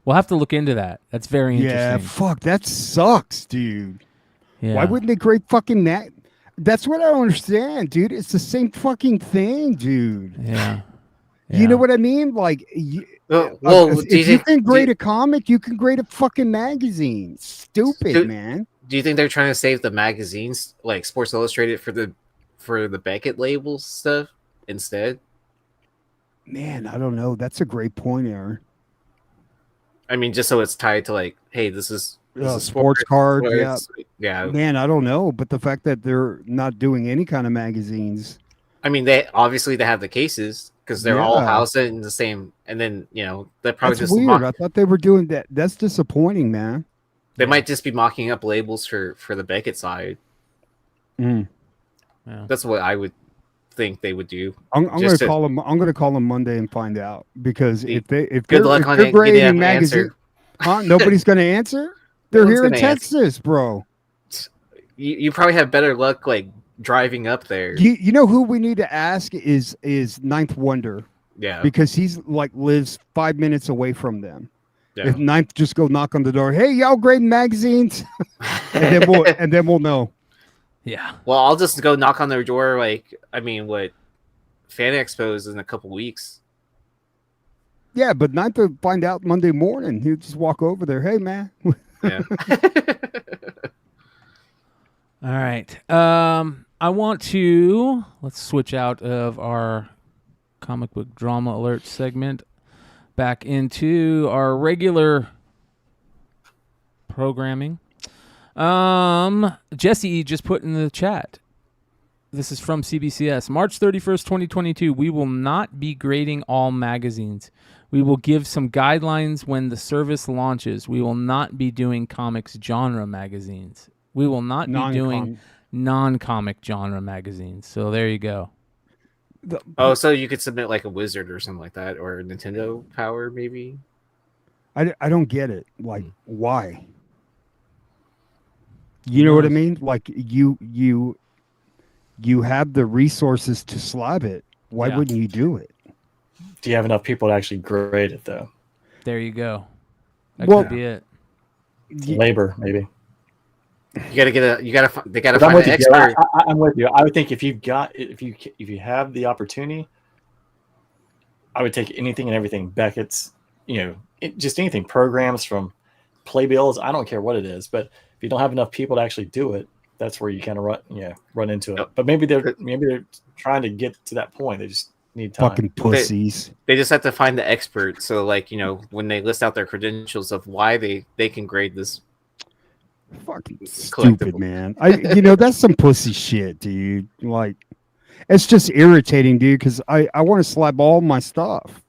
[SPEAKER 10] We'll have to look into that. That's very interesting.
[SPEAKER 13] Yeah, fuck, that sucks, dude.
[SPEAKER 10] Yeah.
[SPEAKER 13] Why wouldn't they grade fucking that? That's what I don't understand, dude. It's the same fucking thing, dude.
[SPEAKER 10] Yeah.
[SPEAKER 13] You know what I mean? Like, if you can grade a comic, you can grade a fucking magazine. Stupid, man.
[SPEAKER 11] Do you think they're trying to save the magazines, like Sports Illustrated, for the Beckett labels stuff instead?
[SPEAKER 13] Man, I don't know. That's a great point, Aaron.
[SPEAKER 11] I mean, just so it's tied to like, hey, this is
[SPEAKER 13] sports card.
[SPEAKER 11] Yeah.
[SPEAKER 13] Man, I don't know, but the fact that they're not doing any kind of magazines.
[SPEAKER 11] I mean, they have the cases because they're all housed in the same, and then they're probably
[SPEAKER 13] That's
[SPEAKER 11] just
[SPEAKER 13] weird. I thought they were doing that. That's disappointing, man.
[SPEAKER 11] They might just be mocking up labels for the Beckett side.
[SPEAKER 13] Yeah.
[SPEAKER 11] That's what I would think they would do.
[SPEAKER 13] I'm going to call them. I'm going to call them Monday and find out, because if
[SPEAKER 11] good
[SPEAKER 13] they're,
[SPEAKER 11] luck
[SPEAKER 13] if
[SPEAKER 11] on
[SPEAKER 13] they're grading
[SPEAKER 11] getting an
[SPEAKER 13] magazine,
[SPEAKER 11] answer.
[SPEAKER 13] Nobody's going to answer. They're
[SPEAKER 11] No
[SPEAKER 13] here in
[SPEAKER 11] one's gonna
[SPEAKER 13] Texas, bro.
[SPEAKER 11] You probably have better luck like driving up there.
[SPEAKER 13] You know who we need to ask is Ninth Wonder.
[SPEAKER 11] Yeah,
[SPEAKER 13] because he's like lives 5 minutes away from them.
[SPEAKER 11] Yeah.
[SPEAKER 13] If Ninth just go knock on the door, hey, y'all grading magazines, and then we'll know.
[SPEAKER 10] Yeah.
[SPEAKER 11] Well, I'll just go knock on their door. Like, I mean, what Fan Expo is in a couple weeks.
[SPEAKER 13] Yeah, but not to find out Monday morning. He'd just walk over there. Hey, man.
[SPEAKER 11] Yeah.
[SPEAKER 10] All right. Let's switch out of our comic book drama alert segment back into our regular programming. Jesse just put in the chat. This is from CBCS. March 31st, 2022. We will not be grading all magazines. We will give some guidelines when the service launches. We will not be doing comics genre magazines. We will not be doing non-comic genre magazines. So there you go.
[SPEAKER 11] Oh, so you could submit like a Wizard or something like that, or Nintendo Power, maybe?
[SPEAKER 13] I don't get it. Like, why? You know what I mean? Like, you have the resources to slab it. Why wouldn't you do it?
[SPEAKER 9] Do you have enough people to actually grade it, though?
[SPEAKER 10] There you go. That
[SPEAKER 13] Well,
[SPEAKER 10] could be it.
[SPEAKER 9] Labor, maybe.
[SPEAKER 11] They gotta find
[SPEAKER 9] I'm with
[SPEAKER 11] an
[SPEAKER 9] you,
[SPEAKER 11] expert.
[SPEAKER 9] I'm with you. I would think if you have the opportunity, I would take anything and everything. Beckett's, just anything. Programs from playbills. I don't care what it is, but if you don't have enough people to actually do it, that's where you kind of run into it. But maybe they're trying to get to that point. They just need time.
[SPEAKER 13] Fucking pussies.
[SPEAKER 11] They just have to find the expert. So, like, when they list out their credentials of why they can grade this.
[SPEAKER 13] Fucking stupid, man. That's some pussy shit, dude. Like, it's just irritating, dude, because I want to slab all my stuff.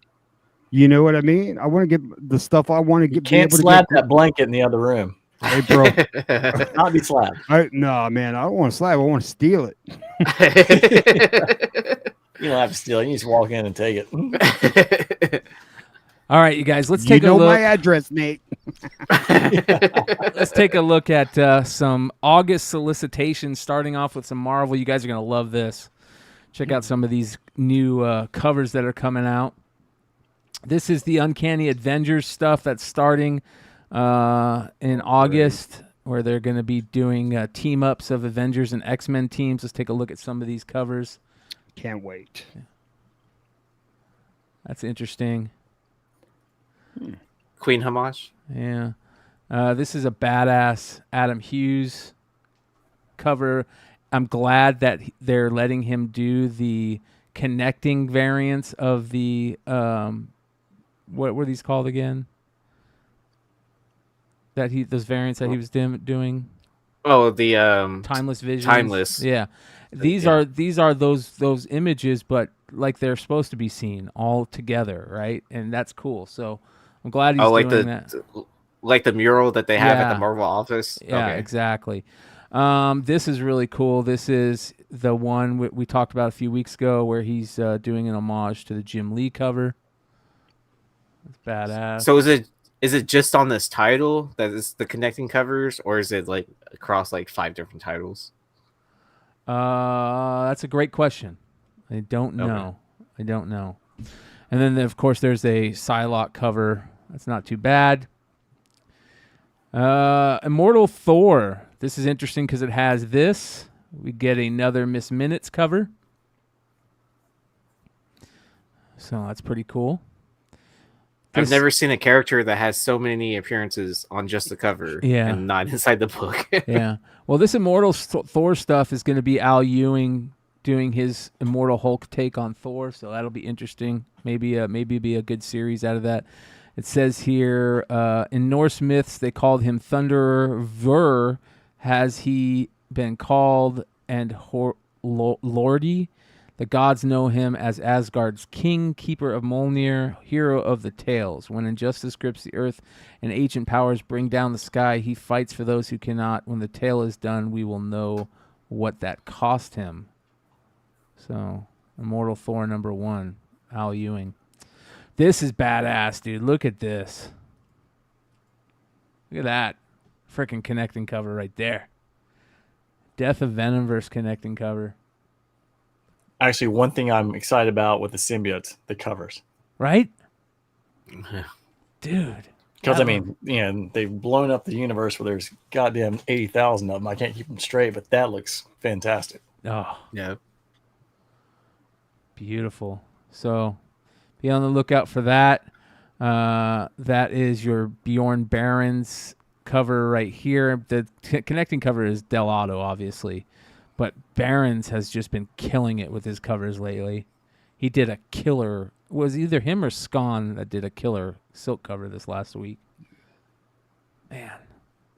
[SPEAKER 13] You know what I mean? I want to get the stuff I want to get.
[SPEAKER 9] You can't slab that blanket in the other room.
[SPEAKER 13] Hey, bro.
[SPEAKER 9] Not be slabbed.
[SPEAKER 13] No, man. I don't want to slab. I want to steal it.
[SPEAKER 9] You don't have to steal it. You just walk in and take it.
[SPEAKER 10] All right, you guys, let's take a look.
[SPEAKER 13] my address, Nate.
[SPEAKER 10] Let's take a look at some August solicitations, starting off with some Marvel. You guys are going to love this. Check out some of these new covers that are coming out. This is the Uncanny Avengers stuff that's starting in August, where they're going to be doing team-ups of Avengers and X-Men teams. Let's take a look at some of these covers.
[SPEAKER 13] Can't wait.
[SPEAKER 10] That's interesting.
[SPEAKER 11] Queen homage.
[SPEAKER 10] Yeah. This is a badass Adam Hughes cover. I'm glad that they're letting him do the connecting variants of the what were these called again? Those variants that he was doing.
[SPEAKER 11] Oh, the
[SPEAKER 10] Timeless Visions.
[SPEAKER 11] Timeless.
[SPEAKER 10] Yeah. These are those images, but like they're supposed to be seen all together, right? And that's cool. So I'm glad he's doing that.
[SPEAKER 11] Like the mural that they have at the Marvel office.
[SPEAKER 10] Yeah, exactly. This is really cool. This is the one we talked about a few weeks ago, where he's doing an homage to the Jim Lee cover. It's badass.
[SPEAKER 11] So is it just on this title that is the connecting covers, or is it like across like 5 different titles?
[SPEAKER 10] That's a great question. I don't know. I don't know. And then, of course, there's a Psylocke cover. That's not too bad. Immortal Thor. This is interesting because it has this. We get another Miss Minutes cover. So that's pretty cool.
[SPEAKER 11] I've never seen a character that has so many appearances on just the cover and not inside the book.
[SPEAKER 10] Yeah. Well, this Immortal Thor stuff is going to be Al Ewing doing his Immortal Hulk take on Thor, so that'll be interesting. Maybe be a good series out of that. It says here, in Norse myths, they called him Thunderer Vur. Has he been called and Lordi? The gods know him as Asgard's king, keeper of Mjolnir, hero of the tales. When injustice grips the earth and ancient powers bring down the sky, he fights for those who cannot. When the tale is done, we will know what that cost him. So, Immortal Thor #1, Al Ewing. This is badass, dude. Look at this. Look at that. Freaking connecting cover right there. Death of Venomverse connecting cover.
[SPEAKER 9] Actually, one thing I'm excited about with the symbiotes, the covers.
[SPEAKER 10] Right? Dude.
[SPEAKER 9] Because, I mean, they've blown up the universe where there's goddamn 80,000 of them. I can't keep them straight, but that looks fantastic.
[SPEAKER 10] Oh.
[SPEAKER 11] Yeah.
[SPEAKER 10] Beautiful. So, be on the lookout for that. That is your Bjorn Barons cover right here. The connecting cover is Del Otto, obviously, but Barons has just been killing it with his covers lately. He did a killer. Was either him or Scon that did a killer silk cover this last week. Man,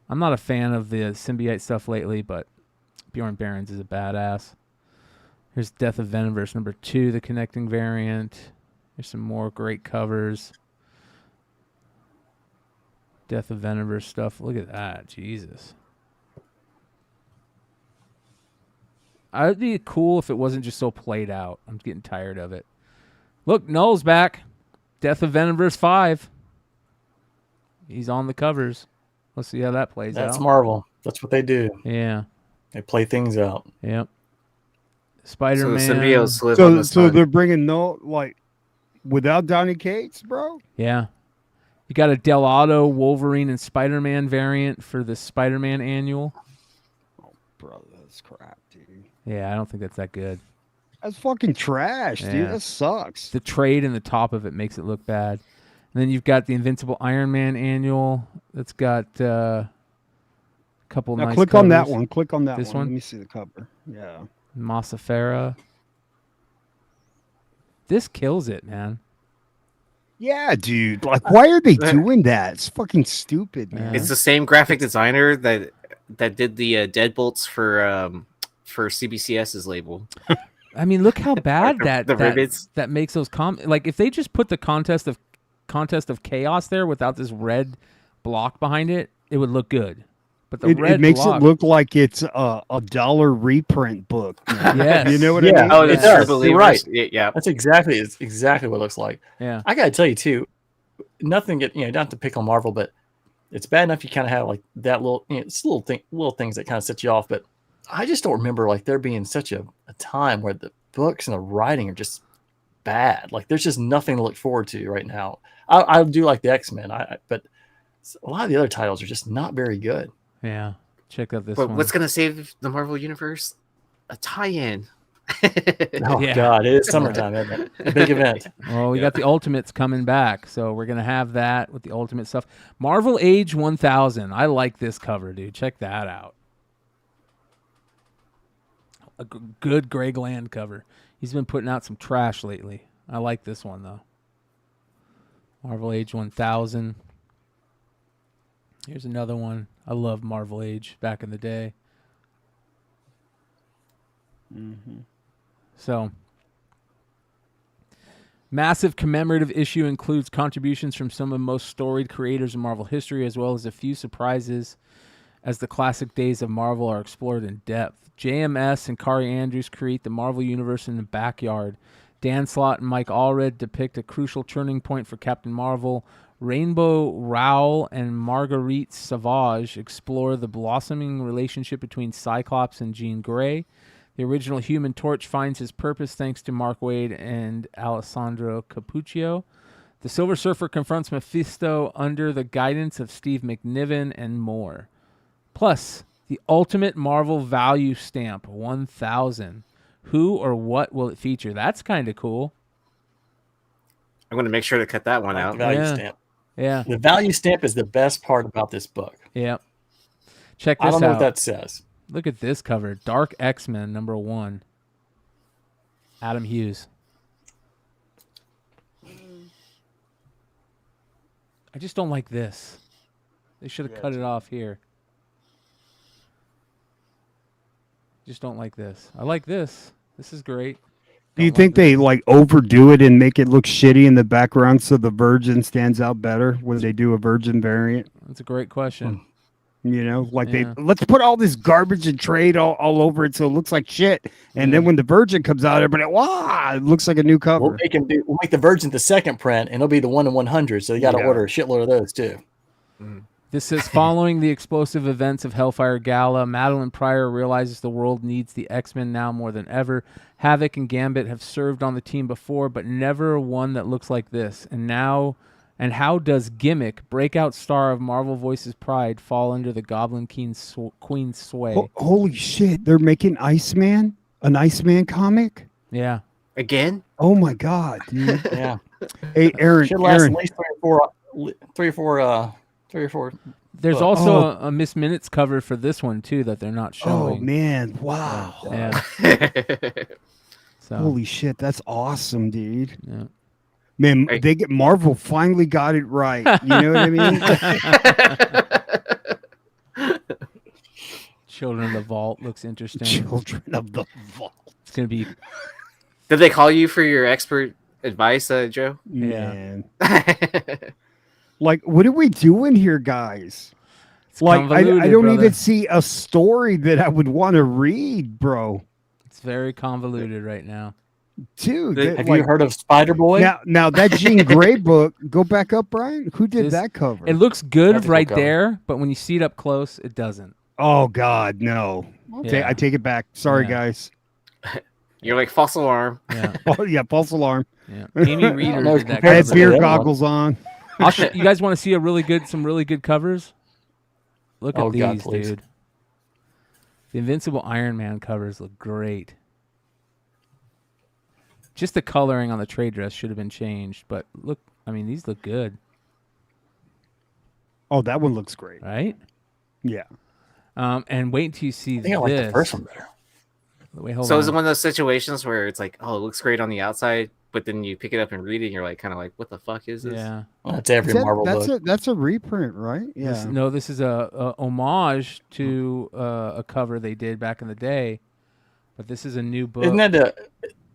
[SPEAKER 10] I'm not a fan of the symbiote stuff lately, but Bjorn Barons is a badass. Here's Death of Venomverse number 2, the connecting variant. Here's some more great covers. Death of Venomverse stuff. Look at that. Jesus. I'd be cool if it wasn't just so played out. I'm getting tired of it. Look, Null's back. Death of Venomverse 5. He's on the covers. Let's see how that plays out.
[SPEAKER 9] That's Marvel. That's what they do.
[SPEAKER 10] Yeah.
[SPEAKER 9] They play things out.
[SPEAKER 10] Yep. Spider-Man.
[SPEAKER 13] So they're bringing without Donny Cates, bro?
[SPEAKER 10] Yeah. You got a Del Otto, Wolverine, and Spider-Man variant for the Spider-Man annual.
[SPEAKER 13] Oh, bro, that's crap, dude.
[SPEAKER 10] Yeah, I don't think that's that good.
[SPEAKER 13] That's fucking trash,
[SPEAKER 10] Yeah.
[SPEAKER 13] dude. That sucks.
[SPEAKER 10] The trade in the top of it makes it look bad. And then you've got the Invincible Iron Man annual. That's got a couple
[SPEAKER 13] Now
[SPEAKER 10] nice
[SPEAKER 13] click
[SPEAKER 10] covers.
[SPEAKER 13] on that one. Click on that
[SPEAKER 10] This
[SPEAKER 13] one.
[SPEAKER 10] one?
[SPEAKER 13] Let me see the cover. Yeah.
[SPEAKER 10] Massafera. This kills it, man.
[SPEAKER 13] Yeah, dude. Like, why are they doing that? It's fucking stupid, man.
[SPEAKER 11] It's the same graphic designer that did the deadbolts for CBCS's label.
[SPEAKER 10] I mean, look how bad
[SPEAKER 11] The rivets.
[SPEAKER 10] that makes those like if they just put the contest of chaos there without this red block behind it, it would look good. But the red
[SPEAKER 13] it makes
[SPEAKER 10] block,
[SPEAKER 13] it look like it's a $1 reprint book.
[SPEAKER 10] Yes.
[SPEAKER 13] You know what I mean?
[SPEAKER 11] Oh,
[SPEAKER 9] it
[SPEAKER 11] that's
[SPEAKER 9] does.
[SPEAKER 11] true
[SPEAKER 9] You're
[SPEAKER 11] believers.
[SPEAKER 9] right.
[SPEAKER 11] Yeah.
[SPEAKER 9] That's exactly what it looks like.
[SPEAKER 10] Yeah.
[SPEAKER 9] I gotta tell you too, nothing not to pick on Marvel, but it's bad enough you kind of have like that little, it's little things that kind of set you off. But I just don't remember like there being such a time where the books and the writing are just bad. Like there's just nothing to look forward to right now. I do like the X-Men, but a lot of the other titles are just not very good.
[SPEAKER 10] Yeah. Check out this
[SPEAKER 11] But
[SPEAKER 10] one.
[SPEAKER 11] what's gonna save the Marvel Universe? A tie-in.
[SPEAKER 9] Oh God, it is summertime, isn't it? A big event.
[SPEAKER 10] Well, we got the Ultimates coming back, so we're gonna have that with the Ultimate stuff. Marvel Age 1000. I like this cover, dude. Check that out. A good Greg Land cover. He's been putting out some trash lately. I like this one though. Marvel Age 1000. Here's another one. I love Marvel Age back in the day.
[SPEAKER 13] Mm-hmm.
[SPEAKER 10] So, massive commemorative issue includes contributions from some of the most storied creators in Marvel history, as well as a few surprises as the classic days of Marvel are explored in depth. JMS and Kari Andrews create the Marvel Universe in the backyard. Dan Slott and Mike Allred depict a crucial turning point for Captain Marvel. Rainbow Rowell and Marguerite Savage explore the blossoming relationship between Cyclops and Jean Grey. The original Human Torch finds his purpose thanks to Mark Waid and Alessandro Cappuccio. The Silver Surfer confronts Mephisto under the guidance of Steve McNiven and more. Plus, the Ultimate Marvel Value Stamp 1000. Who or what will it feature? That's kind of cool.
[SPEAKER 11] I'm going to make sure to cut that one out.
[SPEAKER 9] The value stamp.
[SPEAKER 10] Yeah.
[SPEAKER 9] The value stamp is the best part about this book.
[SPEAKER 10] Yeah. Check this out.
[SPEAKER 9] I don't know what that says.
[SPEAKER 10] Look at this cover. Dark X-Men #1. Adam Hughes. I just don't like this. They should have cut it off here. Just don't like this. I like this. This is great.
[SPEAKER 13] Do you think they like overdo it and make it look shitty in the background so the Virgin stands out better when they do a Virgin variant?
[SPEAKER 10] That's a great question.
[SPEAKER 13] You know, like
[SPEAKER 10] Yeah.
[SPEAKER 13] let's put all this garbage and trade all over it so it looks like shit. And then when the Virgin comes out, everybody, wow, it looks like a new cover.
[SPEAKER 9] We'll make the Virgin the second print, and it'll be the 1 in 100. So you got to order a shitload of those too.
[SPEAKER 10] This says, following the explosive events of Hellfire Gala, Madeline Pryor realizes the world needs the X-Men now more than ever. Havoc and Gambit have served on the team before, but never one that looks like this. And how does Gimmick, breakout star of Marvel Voices Pride, fall under the Goblin Queen's sway?
[SPEAKER 13] Holy shit, they're making Iceman? An Iceman comic?
[SPEAKER 10] Yeah.
[SPEAKER 11] Again?
[SPEAKER 13] Oh my God, dude.
[SPEAKER 9] Yeah.
[SPEAKER 13] Hey, Aaron.
[SPEAKER 9] Should last
[SPEAKER 13] Aaron.
[SPEAKER 9] at least 3 or three or four.
[SPEAKER 10] There's
[SPEAKER 9] books.
[SPEAKER 10] also a Miss Minutes cover for this one too that they're not showing.
[SPEAKER 13] Oh man! Wow.
[SPEAKER 10] Yeah. So.
[SPEAKER 13] Holy shit! That's awesome, dude.
[SPEAKER 10] Yeah.
[SPEAKER 13] Man, Marvel finally got it right. You know what I mean?
[SPEAKER 10] Children of the Vault looks interesting.
[SPEAKER 13] Children of the Vault.
[SPEAKER 10] It's gonna be.
[SPEAKER 11] Did they call you for your expert advice, Joe?
[SPEAKER 13] Man. Like, what are we doing here, guys? Like, I don't even see a story that I would want to read, bro.
[SPEAKER 10] It's very convoluted right now.
[SPEAKER 13] Dude,
[SPEAKER 9] have you heard of Spider Boy?
[SPEAKER 13] Now that Jean Grey book, go back up, Brian. Who did that cover?
[SPEAKER 10] It looks good
[SPEAKER 9] That's a
[SPEAKER 10] right
[SPEAKER 9] cool cover.
[SPEAKER 10] there, but when you see it up close, it doesn't.
[SPEAKER 13] Oh God, no!
[SPEAKER 10] Yeah.
[SPEAKER 13] I take it back. Sorry,
[SPEAKER 10] Yeah.
[SPEAKER 13] guys.
[SPEAKER 11] You're like false alarm.
[SPEAKER 10] Yeah.
[SPEAKER 13] Oh yeah, false alarm.
[SPEAKER 10] Yeah. Amy Reeder did that.
[SPEAKER 13] I had
[SPEAKER 10] cover.
[SPEAKER 13] beer goggles on.
[SPEAKER 10] You guys want to see some really good covers? Look at
[SPEAKER 9] Oh,
[SPEAKER 10] these,
[SPEAKER 9] God, please.
[SPEAKER 10] dude. The Invincible Iron Man covers look great. Just the coloring on the trade dress should have been changed, but look, I mean, these look good,
[SPEAKER 13] Oh, that one looks great.
[SPEAKER 10] right?
[SPEAKER 13] Yeah.
[SPEAKER 10] And wait until you see
[SPEAKER 9] I think
[SPEAKER 10] this.
[SPEAKER 9] I like the first one better.
[SPEAKER 10] Wait, hold
[SPEAKER 11] So
[SPEAKER 10] on.
[SPEAKER 11] is it one of those situations where it's like, oh, it looks great on the outside, but then you pick it up and read it, and you're like, kind of like, what the fuck is this?
[SPEAKER 10] Yeah.
[SPEAKER 9] Well, that's every Marvel book.
[SPEAKER 13] That's a reprint, right? Yeah.
[SPEAKER 10] This is a homage to a cover they did back in the day, but this is a new book.
[SPEAKER 9] Isn't that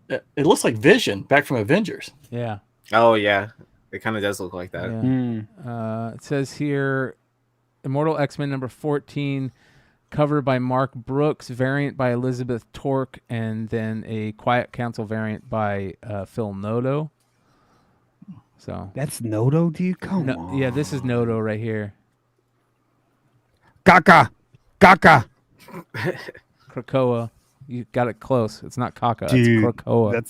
[SPEAKER 9] it looks like Vision back from Avengers.
[SPEAKER 10] Yeah.
[SPEAKER 11] Oh yeah, it kind of does look like that.
[SPEAKER 10] Yeah. It says here, Immortal X-Men number 14, cover by Mark Brooks, variant by Elizabeth Torque, and then a Quiet Council variant by Phil Noto. So
[SPEAKER 13] That's Noto, dude. Come on.
[SPEAKER 10] yeah, this is Noto right here.
[SPEAKER 13] Kaka.
[SPEAKER 10] Krakoa. You got it close. It's not Kaka.
[SPEAKER 13] Dude,
[SPEAKER 10] it's Krakoa.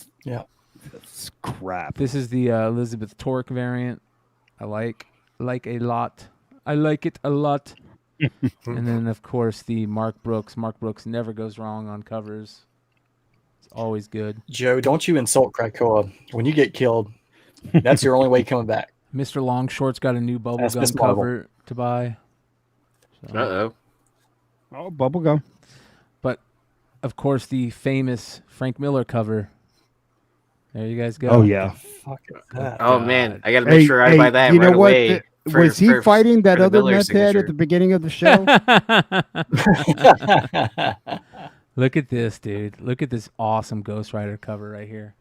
[SPEAKER 13] That's crap.
[SPEAKER 10] This is the Elizabeth Torque variant. I like a lot. I like it a lot. And then, of course, the Mark Brooks. Mark Brooks never goes wrong on covers. It's always good.
[SPEAKER 9] Joe, don't you insult Krakoa. When you get killed, that's your only way coming back.
[SPEAKER 10] Mr. Longshort's got a new
[SPEAKER 9] That's
[SPEAKER 10] bubblegum
[SPEAKER 9] Miss Marvel.
[SPEAKER 10] cover to buy. So.
[SPEAKER 11] Uh-oh.
[SPEAKER 13] Oh, bubblegum.
[SPEAKER 10] But, of course, the famous Frank Miller cover. There you guys go.
[SPEAKER 13] Oh yeah.
[SPEAKER 9] Fuck is that?
[SPEAKER 11] Oh man, I gotta make sure I buy that
[SPEAKER 13] you know
[SPEAKER 11] right
[SPEAKER 13] what?
[SPEAKER 11] away.
[SPEAKER 13] Was he fighting that
[SPEAKER 11] the
[SPEAKER 13] other
[SPEAKER 11] Miller
[SPEAKER 13] meth head
[SPEAKER 11] signature.
[SPEAKER 13] at the beginning of the show?
[SPEAKER 10] Look at this, dude. Look at this awesome Ghost Rider cover right here.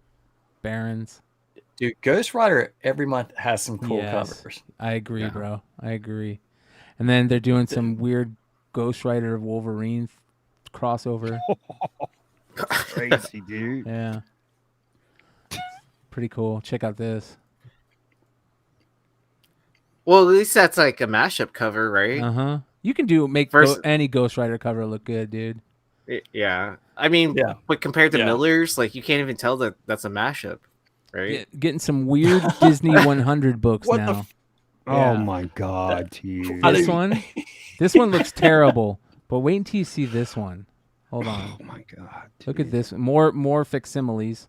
[SPEAKER 10] Barons.
[SPEAKER 9] Dude, Ghost Rider every month has some cool
[SPEAKER 10] Yes.
[SPEAKER 9] covers.
[SPEAKER 10] I agree, bro. I agree. And then they're doing some weird Ghost Rider Wolverine crossover.
[SPEAKER 13] Crazy, dude.
[SPEAKER 10] Yeah. Pretty cool. Check out this.
[SPEAKER 11] Well, at least that's like a mashup cover, right?
[SPEAKER 10] Uh-huh. You can make any Ghost Rider cover look good, dude.
[SPEAKER 11] Yeah. I mean, but compared to Miller's, like you can't even tell that that's a mashup, right?
[SPEAKER 10] Getting some weird Disney 100 books
[SPEAKER 9] What the
[SPEAKER 10] now.
[SPEAKER 13] Oh my god, dude.
[SPEAKER 10] This one looks terrible, but wait until you see this one. Hold on.
[SPEAKER 13] Oh my god.
[SPEAKER 10] Look at this. More facsimiles.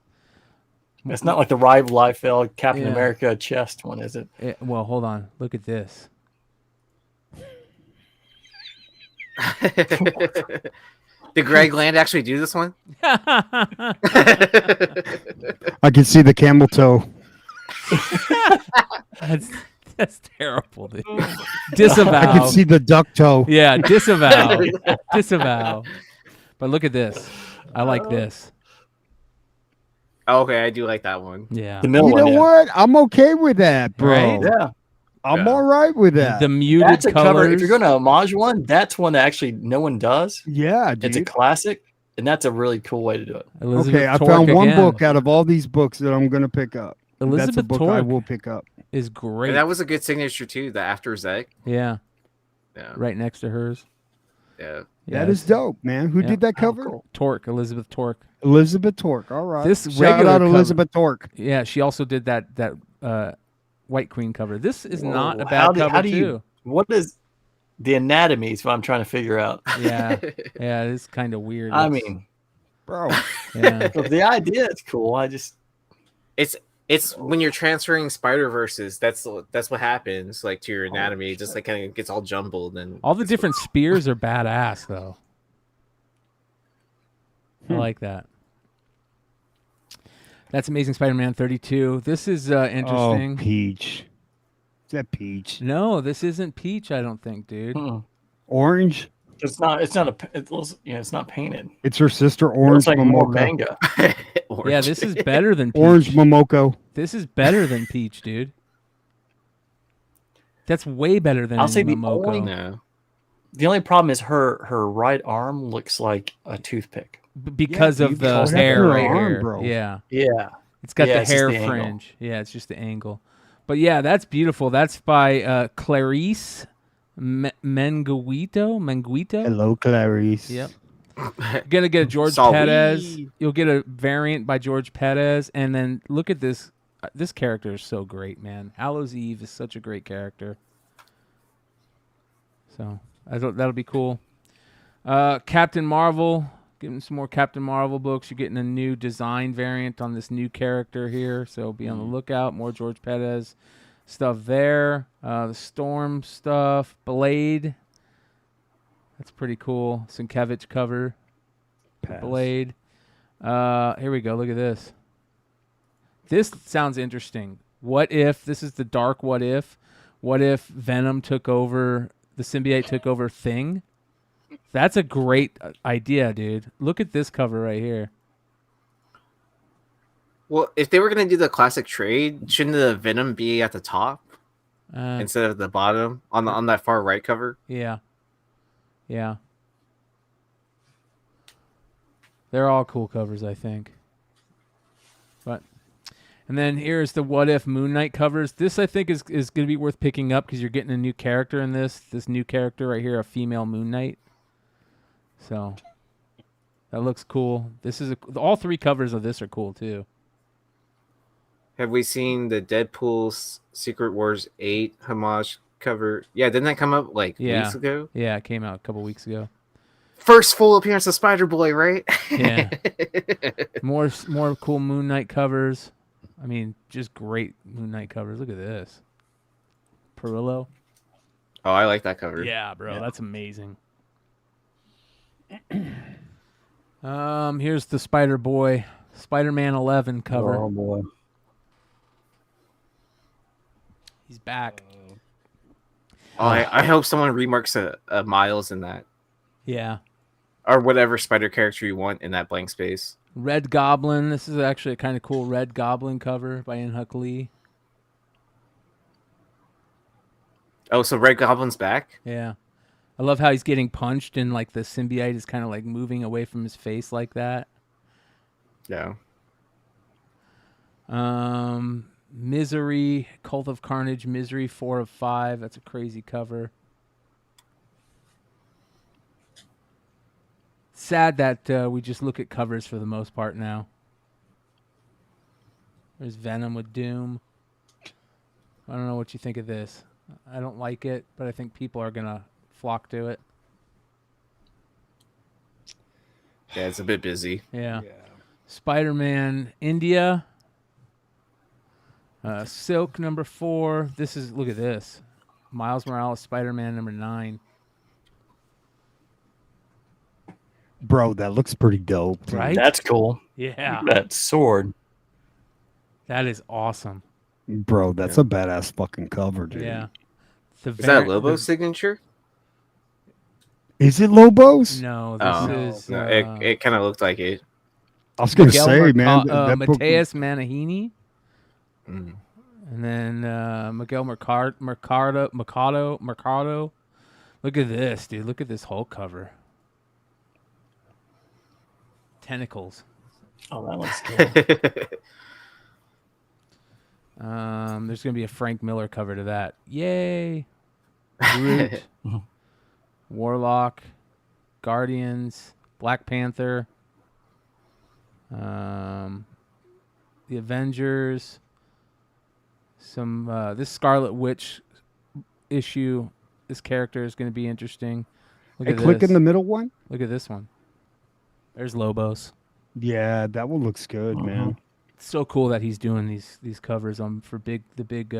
[SPEAKER 9] It's not like the Rive Liefeld Captain
[SPEAKER 10] Yeah.
[SPEAKER 9] America chest one, is it?
[SPEAKER 10] Well, hold on. Look at this.
[SPEAKER 11] Did Greg Land actually do this one?
[SPEAKER 13] I can see the camel toe.
[SPEAKER 10] That's terrible, dude. Disavow.
[SPEAKER 13] I can see the duck toe.
[SPEAKER 10] Yeah, disavow. Disavow. But look at this. I like this.
[SPEAKER 11] Oh, okay, I do like that one.
[SPEAKER 10] Yeah.
[SPEAKER 9] The
[SPEAKER 13] You
[SPEAKER 9] middle
[SPEAKER 13] know
[SPEAKER 9] one, yeah.
[SPEAKER 13] what? I'm okay with that, bro.
[SPEAKER 10] Right?
[SPEAKER 9] Yeah.
[SPEAKER 13] I'm all right with that.
[SPEAKER 10] The muted
[SPEAKER 9] That's a cover.
[SPEAKER 10] colors.
[SPEAKER 9] If you're going to homage one, that's one that actually no one does.
[SPEAKER 13] Yeah, dude.
[SPEAKER 9] It's a classic, and that's a really cool way to do it.
[SPEAKER 10] Elizabeth
[SPEAKER 13] Okay, I
[SPEAKER 10] Torque
[SPEAKER 13] found one
[SPEAKER 10] again.
[SPEAKER 13] book out of all these books that I'm going to pick up. That's a
[SPEAKER 10] Elizabeth
[SPEAKER 13] book I
[SPEAKER 10] Torque
[SPEAKER 13] will pick up.
[SPEAKER 10] is great.
[SPEAKER 11] And that was a good signature too. The After Zeg.
[SPEAKER 10] Yeah.
[SPEAKER 11] Yeah.
[SPEAKER 10] Right next to hers.
[SPEAKER 11] Yeah.
[SPEAKER 13] That is dope, man. Who did that cover?
[SPEAKER 10] Torque, Elizabeth Torque.
[SPEAKER 13] Elizabeth Torque. All right.
[SPEAKER 10] This
[SPEAKER 13] Shout
[SPEAKER 10] regular
[SPEAKER 13] out
[SPEAKER 10] cover-
[SPEAKER 13] Elizabeth Torque.
[SPEAKER 10] Yeah, she also did that White Queen cover. This is not a
[SPEAKER 9] Whoa,
[SPEAKER 10] bad cover
[SPEAKER 9] how do
[SPEAKER 10] too.
[SPEAKER 9] you? What is the anatomy? Is what I'm trying to figure out.
[SPEAKER 10] Yeah, yeah, it's kind of weird.
[SPEAKER 9] I
[SPEAKER 10] It's-
[SPEAKER 9] mean,
[SPEAKER 13] bro.
[SPEAKER 10] Yeah.
[SPEAKER 9] the idea is cool. I just
[SPEAKER 11] It's It's when you're transferring Spider Verses. That's what happens. Like to your anatomy, it just like kind of gets all jumbled and
[SPEAKER 10] All the different spears are badass though. I like that. That's Amazing Spider-Man 32. This is interesting.
[SPEAKER 13] Oh, Peach. Is that Peach?
[SPEAKER 10] No, this isn't Peach. I don't think, dude.
[SPEAKER 13] Orange?
[SPEAKER 9] It's not. It's not a. It's not painted.
[SPEAKER 13] It's her sister,
[SPEAKER 9] It
[SPEAKER 13] Orange
[SPEAKER 9] looks like more
[SPEAKER 13] Momoko.
[SPEAKER 9] manga.
[SPEAKER 10] Yeah, this is better than Peach.
[SPEAKER 13] Orange Momoko.
[SPEAKER 10] This is better than Peach, dude. That's way better than
[SPEAKER 9] I'll say
[SPEAKER 10] Momoko.
[SPEAKER 9] the only problem is her right arm looks like a toothpick
[SPEAKER 10] Because of the hair right here.
[SPEAKER 13] bro.
[SPEAKER 10] Yeah.
[SPEAKER 9] Yeah.
[SPEAKER 10] It's got
[SPEAKER 9] Yeah,
[SPEAKER 10] the
[SPEAKER 9] it's just
[SPEAKER 10] hair
[SPEAKER 9] the angle.
[SPEAKER 10] fringe. Yeah, it's just the angle. But yeah, that's beautiful. That's by Clarice Menguito.
[SPEAKER 13] Hello, Clarice.
[SPEAKER 10] Yep. You're gonna get a George
[SPEAKER 11] Sorry.
[SPEAKER 10] Perez. You'll get a variant by George Perez, and then look at this. This character is so great, man. Hallows Eve is such a great character. So that'll be cool. Captain Marvel, getting some more Captain Marvel books. You're getting a new design variant on this new character here, so be on the lookout. More George Perez stuff there. The Storm stuff, Blade. That's pretty cool. Sienkiewicz cover.
[SPEAKER 13] Pass.
[SPEAKER 10] Blade. Here we go. Look at this. This sounds interesting. What if, this is the dark what if Venom took over, the symbiote took over Thing? That's a great idea, dude. Look at this cover right here.
[SPEAKER 11] Well, if they were gonna do the classic trade, shouldn't the Venom be at the top instead of the bottom on that far right cover?
[SPEAKER 10] Yeah. Yeah. They're all cool covers, I think. But and then here's the What If Moon Knight covers. This I think is going to be worth picking up because you're getting a new character in this. This new character right here, a female Moon Knight. So that looks cool. This is all three covers of this are cool too.
[SPEAKER 11] Have we seen the Deadpool Secret Wars 8 homage cover? Yeah, didn't that come up like weeks ago?
[SPEAKER 10] Yeah, it came out a couple weeks ago.
[SPEAKER 11] First full appearance of Spider-Boy, right?
[SPEAKER 10] Yeah. More cool Moon Knight covers. I mean, just great Moon Knight covers. Look at this. Perillo.
[SPEAKER 11] Oh, I like that cover.
[SPEAKER 10] Yeah, bro, that's amazing. Here's the Spider-Boy, Spider-Man 11 cover.
[SPEAKER 9] Oh boy.
[SPEAKER 10] He's back.
[SPEAKER 11] Oh, I hope someone remarks a Miles in that.
[SPEAKER 10] Yeah.
[SPEAKER 11] Or whatever spider character you want in that blank space.
[SPEAKER 10] Red Goblin. This is actually a kind of cool Red Goblin cover by Ian Huck Lee.
[SPEAKER 11] Oh, so Red Goblin's back?
[SPEAKER 10] Yeah. I love how he's getting punched and like the symbiote is kind of like moving away from his face like that.
[SPEAKER 11] Yeah.
[SPEAKER 10] Misery, Cult of Carnage, Misery 4 of 5. That's a crazy cover. Sad that we just look at covers for the most part now. There's Venom with Doom. I don't know what you think of this. I don't like it, but I think people are going to flock to it.
[SPEAKER 11] Yeah, it's a bit busy.
[SPEAKER 10] Yeah. Spider-Man India. Silk number 4. This is, look at this. Miles Morales Spider-Man number 9.
[SPEAKER 13] Bro, that looks pretty dope. Dude.
[SPEAKER 10] Right?
[SPEAKER 9] That's cool.
[SPEAKER 10] Yeah.
[SPEAKER 9] That sword.
[SPEAKER 10] That is awesome.
[SPEAKER 13] Bro, that's a badass fucking cover, dude.
[SPEAKER 10] Yeah.
[SPEAKER 11] Is that Lobo's signature?
[SPEAKER 13] Is it Lobo's?
[SPEAKER 10] No, this is...
[SPEAKER 11] No, it kind of looked like it.
[SPEAKER 13] I was going to say, man. That book-
[SPEAKER 10] Mateus Manahini. And then Miguel Mercado. Look at this, dude. Look at this whole cover. Tentacles.
[SPEAKER 9] Oh, that looks good.
[SPEAKER 10] There's going to be a Frank Miller cover to that. Yay. Groot. Warlock. Guardians. Black Panther. The Avengers. This Scarlet Witch issue. This character is going to be interesting. Look at
[SPEAKER 13] click
[SPEAKER 10] this.
[SPEAKER 13] in the middle one.
[SPEAKER 10] Look at this one. There's Lobos.
[SPEAKER 13] Yeah, that one looks good, man.
[SPEAKER 10] so cool that he's doing these covers for the big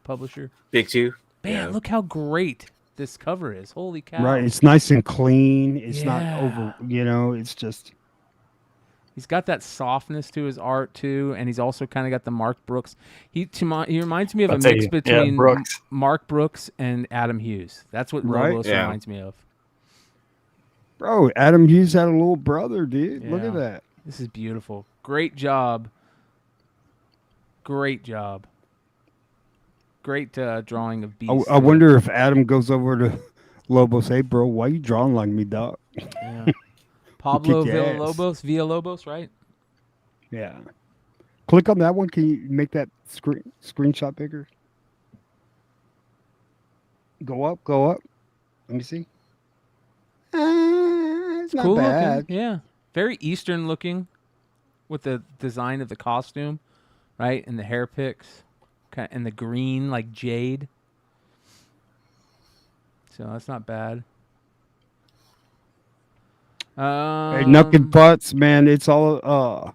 [SPEAKER 10] publisher.
[SPEAKER 11] Big Two.
[SPEAKER 10] Man, look how great this cover is. Holy cow.
[SPEAKER 13] Right. It's nice and clean. It's not
[SPEAKER 10] Yeah.
[SPEAKER 13] over, it's just.
[SPEAKER 10] He's got that softness to his art too, and he's also kind of got the Mark Brooks. He reminds me of a mix between Mark Brooks and Adam Hughes. That's what Lobos reminds me of.
[SPEAKER 13] Bro, Adam Hughes had a little brother, dude. Look at that.
[SPEAKER 10] This is beautiful. Great job. Great job. Great drawing of Beast.
[SPEAKER 13] I wonder if Adam goes over to Lobos. Hey, bro, why you drawing like me, dog?
[SPEAKER 10] Yeah. Pablo Villalobos, right?
[SPEAKER 13] Yeah. Click on that one. Can you make that screenshot bigger? Go up. Let me see. It's not
[SPEAKER 10] cool
[SPEAKER 13] bad.
[SPEAKER 10] looking. Yeah. Very Eastern looking with the design of the costume, right? And the hair picks and the green like jade. So that's not bad.
[SPEAKER 13] Hey, Nuck Butts, man. It's all.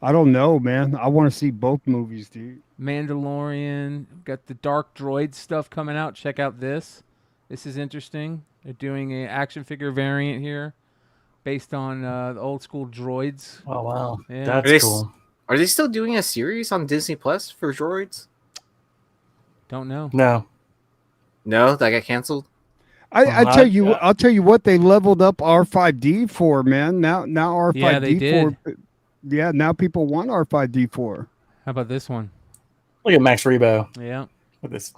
[SPEAKER 13] I don't know, man. I want to see both movies, dude.
[SPEAKER 10] Mandalorian. Got the Dark Droid stuff coming out. Check out this. This is interesting. They're doing an action figure variant here, based on the old school droids.
[SPEAKER 9] Oh wow,
[SPEAKER 10] yeah.
[SPEAKER 9] that's cool.
[SPEAKER 11] Are they still doing a series on Disney Plus for droids?
[SPEAKER 10] Don't know.
[SPEAKER 11] No, that got canceled.
[SPEAKER 13] I'll tell you what, they leveled up R5D4, man. Now R5D4.
[SPEAKER 10] Yeah, they did.
[SPEAKER 13] Yeah, now people want R5D4.
[SPEAKER 10] How about this one?
[SPEAKER 9] Look at Max Rebo.
[SPEAKER 10] Yeah.
[SPEAKER 9] With this,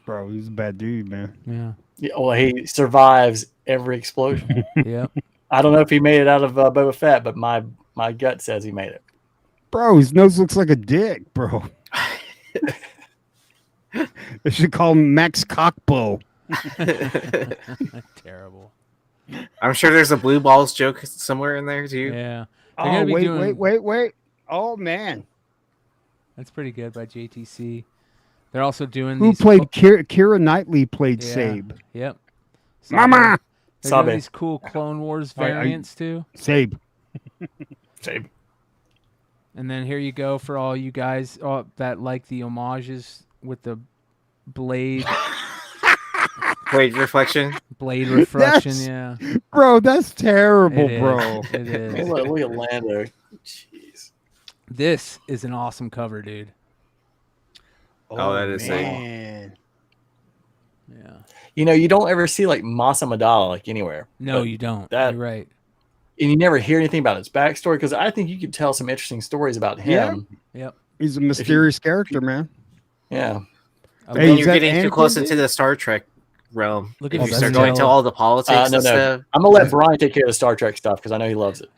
[SPEAKER 13] bro, he's a bad dude, man.
[SPEAKER 10] Yeah.
[SPEAKER 9] Well, he survives every explosion.
[SPEAKER 10] Yeah.
[SPEAKER 9] I don't know if he made it out of Boba Fett, but my gut says he made it.
[SPEAKER 13] Bro, his nose looks like a dick, bro. They should call him Max Cockbow.
[SPEAKER 10] Terrible.
[SPEAKER 11] I'm sure there's a blue balls joke somewhere in there too.
[SPEAKER 10] Yeah.
[SPEAKER 13] Oh, wait. Oh, man.
[SPEAKER 10] That's pretty good by JTC. They're also doing
[SPEAKER 13] Who
[SPEAKER 10] these...
[SPEAKER 13] played Keira Knightley played Sabe.
[SPEAKER 10] Yep.
[SPEAKER 13] Mama!
[SPEAKER 10] They're doing these cool Clone Wars variants too.
[SPEAKER 13] Sabe.
[SPEAKER 10] And then here you go for all you guys that like the homages with the blade.
[SPEAKER 11] Blade reflection.
[SPEAKER 10] Blade reflection, yeah.
[SPEAKER 13] Bro, that's terrible, bro.
[SPEAKER 10] It is.
[SPEAKER 9] Look at Lando. Jeez.
[SPEAKER 10] This is an awesome cover, dude.
[SPEAKER 11] Oh, that is
[SPEAKER 13] man.
[SPEAKER 10] Yeah.
[SPEAKER 9] You know, you don't ever see like Masa Madala like anywhere.
[SPEAKER 10] No, you don't.
[SPEAKER 9] You're
[SPEAKER 10] right.
[SPEAKER 9] And you never hear anything about his backstory because I think you could tell some interesting stories about him.
[SPEAKER 10] Yep.
[SPEAKER 13] He's a mysterious character, man.
[SPEAKER 9] Yeah.
[SPEAKER 11] Hey, you're getting too close into the Star Trek realm.
[SPEAKER 10] Look
[SPEAKER 11] if
[SPEAKER 10] at
[SPEAKER 11] you start going to all the politics and stuff.
[SPEAKER 9] I'm gonna let Bryan take care of the Star Trek stuff because I know he loves it.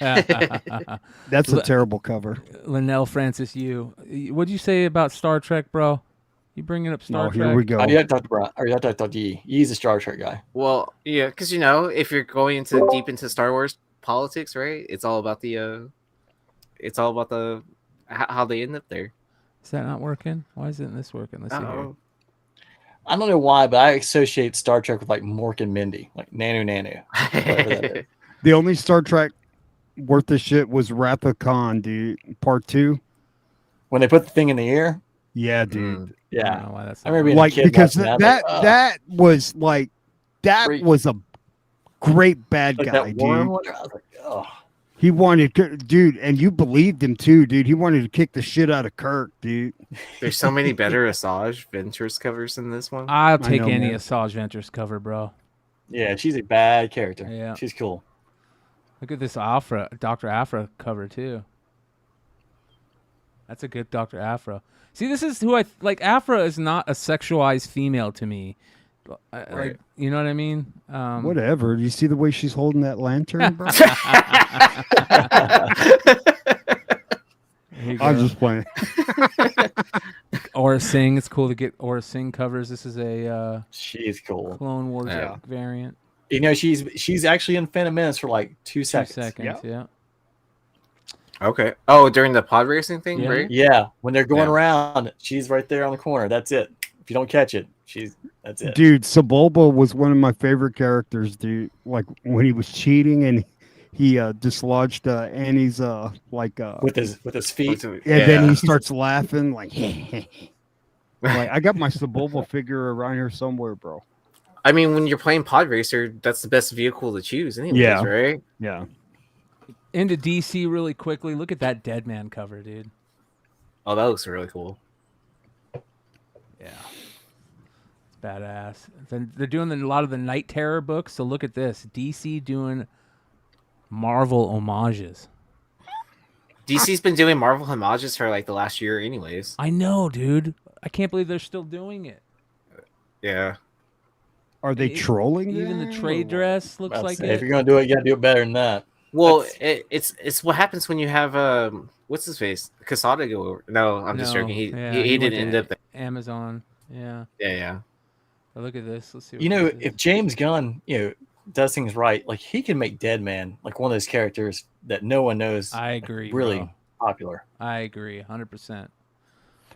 [SPEAKER 13] That's a terrible cover.
[SPEAKER 10] Linnell Francis, what'd you say about Star Trek, bro? You bringing up Star Trek?
[SPEAKER 13] Here we go.
[SPEAKER 9] You have to talk to Bryan, or you have to talk to Yee. Yee's a Star Trek guy.
[SPEAKER 11] Well, yeah, because if you're going deep into Star Wars politics, right? It's all about how they end up there.
[SPEAKER 10] Is that not working? Why isn't this working? Let's see here.
[SPEAKER 9] I don't know why, but I associate Star Trek with like Mork and Mindy, like Nanu. Whatever that is.
[SPEAKER 13] The only Star Trek worth the shit was Wrath of Khan, dude. Part 2.
[SPEAKER 9] When they put the thing in the ear.
[SPEAKER 13] Yeah, dude.
[SPEAKER 9] Yeah,
[SPEAKER 10] I
[SPEAKER 9] remember being
[SPEAKER 13] like
[SPEAKER 9] a kid
[SPEAKER 13] because
[SPEAKER 9] watching
[SPEAKER 13] that was like that was a great bad
[SPEAKER 9] like
[SPEAKER 13] guy,
[SPEAKER 9] that
[SPEAKER 13] dude.
[SPEAKER 9] worm one, I was like, oh.
[SPEAKER 13] He wanted, dude, and you believed him too, dude. He wanted to kick the shit out of Kirk, dude.
[SPEAKER 11] There's so many better Asajj Ventress covers than this one.
[SPEAKER 10] I'll take any Asajj Ventress cover, bro.
[SPEAKER 9] Yeah, she's a bad character.
[SPEAKER 10] Yeah,
[SPEAKER 9] she's cool.
[SPEAKER 10] Look at this Dr. Afra cover too. That's a good Dr. Afra. See, this is who I like. Afra is not a sexualized female to me.
[SPEAKER 11] Right.
[SPEAKER 10] Like, you know what I mean?
[SPEAKER 13] Whatever. Do you see the way she's holding that lantern, bro? I'm just playing.
[SPEAKER 10] Aura Singh. It's cool to get Aura Singh covers. This is a
[SPEAKER 9] she's cool
[SPEAKER 10] Clone Wars variant.
[SPEAKER 9] You know, she's actually in Phantom Menace for like 2 seconds.
[SPEAKER 10] Yeah.
[SPEAKER 11] Okay. Oh, during the pod racing thing,
[SPEAKER 9] Yeah.
[SPEAKER 11] right?
[SPEAKER 9] Yeah. When they're going around, she's right there on the corner. That's it. If you don't catch it, that's it.
[SPEAKER 13] Dude, Sebulba was one of my favorite characters, dude. Like when he was cheating and he dislodged Annie's
[SPEAKER 9] with his feet,
[SPEAKER 13] and then he starts laughing like. Like I got my Sebulba figure around here somewhere, bro.
[SPEAKER 11] I mean, when you're playing Pod Racer, that's the best vehicle to choose, anyways,
[SPEAKER 13] Yeah.
[SPEAKER 11] right?
[SPEAKER 13] Yeah.
[SPEAKER 10] Into DC really quickly. Look at that Deadman cover, dude.
[SPEAKER 11] Oh, that looks really cool.
[SPEAKER 10] Yeah. It's badass. Then they're doing a lot of the Night Terror books, so look at this. DC doing Marvel homages.
[SPEAKER 11] DC's been doing Marvel homages for like the last year anyways.
[SPEAKER 10] I know, dude. I can't believe they're still doing it.
[SPEAKER 11] Yeah.
[SPEAKER 13] Are they trolling?
[SPEAKER 10] Even the trade dress looks like it.
[SPEAKER 9] If you're gonna do it, you gotta do it better than that.
[SPEAKER 11] Well, it's what happens when you have what's his face? Casada go over. No, I'm just joking. He didn't end up there.
[SPEAKER 10] Amazon. Yeah.
[SPEAKER 11] Yeah.
[SPEAKER 10] Oh, look at this. Let's see.
[SPEAKER 9] You know, if James Gunn, does things right, like he can make Deadman like one of those characters that no one knows.
[SPEAKER 10] I agree.
[SPEAKER 9] Really popular.
[SPEAKER 10] I agree, 100%.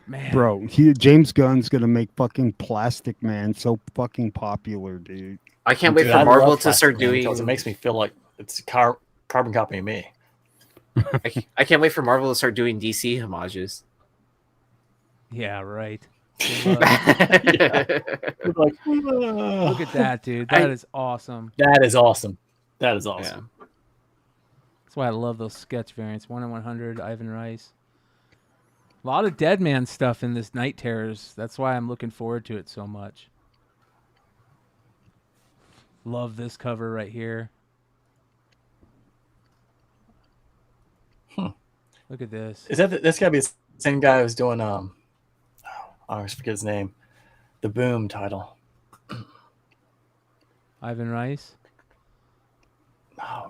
[SPEAKER 10] Man,
[SPEAKER 13] Bro, James Gunn's gonna make fucking Plastic Man so fucking popular, dude.
[SPEAKER 11] I can't wait for Marvel to start doing.
[SPEAKER 9] Because it makes me feel like it's a carbon copy of me.
[SPEAKER 11] I can't wait for Marvel to start doing DC homages.
[SPEAKER 10] Yeah, right.
[SPEAKER 9] Yeah. Like,
[SPEAKER 10] look at that, dude. That is awesome.
[SPEAKER 9] That is awesome. That is awesome.
[SPEAKER 10] Yeah. That's why I love those sketch variants. 1 in 100, Ivan Rice. A lot of Deadman stuff in this Night Terrors. That's why I'm looking forward to it so much. Love this cover right here. Look at this.
[SPEAKER 9] Is that that's gotta be the same guy who's doing I always forget his name. The Boom title.
[SPEAKER 10] Ivan Rice.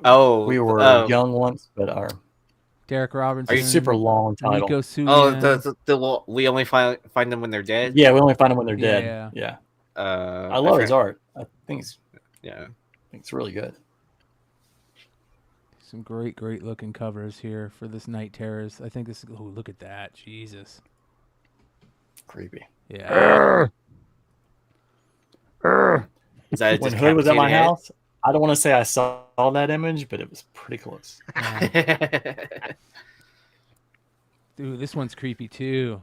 [SPEAKER 11] Oh,
[SPEAKER 9] we were young once, but our
[SPEAKER 10] Derek Robinson.
[SPEAKER 9] A super long title.
[SPEAKER 10] Nico Suyan.
[SPEAKER 11] Oh, we only find them when they're dead.
[SPEAKER 9] Yeah, we only find them when they're dead.
[SPEAKER 10] Yeah.
[SPEAKER 9] I love his art. I think it's really good.
[SPEAKER 10] Some great looking covers here for this Night Terrors. I think this. Oh, look at that! Jesus.
[SPEAKER 9] Creepy.
[SPEAKER 10] Yeah.
[SPEAKER 11] Is that
[SPEAKER 9] when Hood was at my house? I don't want to say I saw that image, but it was pretty close.
[SPEAKER 10] Dude, this one's creepy too.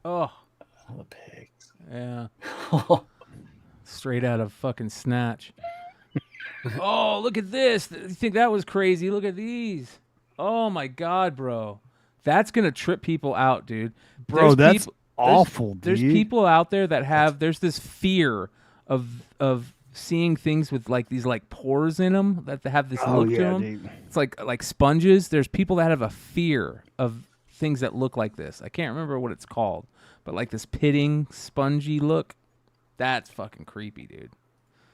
[SPEAKER 10] Oh.
[SPEAKER 9] The pigs.
[SPEAKER 10] Yeah. Straight out of fucking Snatch. Oh, look at this. You think that was crazy? Look at these. Oh my God, bro. That's going to trip people out, dude.
[SPEAKER 13] Bro, that's awful, dude.
[SPEAKER 10] There's people out there that have, there's this fear of seeing things with like these like pores in them that have this look to them. Dude. It's like sponges. There's people that have a fear of things that look like this. I can't remember what it's called, but like this pitting, spongy look. That's fucking creepy, dude.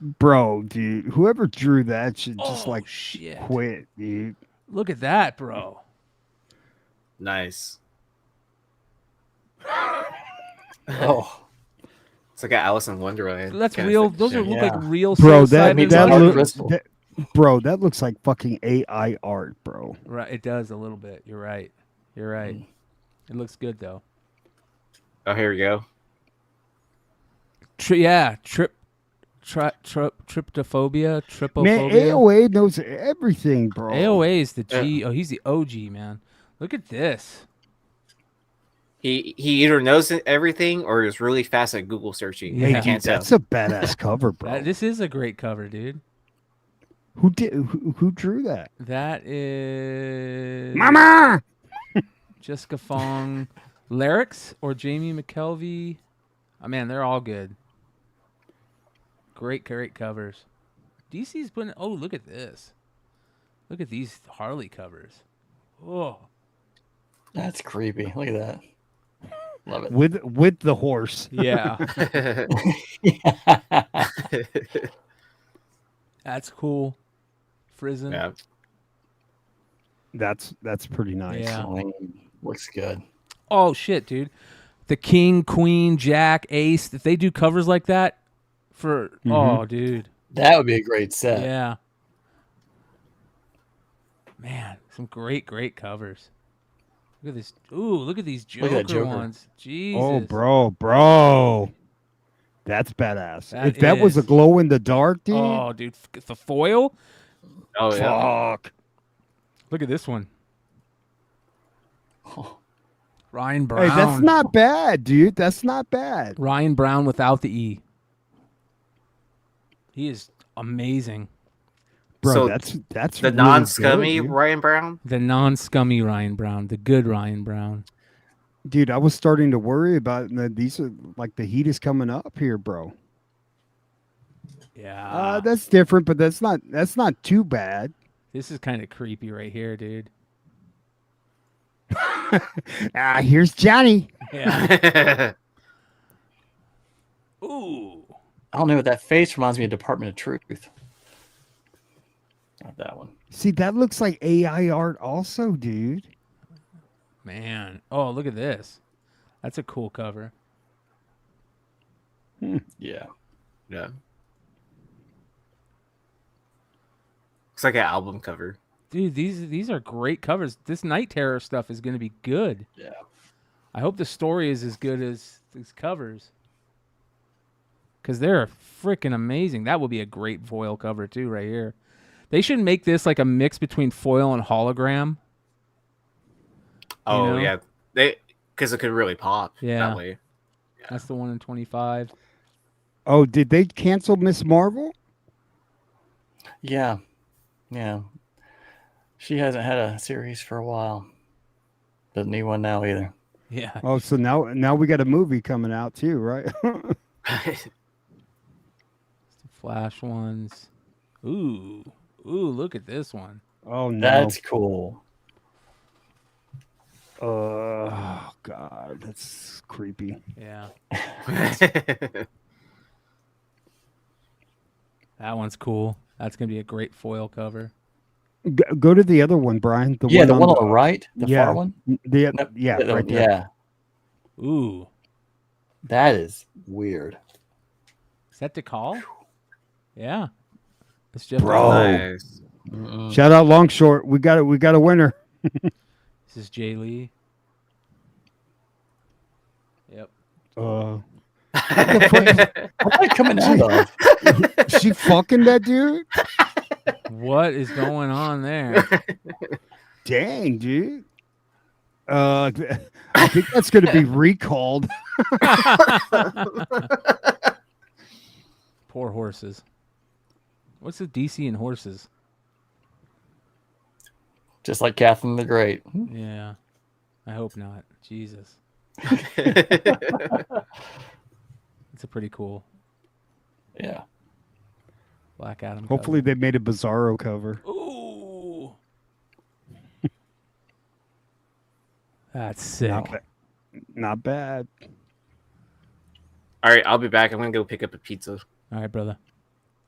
[SPEAKER 13] Bro, dude, whoever drew that should just
[SPEAKER 10] shit.
[SPEAKER 13] Quit, dude.
[SPEAKER 10] Look at that, bro.
[SPEAKER 11] Nice.
[SPEAKER 9] Oh.
[SPEAKER 11] It's like an Alice in Wonderland.
[SPEAKER 10] That's real. Those look like real.
[SPEAKER 13] Bro,
[SPEAKER 10] Bro,
[SPEAKER 13] that looks like fucking AI art, bro.
[SPEAKER 10] Right, it does a little bit. You're right. You're right. It looks good though.
[SPEAKER 11] Oh, here we go.
[SPEAKER 10] Trypophobia.
[SPEAKER 13] Man, AOA knows everything, bro.
[SPEAKER 10] AOA is the G. Oh, he's the OG, man. Look at this.
[SPEAKER 11] He either knows everything or is really fast at Google searching.
[SPEAKER 10] Yeah.
[SPEAKER 11] I can't tell.
[SPEAKER 13] That's a badass cover, bro.
[SPEAKER 10] This is a great cover, dude.
[SPEAKER 13] Who drew that?
[SPEAKER 10] That is
[SPEAKER 13] Mama.
[SPEAKER 10] Jessica Fong, Lyrics or Jamie McKelvey. Oh man, they're all good. Great covers. DC's putting. Oh, look at this. Look at these Harley covers. Oh,
[SPEAKER 9] that's creepy. Look at that. Love it.
[SPEAKER 13] With the horse.
[SPEAKER 10] Yeah. That's cool. Frizen.
[SPEAKER 11] Yeah.
[SPEAKER 13] That's pretty nice.
[SPEAKER 10] Yeah.
[SPEAKER 9] Looks good.
[SPEAKER 10] Oh shit, dude. The King, Queen, Jack, Ace. If they do covers like that for oh dude.
[SPEAKER 9] That would be a great set.
[SPEAKER 10] Yeah. Man, some great covers. Look at this. Ooh, look at these Joker, ones. Jesus.
[SPEAKER 13] Oh, bro. That's badass.
[SPEAKER 10] That
[SPEAKER 13] If that was a
[SPEAKER 10] is.
[SPEAKER 13] glow in the dark, dude.
[SPEAKER 10] Oh, dude, the foil.
[SPEAKER 11] Oh yeah.
[SPEAKER 13] Fuck.
[SPEAKER 10] Look at this one. Ryan Brown.
[SPEAKER 13] Hey, that's not bad, dude. That's not bad.
[SPEAKER 10] Ryan Brown without the E. He is amazing.
[SPEAKER 13] Bro,
[SPEAKER 11] So
[SPEAKER 13] that's
[SPEAKER 11] the
[SPEAKER 13] really
[SPEAKER 11] non-scummy
[SPEAKER 13] good, dude.
[SPEAKER 11] Ryan Brown.
[SPEAKER 10] The non-scummy Ryan Brown. The good Ryan Brown.
[SPEAKER 13] Dude, I was starting to worry about these are like the heat is coming up here, bro.
[SPEAKER 10] Yeah.
[SPEAKER 13] That's different, but that's not too bad.
[SPEAKER 10] This is kind of creepy right here, dude.
[SPEAKER 13] Here's Johnny.
[SPEAKER 10] Yeah. Ooh.
[SPEAKER 9] I don't know. That face reminds me of Department of Truth. Not that one.
[SPEAKER 13] See, that looks like AI art also, dude.
[SPEAKER 10] Man. Oh, look at this. That's a cool cover.
[SPEAKER 9] Yeah.
[SPEAKER 11] Yeah. Looks like an album cover.
[SPEAKER 10] Dude, these are great covers. This Night Terror stuff is going to be good.
[SPEAKER 9] Yeah.
[SPEAKER 10] I hope the story is as good as these covers. Because they're freaking amazing. That will be a great foil cover, too, right here. They should make this like a mix between foil and hologram.
[SPEAKER 11] Oh,
[SPEAKER 10] You know?
[SPEAKER 11] yeah. Because it could really pop
[SPEAKER 10] Yeah.
[SPEAKER 11] that way.
[SPEAKER 10] That's the one in 25.
[SPEAKER 13] Oh, did they cancel Miss Marvel?
[SPEAKER 9] Yeah. Yeah. She hasn't had a series for a while. Doesn't need one now either.
[SPEAKER 10] Yeah.
[SPEAKER 13] Oh, so now we got a movie coming out too, right?
[SPEAKER 10] Flash ones. Ooh, look at this one.
[SPEAKER 13] Oh no.
[SPEAKER 9] That's cool.
[SPEAKER 13] Oh God, that's creepy.
[SPEAKER 10] Yeah. That one's cool. That's going to be a great foil cover.
[SPEAKER 13] Go to the other one, Brian.
[SPEAKER 9] The one on the right, the far one.
[SPEAKER 13] Yeah,
[SPEAKER 9] No,
[SPEAKER 13] yeah, right there.
[SPEAKER 9] Yeah.
[SPEAKER 10] Ooh.
[SPEAKER 9] That is weird.
[SPEAKER 10] Is that the call? Yeah. It's just
[SPEAKER 13] Bro.
[SPEAKER 11] Nice.
[SPEAKER 13] Shout out Longshort. We got it. We got a winner.
[SPEAKER 10] This is Jay Lee. Yep.
[SPEAKER 13] What
[SPEAKER 9] What's that coming out of?
[SPEAKER 13] She fucking that dude?
[SPEAKER 10] What is going on there?
[SPEAKER 13] Dang, dude. I think that's going to be recalled.
[SPEAKER 10] Poor horses. What's the DC in horses?
[SPEAKER 9] Just like Catherine the Great.
[SPEAKER 10] Yeah. I hope not. Jesus. It's a pretty cool.
[SPEAKER 9] Yeah.
[SPEAKER 10] Black Adam.
[SPEAKER 13] Hopefully they made a Bizarro cover.
[SPEAKER 10] Ooh. That's sick.
[SPEAKER 13] Not bad.
[SPEAKER 11] All right, I'll be back. I'm going to go pick up a pizza.
[SPEAKER 10] All right, brother.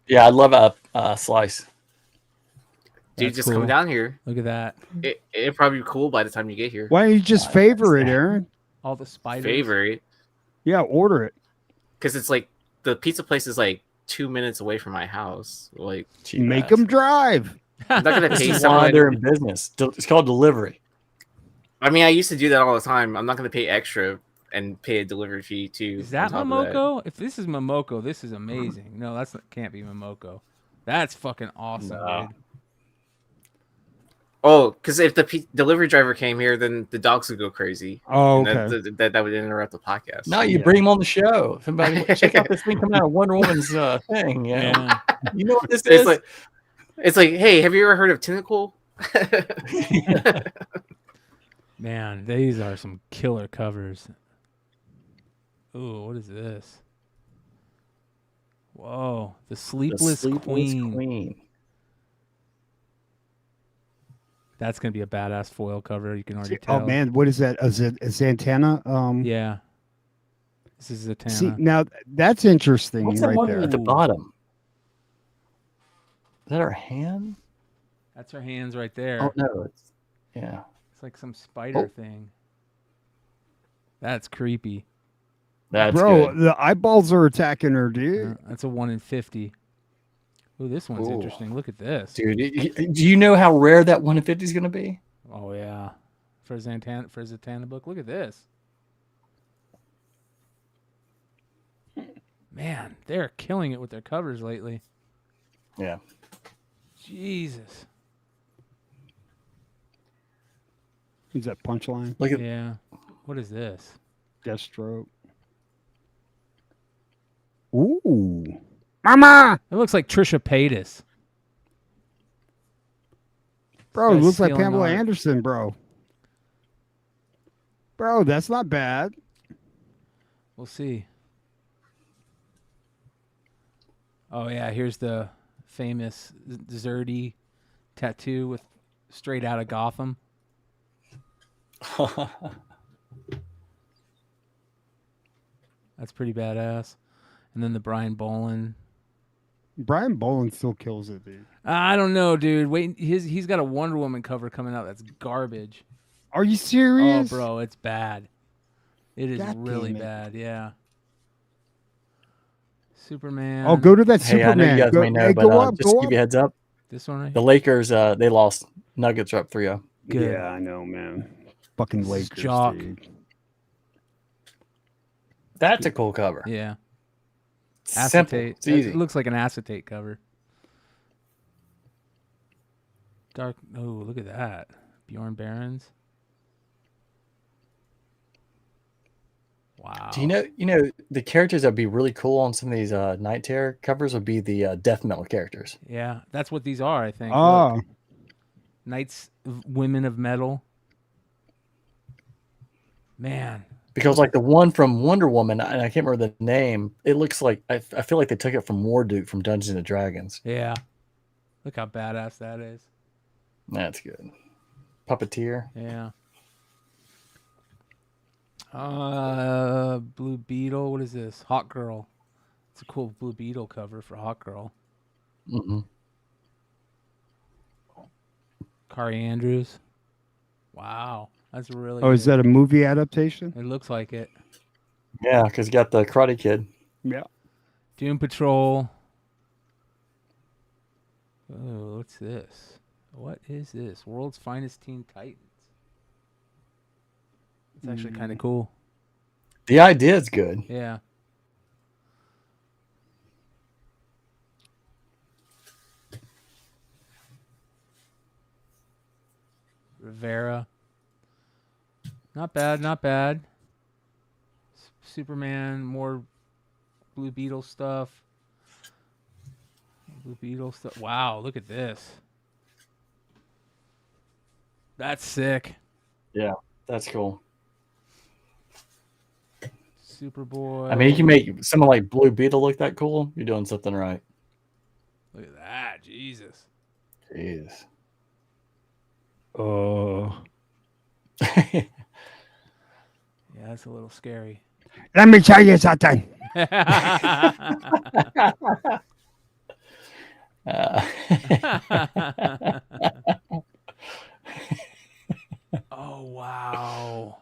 [SPEAKER 9] Yeah, I'd love a slice.
[SPEAKER 11] Dude,
[SPEAKER 10] That's
[SPEAKER 11] just
[SPEAKER 10] cool.
[SPEAKER 11] come down here.
[SPEAKER 10] Look at that.
[SPEAKER 11] It'll probably be cool by the time you get here.
[SPEAKER 13] Why don't you just favor it, Aaron?
[SPEAKER 10] All the spiders.
[SPEAKER 11] Favorite.
[SPEAKER 13] Yeah, order it.
[SPEAKER 11] Because it's like the pizza place is like 2 minutes away from my house. Like,
[SPEAKER 13] Make them drive.
[SPEAKER 11] I'm not going to
[SPEAKER 9] This
[SPEAKER 11] pay
[SPEAKER 9] is why
[SPEAKER 11] someone.
[SPEAKER 9] they're in business. It's called delivery.
[SPEAKER 11] I mean, I used to do that all the time. I'm not going to pay extra and pay a delivery fee too.
[SPEAKER 10] Is that
[SPEAKER 11] on top of
[SPEAKER 10] Momoko? If this is Momoko, this is amazing. No, can't be Momoko. That's fucking awesome, dude.
[SPEAKER 11] Oh, because if the delivery driver came here, then the dogs would go crazy.
[SPEAKER 13] Oh,
[SPEAKER 11] And
[SPEAKER 13] okay.
[SPEAKER 11] that would interrupt the podcast.
[SPEAKER 9] No, you bring them on the show. Somebody check out this thing coming out of Wonder Woman's thing.
[SPEAKER 10] Yeah.
[SPEAKER 9] You know what this is?
[SPEAKER 11] It's like, hey, have you ever heard of Tentacle?
[SPEAKER 10] Man, these are some killer covers. Ooh, what is this? Whoa, the Sleepless Queen. That's gonna be a badass foil cover. You can already tell.
[SPEAKER 13] Oh man, what is that? Is it a Zantana?
[SPEAKER 10] Yeah. This is Zatanna.
[SPEAKER 13] See, now that's interesting.
[SPEAKER 9] What's that
[SPEAKER 13] right
[SPEAKER 9] one
[SPEAKER 13] there.
[SPEAKER 9] at the bottom? Is that her hand?
[SPEAKER 10] That's her hands right there.
[SPEAKER 9] Oh no, yeah.
[SPEAKER 10] It's like some spider thing. That's creepy.
[SPEAKER 9] That's
[SPEAKER 13] Bro,
[SPEAKER 9] good.
[SPEAKER 13] the eyeballs are attacking her, dude.
[SPEAKER 10] That's a 1 in 50. Ooh, this one's
[SPEAKER 9] Ooh.
[SPEAKER 10] interesting. Look at this.
[SPEAKER 9] Dude, do you know how rare that 1 in 50 is going to be?
[SPEAKER 10] Oh yeah. For Zatanna book, look at this. Man, they're killing it with their covers lately.
[SPEAKER 9] Yeah.
[SPEAKER 10] Jesus.
[SPEAKER 13] Is that Punchline?
[SPEAKER 9] Look at
[SPEAKER 10] Yeah. What is this?
[SPEAKER 13] Deathstroke. Ooh. Mama!
[SPEAKER 10] It looks like Trisha Paytas.
[SPEAKER 13] Bro, it
[SPEAKER 10] Guy's
[SPEAKER 13] looks like
[SPEAKER 10] stealing
[SPEAKER 13] Pamela
[SPEAKER 10] art.
[SPEAKER 13] Anderson, bro. Bro, that's not bad.
[SPEAKER 10] We'll see. Oh, yeah, here's the famous Zerdy tattoo with straight out of Gotham. That's pretty badass. And then the Brian Bolin.
[SPEAKER 13] Brian Bolin still kills it, dude.
[SPEAKER 10] I don't know, dude. Wait, he's got a Wonder Woman cover coming out that's garbage.
[SPEAKER 13] Are you serious?
[SPEAKER 10] Oh, bro, it's bad. It is
[SPEAKER 13] God
[SPEAKER 10] really
[SPEAKER 13] damn it.
[SPEAKER 10] bad, yeah. Superman.
[SPEAKER 13] Oh, go to that
[SPEAKER 9] Hey,
[SPEAKER 13] Superman.
[SPEAKER 9] I know you guys
[SPEAKER 13] go,
[SPEAKER 9] may know,
[SPEAKER 13] hey,
[SPEAKER 9] but
[SPEAKER 13] go up,
[SPEAKER 9] just
[SPEAKER 13] go
[SPEAKER 9] to
[SPEAKER 13] up.
[SPEAKER 9] give you a heads up,
[SPEAKER 10] This one right
[SPEAKER 9] the
[SPEAKER 10] here?
[SPEAKER 9] Lakers, they lost. Nuggets are up 3-0.
[SPEAKER 10] Good.
[SPEAKER 13] Yeah, I know, man. Fucking
[SPEAKER 10] This is
[SPEAKER 13] Lakers,
[SPEAKER 10] Jock.
[SPEAKER 13] dude.
[SPEAKER 9] That's a cool cover.
[SPEAKER 10] Yeah.
[SPEAKER 9] Simple.
[SPEAKER 10] Acetate.
[SPEAKER 9] It's easy.
[SPEAKER 10] It looks like an acetate cover. Dark. Oh, look at that. Bjorn Barons. Wow.
[SPEAKER 9] Do you know the characters that'd be really cool on some of these Night Terror covers would be the death metal characters.
[SPEAKER 10] Yeah, that's what these are, I think.
[SPEAKER 13] Ah.
[SPEAKER 10] Look. Knights, Women of Metal. Man.
[SPEAKER 9] Because like the one from Wonder Woman, and I can't remember the name, it looks like I feel like they took it from Warduke from Dungeons and Dragons.
[SPEAKER 10] Yeah. Look how badass that is.
[SPEAKER 9] That's good. Puppeteer.
[SPEAKER 10] Yeah. Blue Beetle. What is this? Hawk Girl. It's a cool Blue Beetle cover for Hawk Girl.
[SPEAKER 9] Mm-hmm.
[SPEAKER 10] Kari Andrews. Wow. That's really
[SPEAKER 13] Oh, is
[SPEAKER 10] good.
[SPEAKER 13] that a movie adaptation?
[SPEAKER 10] It looks like it.
[SPEAKER 9] Yeah, because you got the Karate Kid.
[SPEAKER 13] Yeah.
[SPEAKER 10] Doom Patrol. Oh, what's this? What is this? World's Finest Teen Titans. It's actually kind of cool.
[SPEAKER 9] The idea is good.
[SPEAKER 10] Yeah. Rivera. Not bad, not bad. Superman, more Blue Beetle stuff. Blue Beetle stuff. Wow, look at this. That's sick.
[SPEAKER 9] Yeah, that's cool.
[SPEAKER 10] Superboy.
[SPEAKER 9] I mean, you can make someone like Blue Beetle look that cool. You're doing something right.
[SPEAKER 10] Look at that. Jesus.
[SPEAKER 9] Jeez.
[SPEAKER 10] Yeah, that's a little scary.
[SPEAKER 13] Let me tell you something.
[SPEAKER 10] Oh, wow.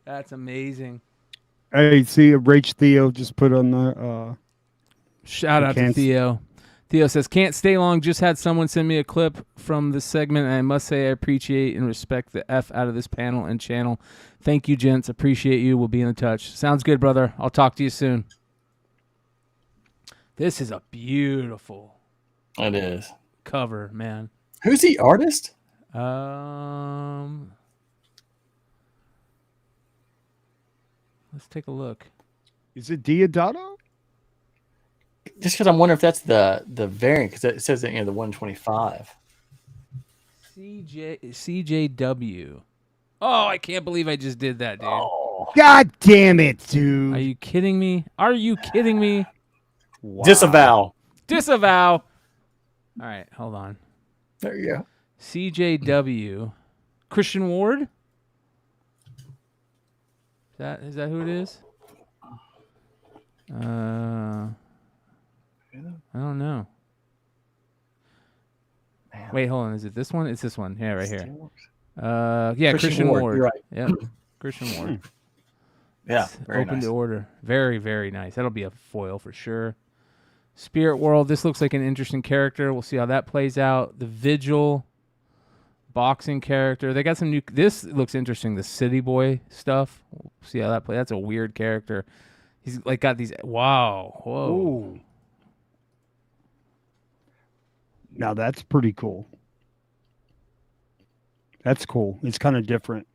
[SPEAKER 10] That's amazing.
[SPEAKER 13] Hey, see, Rach Theo just put on the.
[SPEAKER 10] Shout out to Theo. Theo says, can't stay long. Just had someone send me a clip from the segment, and I must say I appreciate and respect the F out of this panel and channel. Thank you, gents. Appreciate you. We'll be in touch. Sounds good, brother. I'll talk to you soon. This is a beautiful
[SPEAKER 9] It is.
[SPEAKER 10] cover, man.
[SPEAKER 9] Who's the artist?
[SPEAKER 10] Let's take a look.
[SPEAKER 13] Is it Diodato?
[SPEAKER 9] Just because I'm wondering if that's the variant, because it says that the 125.
[SPEAKER 10] CJW. Oh, I can't believe I just did that, dude.
[SPEAKER 9] Oh.
[SPEAKER 13] God damn it, dude.
[SPEAKER 10] Are you kidding me? Are you kidding me?
[SPEAKER 9] Wow. Disavow.
[SPEAKER 10] Disavow. All right, hold on.
[SPEAKER 9] There you go.
[SPEAKER 10] CJW. Christian Ward? Is that who it is? I don't know.
[SPEAKER 9] Man.
[SPEAKER 10] Wait, hold on. Is it this one? It's this one. Yeah, right here. Yeah, Christian Ward.
[SPEAKER 9] You're right.
[SPEAKER 10] Yep. Christian Ward.
[SPEAKER 9] Yeah, very
[SPEAKER 10] Open
[SPEAKER 9] nice.
[SPEAKER 10] to order. Very, very nice. That'll be a foil for sure. Spirit World. This looks like an interesting character. We'll see how that plays out. The Vigil. Boxing character. They got some new. This looks interesting. The City Boy stuff. We'll see how that plays. That's a weird character. He's like got these. Wow. Whoa.
[SPEAKER 13] Ooh. Now that's pretty cool. That's cool. It's kind of different.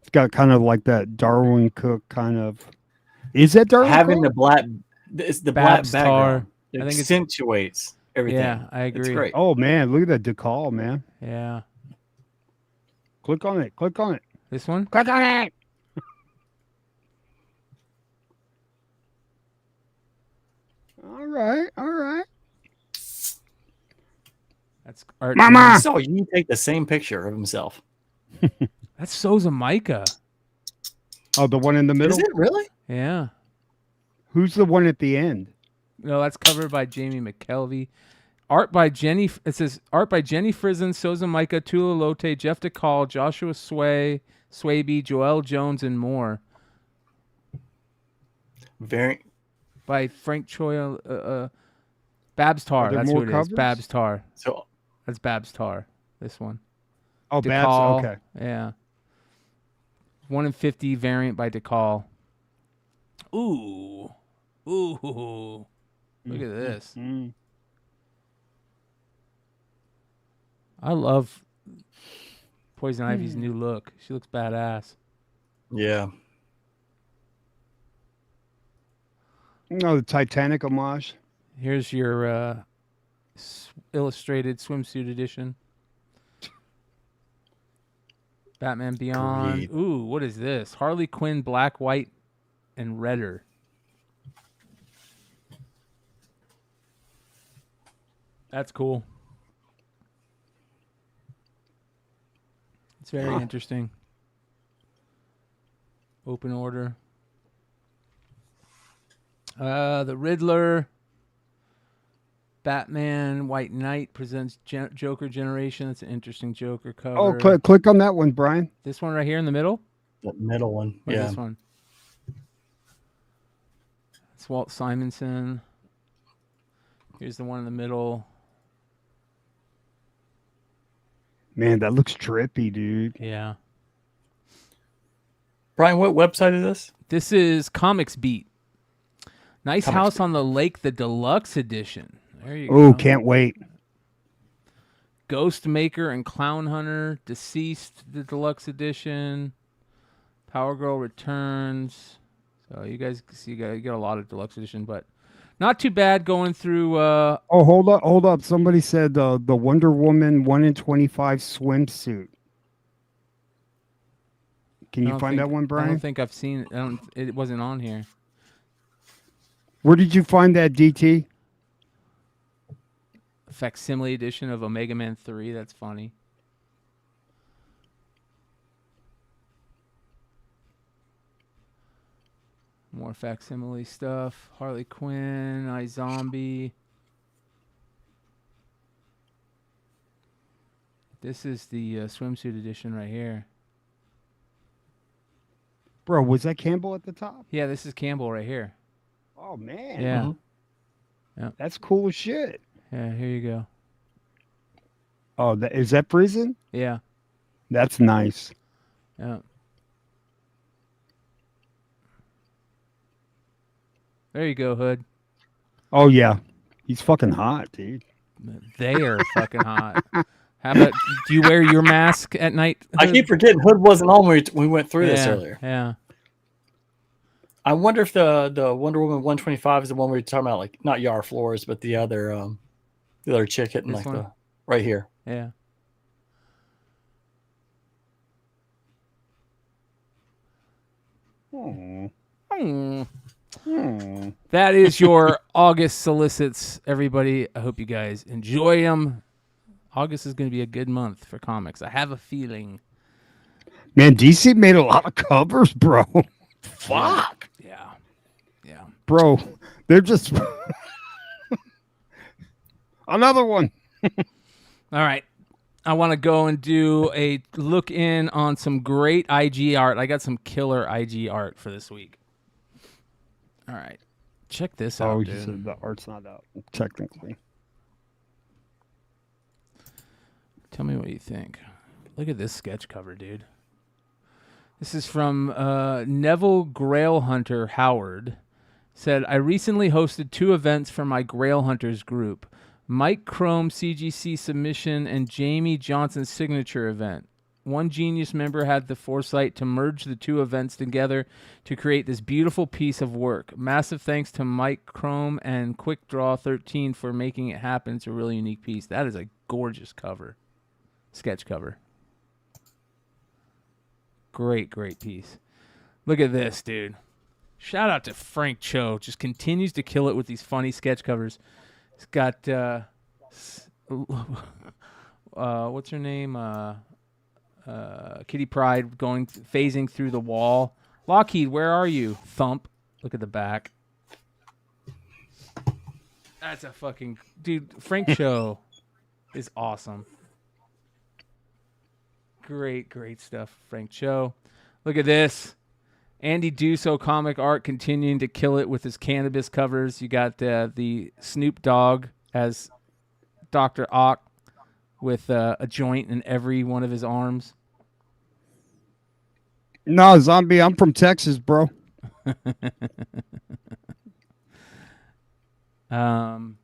[SPEAKER 13] It's got kind of like that Darwin Cook kind of. Is that Darwin
[SPEAKER 9] Having
[SPEAKER 13] Cook?
[SPEAKER 9] the black, it's the black
[SPEAKER 10] Babs
[SPEAKER 9] background.
[SPEAKER 10] tar.
[SPEAKER 9] It
[SPEAKER 10] I think it's-
[SPEAKER 9] accentuates everything.
[SPEAKER 10] Yeah, I agree.
[SPEAKER 9] It's great.
[SPEAKER 13] Oh man, look at that decal, man.
[SPEAKER 10] Yeah.
[SPEAKER 13] Click on it. Click on it.
[SPEAKER 10] This one?
[SPEAKER 13] Click on it. All right. All right.
[SPEAKER 10] That's art.
[SPEAKER 13] Mama!
[SPEAKER 9] So you take the same picture of himself.
[SPEAKER 10] That's Sousa Micah.
[SPEAKER 13] Oh, the one in the middle?
[SPEAKER 9] Is it really?
[SPEAKER 10] Yeah.
[SPEAKER 13] Who's the one at the end?
[SPEAKER 10] No, that's covered by Jamie McKelvey. Art by Jenny. It says art by Jenny Frizen, Sousa Micah, Tula Lote, Jeff DeCall, Joshua Swaby, Joel Jones, and more.
[SPEAKER 9] Very.
[SPEAKER 10] By Frank Choi. Babs Tar.
[SPEAKER 13] there
[SPEAKER 10] That's
[SPEAKER 13] more
[SPEAKER 10] who it
[SPEAKER 13] covers?
[SPEAKER 10] is. Babs Tar.
[SPEAKER 9] So
[SPEAKER 10] that's Babs Tar. This one.
[SPEAKER 13] Oh, Babs.
[SPEAKER 10] DeCall,
[SPEAKER 13] Okay.
[SPEAKER 10] Yeah. 1 in 50 variant by DeCall. Ooh. Ooh. Look at this.
[SPEAKER 13] Mm.
[SPEAKER 10] I love Poison Ivy's new look. She looks badass.
[SPEAKER 9] Yeah.
[SPEAKER 13] No, the Titanic homage.
[SPEAKER 10] Here's your illustrated swimsuit edition. Batman Beyond.
[SPEAKER 9] Great.
[SPEAKER 10] Ooh, what is this? Harley Quinn, black, white, and redder. That's cool. It's very interesting. Open order. The Riddler. Batman White Knight presents Joker Generation. That's an interesting Joker cover.
[SPEAKER 13] Oh, click on that one, Brian.
[SPEAKER 10] This one right here in the middle?
[SPEAKER 9] The middle one.
[SPEAKER 10] Or
[SPEAKER 9] Yeah.
[SPEAKER 10] this one? It's Walt Simonson. Here's the one in the middle.
[SPEAKER 13] Man, that looks trippy, dude.
[SPEAKER 10] Yeah.
[SPEAKER 9] Brian, what website is this?
[SPEAKER 10] This is Comics Beat. Nice
[SPEAKER 9] Comics
[SPEAKER 10] House
[SPEAKER 9] Beat.
[SPEAKER 10] on the Lake, the deluxe edition. There you
[SPEAKER 13] Oh,
[SPEAKER 10] go.
[SPEAKER 13] can't wait.
[SPEAKER 10] Ghost Maker and Clown Hunter, Deceased, the deluxe edition. Power Girl Returns. So you guys see, you got a lot of deluxe edition, but not too bad going through.
[SPEAKER 13] Oh, hold up. Somebody said the Wonder Woman 1 in 25 swimsuit. Can you find that one,
[SPEAKER 10] I
[SPEAKER 13] Brian?
[SPEAKER 10] don't think I've seen it. It wasn't on here.
[SPEAKER 13] Where did you find that, DT?
[SPEAKER 10] Facsimile edition of Omega Man 3. That's funny. More facsimile stuff. Harley Quinn, iZombie. This is the swimsuit edition right here.
[SPEAKER 13] Bro, was that Campbell at the top?
[SPEAKER 10] Yeah, this is Campbell right here.
[SPEAKER 13] Oh, man.
[SPEAKER 10] Yeah. Yeah.
[SPEAKER 13] That's cool as shit.
[SPEAKER 10] Yeah, here you go.
[SPEAKER 13] Oh, is that prison?
[SPEAKER 10] Yeah.
[SPEAKER 13] That's nice.
[SPEAKER 10] Yeah. There you go, Hood.
[SPEAKER 13] Oh, yeah. He's fucking hot, dude.
[SPEAKER 10] They are fucking hot. How about, do you wear your mask at night?
[SPEAKER 9] I keep forgetting Hood wasn't on when we went through this
[SPEAKER 10] Yeah,
[SPEAKER 9] earlier.
[SPEAKER 10] Yeah.
[SPEAKER 9] I wonder if the Wonder Woman 125 is the one we were talking about, like not Yara Flores, but the other chick hitting
[SPEAKER 10] This
[SPEAKER 9] like
[SPEAKER 10] one?
[SPEAKER 9] the right here.
[SPEAKER 10] Yeah. That is your August solicits, everybody. I hope you guys enjoy them. August is going to be a good month for comics. I have a feeling.
[SPEAKER 13] Man, DC made a lot of covers, bro. Fuck.
[SPEAKER 10] Yeah. Yeah.
[SPEAKER 13] Bro, they're just... Another one.
[SPEAKER 10] All right. I want to go and do a look in on some great IG art. I got some killer IG art for this week. All right. Check this out,
[SPEAKER 13] Oh, you
[SPEAKER 10] dude.
[SPEAKER 13] said the art's not out, technically.
[SPEAKER 10] Tell me what you think. Look at this sketch cover, dude. This is from Neville Grail Hunter Howard. said, I recently hosted 2 events for my Grail Hunters group. Mike Crome CGC submission and Jamie Johnson's signature event. One genius member had the foresight to merge the 2 events together to create this beautiful piece of work. Massive thanks to Mike Crome and Quick Draw 13 for making it happen. It's a really unique piece. That is a gorgeous cover. Sketch cover. Great piece. Look at this, dude. Shout out to Frank Cho. Just continues to kill it with these funny sketch covers. It's got, what's her name? Kitty Pryde phasing through the wall. Lockheed, where are you? Thump. Look at the back. That's a fucking... Dude, Frank Cho is awesome. Great stuff, Frank Cho. Look at this. Andy Duso comic art continuing to kill it with his cannabis covers. You got the Snoop Dogg as Dr. Ock with a joint in every one of his arms.
[SPEAKER 13] No, Zombie, I'm from Texas, bro.
[SPEAKER 10] Hold on,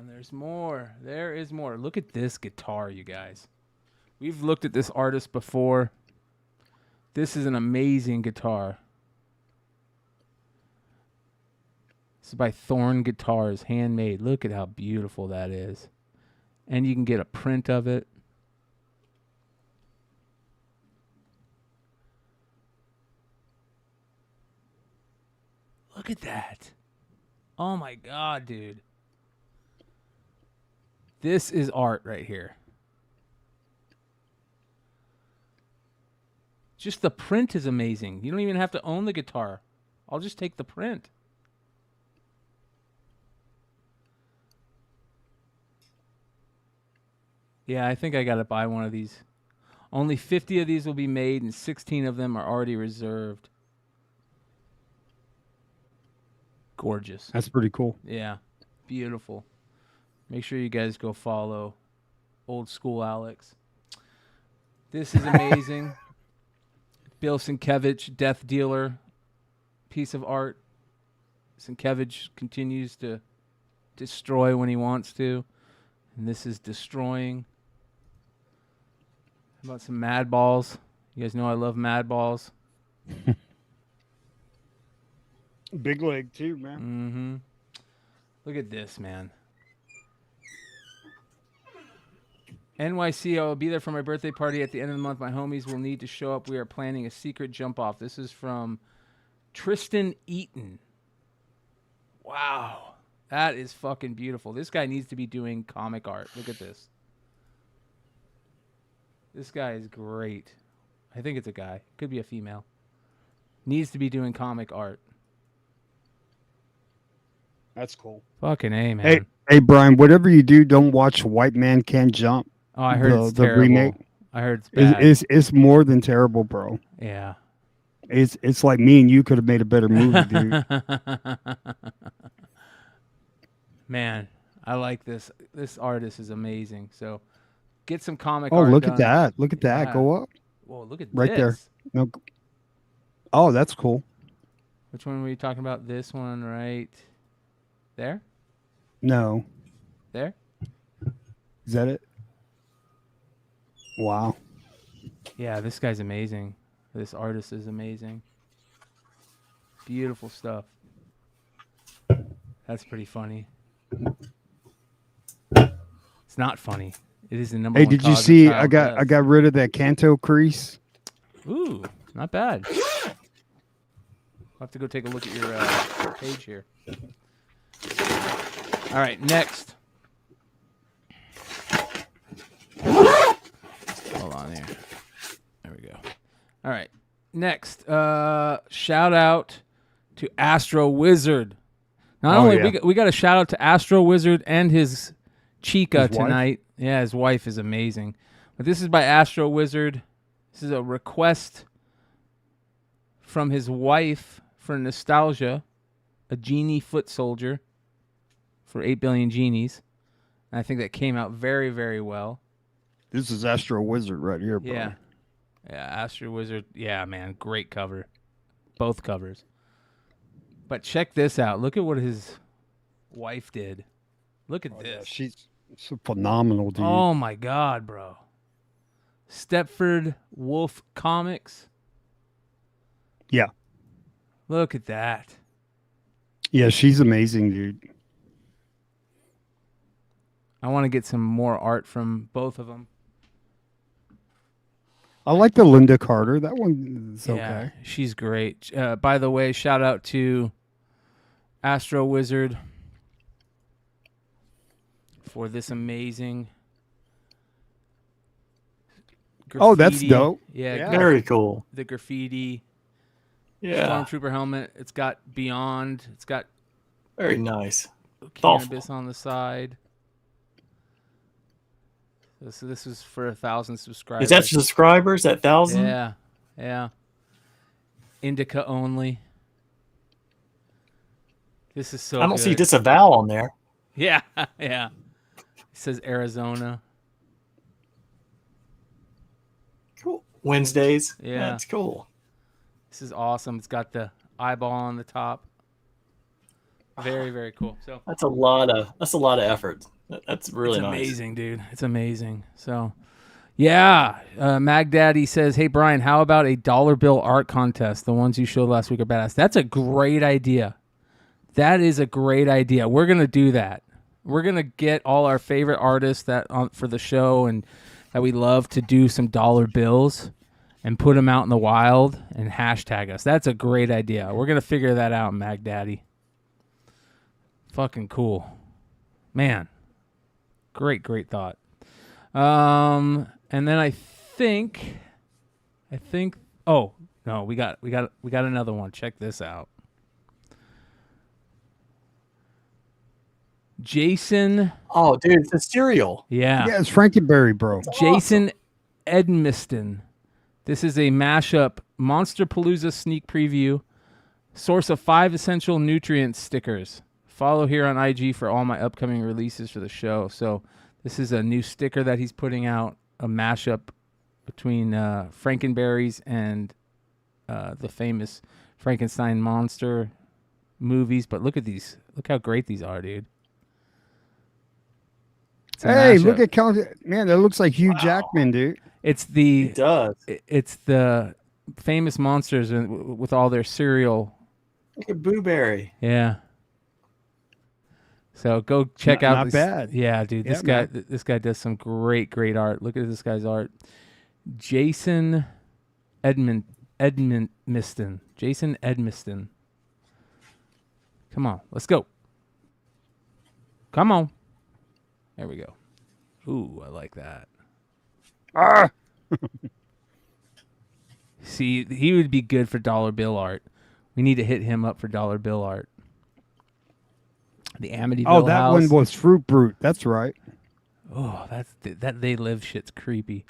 [SPEAKER 10] there's more. There is more. Look at this guitar, you guys. We've looked at this artist before. This is an amazing guitar. This is by Thorn Guitars, handmade. Look at how beautiful that is. And you can get a print of it. Look at that. Oh my God, dude. This is art right here. Just the print is amazing. You don't even have to own the guitar. I'll just take the print. Yeah, I think I got to buy one of these. Only 50 of these will be made, and 16 of them are already reserved. Gorgeous.
[SPEAKER 13] That's pretty cool.
[SPEAKER 10] Yeah, beautiful. Make sure you guys go follow Old School Alex. This is amazing. Bill Sienkiewicz, Death Dealer, piece of art. Sienkiewicz continues to destroy when he wants to, and this is destroying. How about some Mad Balls? You guys know I love Mad Balls.
[SPEAKER 13] Big leg too, man.
[SPEAKER 10] Mm-hmm. Look at this, man. NYC, I will be there for my birthday party at the end of the month. My homies will need to show up. We are planning a secret jump off. This is from Tristan Eaton. Wow. That is fucking beautiful. This guy needs to be doing comic art. Look at this. This guy is great. I think it's a guy. Could be a female. Needs to be doing comic art.
[SPEAKER 13] That's cool.
[SPEAKER 10] Fucking A, man.
[SPEAKER 13] Hey, Brian, whatever you do, don't watch White Man Can't Jump.
[SPEAKER 10] Oh, I heard it's
[SPEAKER 13] the
[SPEAKER 10] terrible.
[SPEAKER 13] Remake.
[SPEAKER 10] I heard it's bad.
[SPEAKER 13] It's more than terrible, bro.
[SPEAKER 10] Yeah.
[SPEAKER 13] It's like me and you could have made a better movie, dude.
[SPEAKER 10] Man, I like this. This artist is amazing. So get some comic
[SPEAKER 13] Oh,
[SPEAKER 10] art
[SPEAKER 13] look
[SPEAKER 10] done.
[SPEAKER 13] at that. Look at that.
[SPEAKER 10] Yeah.
[SPEAKER 13] Go up.
[SPEAKER 10] Whoa, look at
[SPEAKER 13] right there.
[SPEAKER 10] this.
[SPEAKER 13] No. Oh, that's cool.
[SPEAKER 10] Which one were you talking about? This one right there?
[SPEAKER 13] No.
[SPEAKER 10] There?
[SPEAKER 13] Is that it? Wow.
[SPEAKER 10] Yeah, this guy's amazing. This artist is amazing. Beautiful stuff. That's pretty funny. It's not funny. It is the number
[SPEAKER 13] Hey,
[SPEAKER 10] one
[SPEAKER 13] did you
[SPEAKER 10] cause of
[SPEAKER 13] see?
[SPEAKER 10] child
[SPEAKER 13] I
[SPEAKER 10] death.
[SPEAKER 13] got rid of that Kanto crease.
[SPEAKER 10] Ooh, not bad. I'll have to go take a look at your page here. All right, next. Hold on here. There we go. All right, next. Shout out to Astro Wizard. Not only we got a shout out to Astro Wizard and his chica
[SPEAKER 13] His wife?
[SPEAKER 10] tonight. Yeah, his wife is amazing. But this is by Astro Wizard. This is a request from his wife for nostalgia, a genie foot soldier for 8 billion genies. And I think that came out very, very well.
[SPEAKER 13] This is Astro Wizard right here, bro.
[SPEAKER 10] Yeah. Yeah, Astro Wizard. Yeah, man. Great cover. Both covers. But check this out. Look at what his wife did. Look at this.
[SPEAKER 13] She's so phenomenal, dude.
[SPEAKER 10] Oh my God, bro. Stepford Wolf Comics.
[SPEAKER 13] Yeah.
[SPEAKER 10] Look at that.
[SPEAKER 13] Yeah, she's amazing, dude.
[SPEAKER 10] I want to get some more art from both of them.
[SPEAKER 13] I like the Linda Carter. That one is okay.
[SPEAKER 10] She's great. By the way, shout out to Astro Wizard for this amazing graffiti.
[SPEAKER 13] Oh, that's dope.
[SPEAKER 10] Yeah,
[SPEAKER 9] very cool.
[SPEAKER 10] The graffiti.
[SPEAKER 9] Yeah.
[SPEAKER 10] Stormtrooper helmet. It's got Beyond. It's got
[SPEAKER 9] very nice.
[SPEAKER 10] Cannabis on the side. So this is for 1,000 subscribers.
[SPEAKER 9] Is that subscribers at 1,000?
[SPEAKER 10] Yeah, yeah. Indica only. This is so
[SPEAKER 9] I don't
[SPEAKER 10] good.
[SPEAKER 9] see disavow on there.
[SPEAKER 10] Yeah, yeah. It says Arizona.
[SPEAKER 9] Cool. Wednesdays.
[SPEAKER 10] Yeah.
[SPEAKER 9] That's cool.
[SPEAKER 10] This is awesome. It's got the eyeball on the top. Very, very cool. So
[SPEAKER 9] that's a lot of effort. That's really nice.
[SPEAKER 10] Amazing, dude. It's amazing. So, yeah. Mag Daddy says, "Hey Brian, how about a dollar bill art contest? The ones you showed last week are badass." That's a great idea. That is a great idea. We're gonna do that. We're gonna get all our favorite artists for the show and that we love to do some dollar bills and put them out in the wild and hashtag us. That's a great idea. We're gonna figure that out, Mag Daddy. Fucking cool, man. Great thought. And then I think. Oh no, we got another one. Check this out. Jason.
[SPEAKER 9] Oh, dude, it's a cereal.
[SPEAKER 10] Yeah.
[SPEAKER 13] Yeah, it's Frankenberry, bro.
[SPEAKER 10] Jason Edmiston. This is a mashup Monsterpalooza sneak preview. Source of 5 essential nutrients stickers. Follow here on IG for all my upcoming releases for the show. So this is a new sticker that he's putting out, a mashup between Frankenberries and the famous Frankenstein monster movies. But look at these. Look how great these are, dude.
[SPEAKER 13] Hey, look at man, that looks like Hugh Jackman, dude.
[SPEAKER 10] It's the
[SPEAKER 9] It does.
[SPEAKER 10] It's the famous monsters with all their cereal.
[SPEAKER 9] Look at Boo Berry.
[SPEAKER 10] Yeah. So go check out.
[SPEAKER 13] Not bad.
[SPEAKER 10] Yeah, dude.
[SPEAKER 13] Yeah,
[SPEAKER 10] This guy does some great art. Look at this guy's art. Jason Edmiston. Jason Edmiston. Come on, let's go. Come on. There we go. Ooh, I like that.
[SPEAKER 13] Ah.
[SPEAKER 10] See, he would be good for dollar bill art. We need to hit him up for dollar bill art. The Amityville
[SPEAKER 13] Oh, that
[SPEAKER 10] house.
[SPEAKER 13] one was Fruit Brute. That's right.
[SPEAKER 10] Oh, that They Live shit's creepy.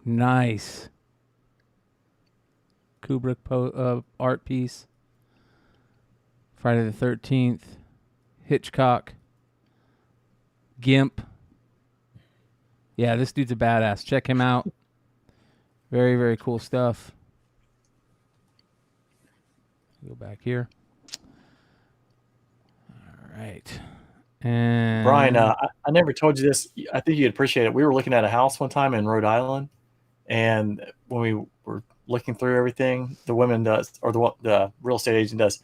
[SPEAKER 10] Nice. Kubrick art piece. Friday the 13th. Hitchcock. Gimp. Yeah, this dude's a badass. Check him out. Very, very cool stuff. Go back here. All right. And
[SPEAKER 9] Brian, I never told you this. I think you'd appreciate it. We were looking at a house one time in Rhode Island, and when we were looking through everything, the woman does, or the real estate agent does,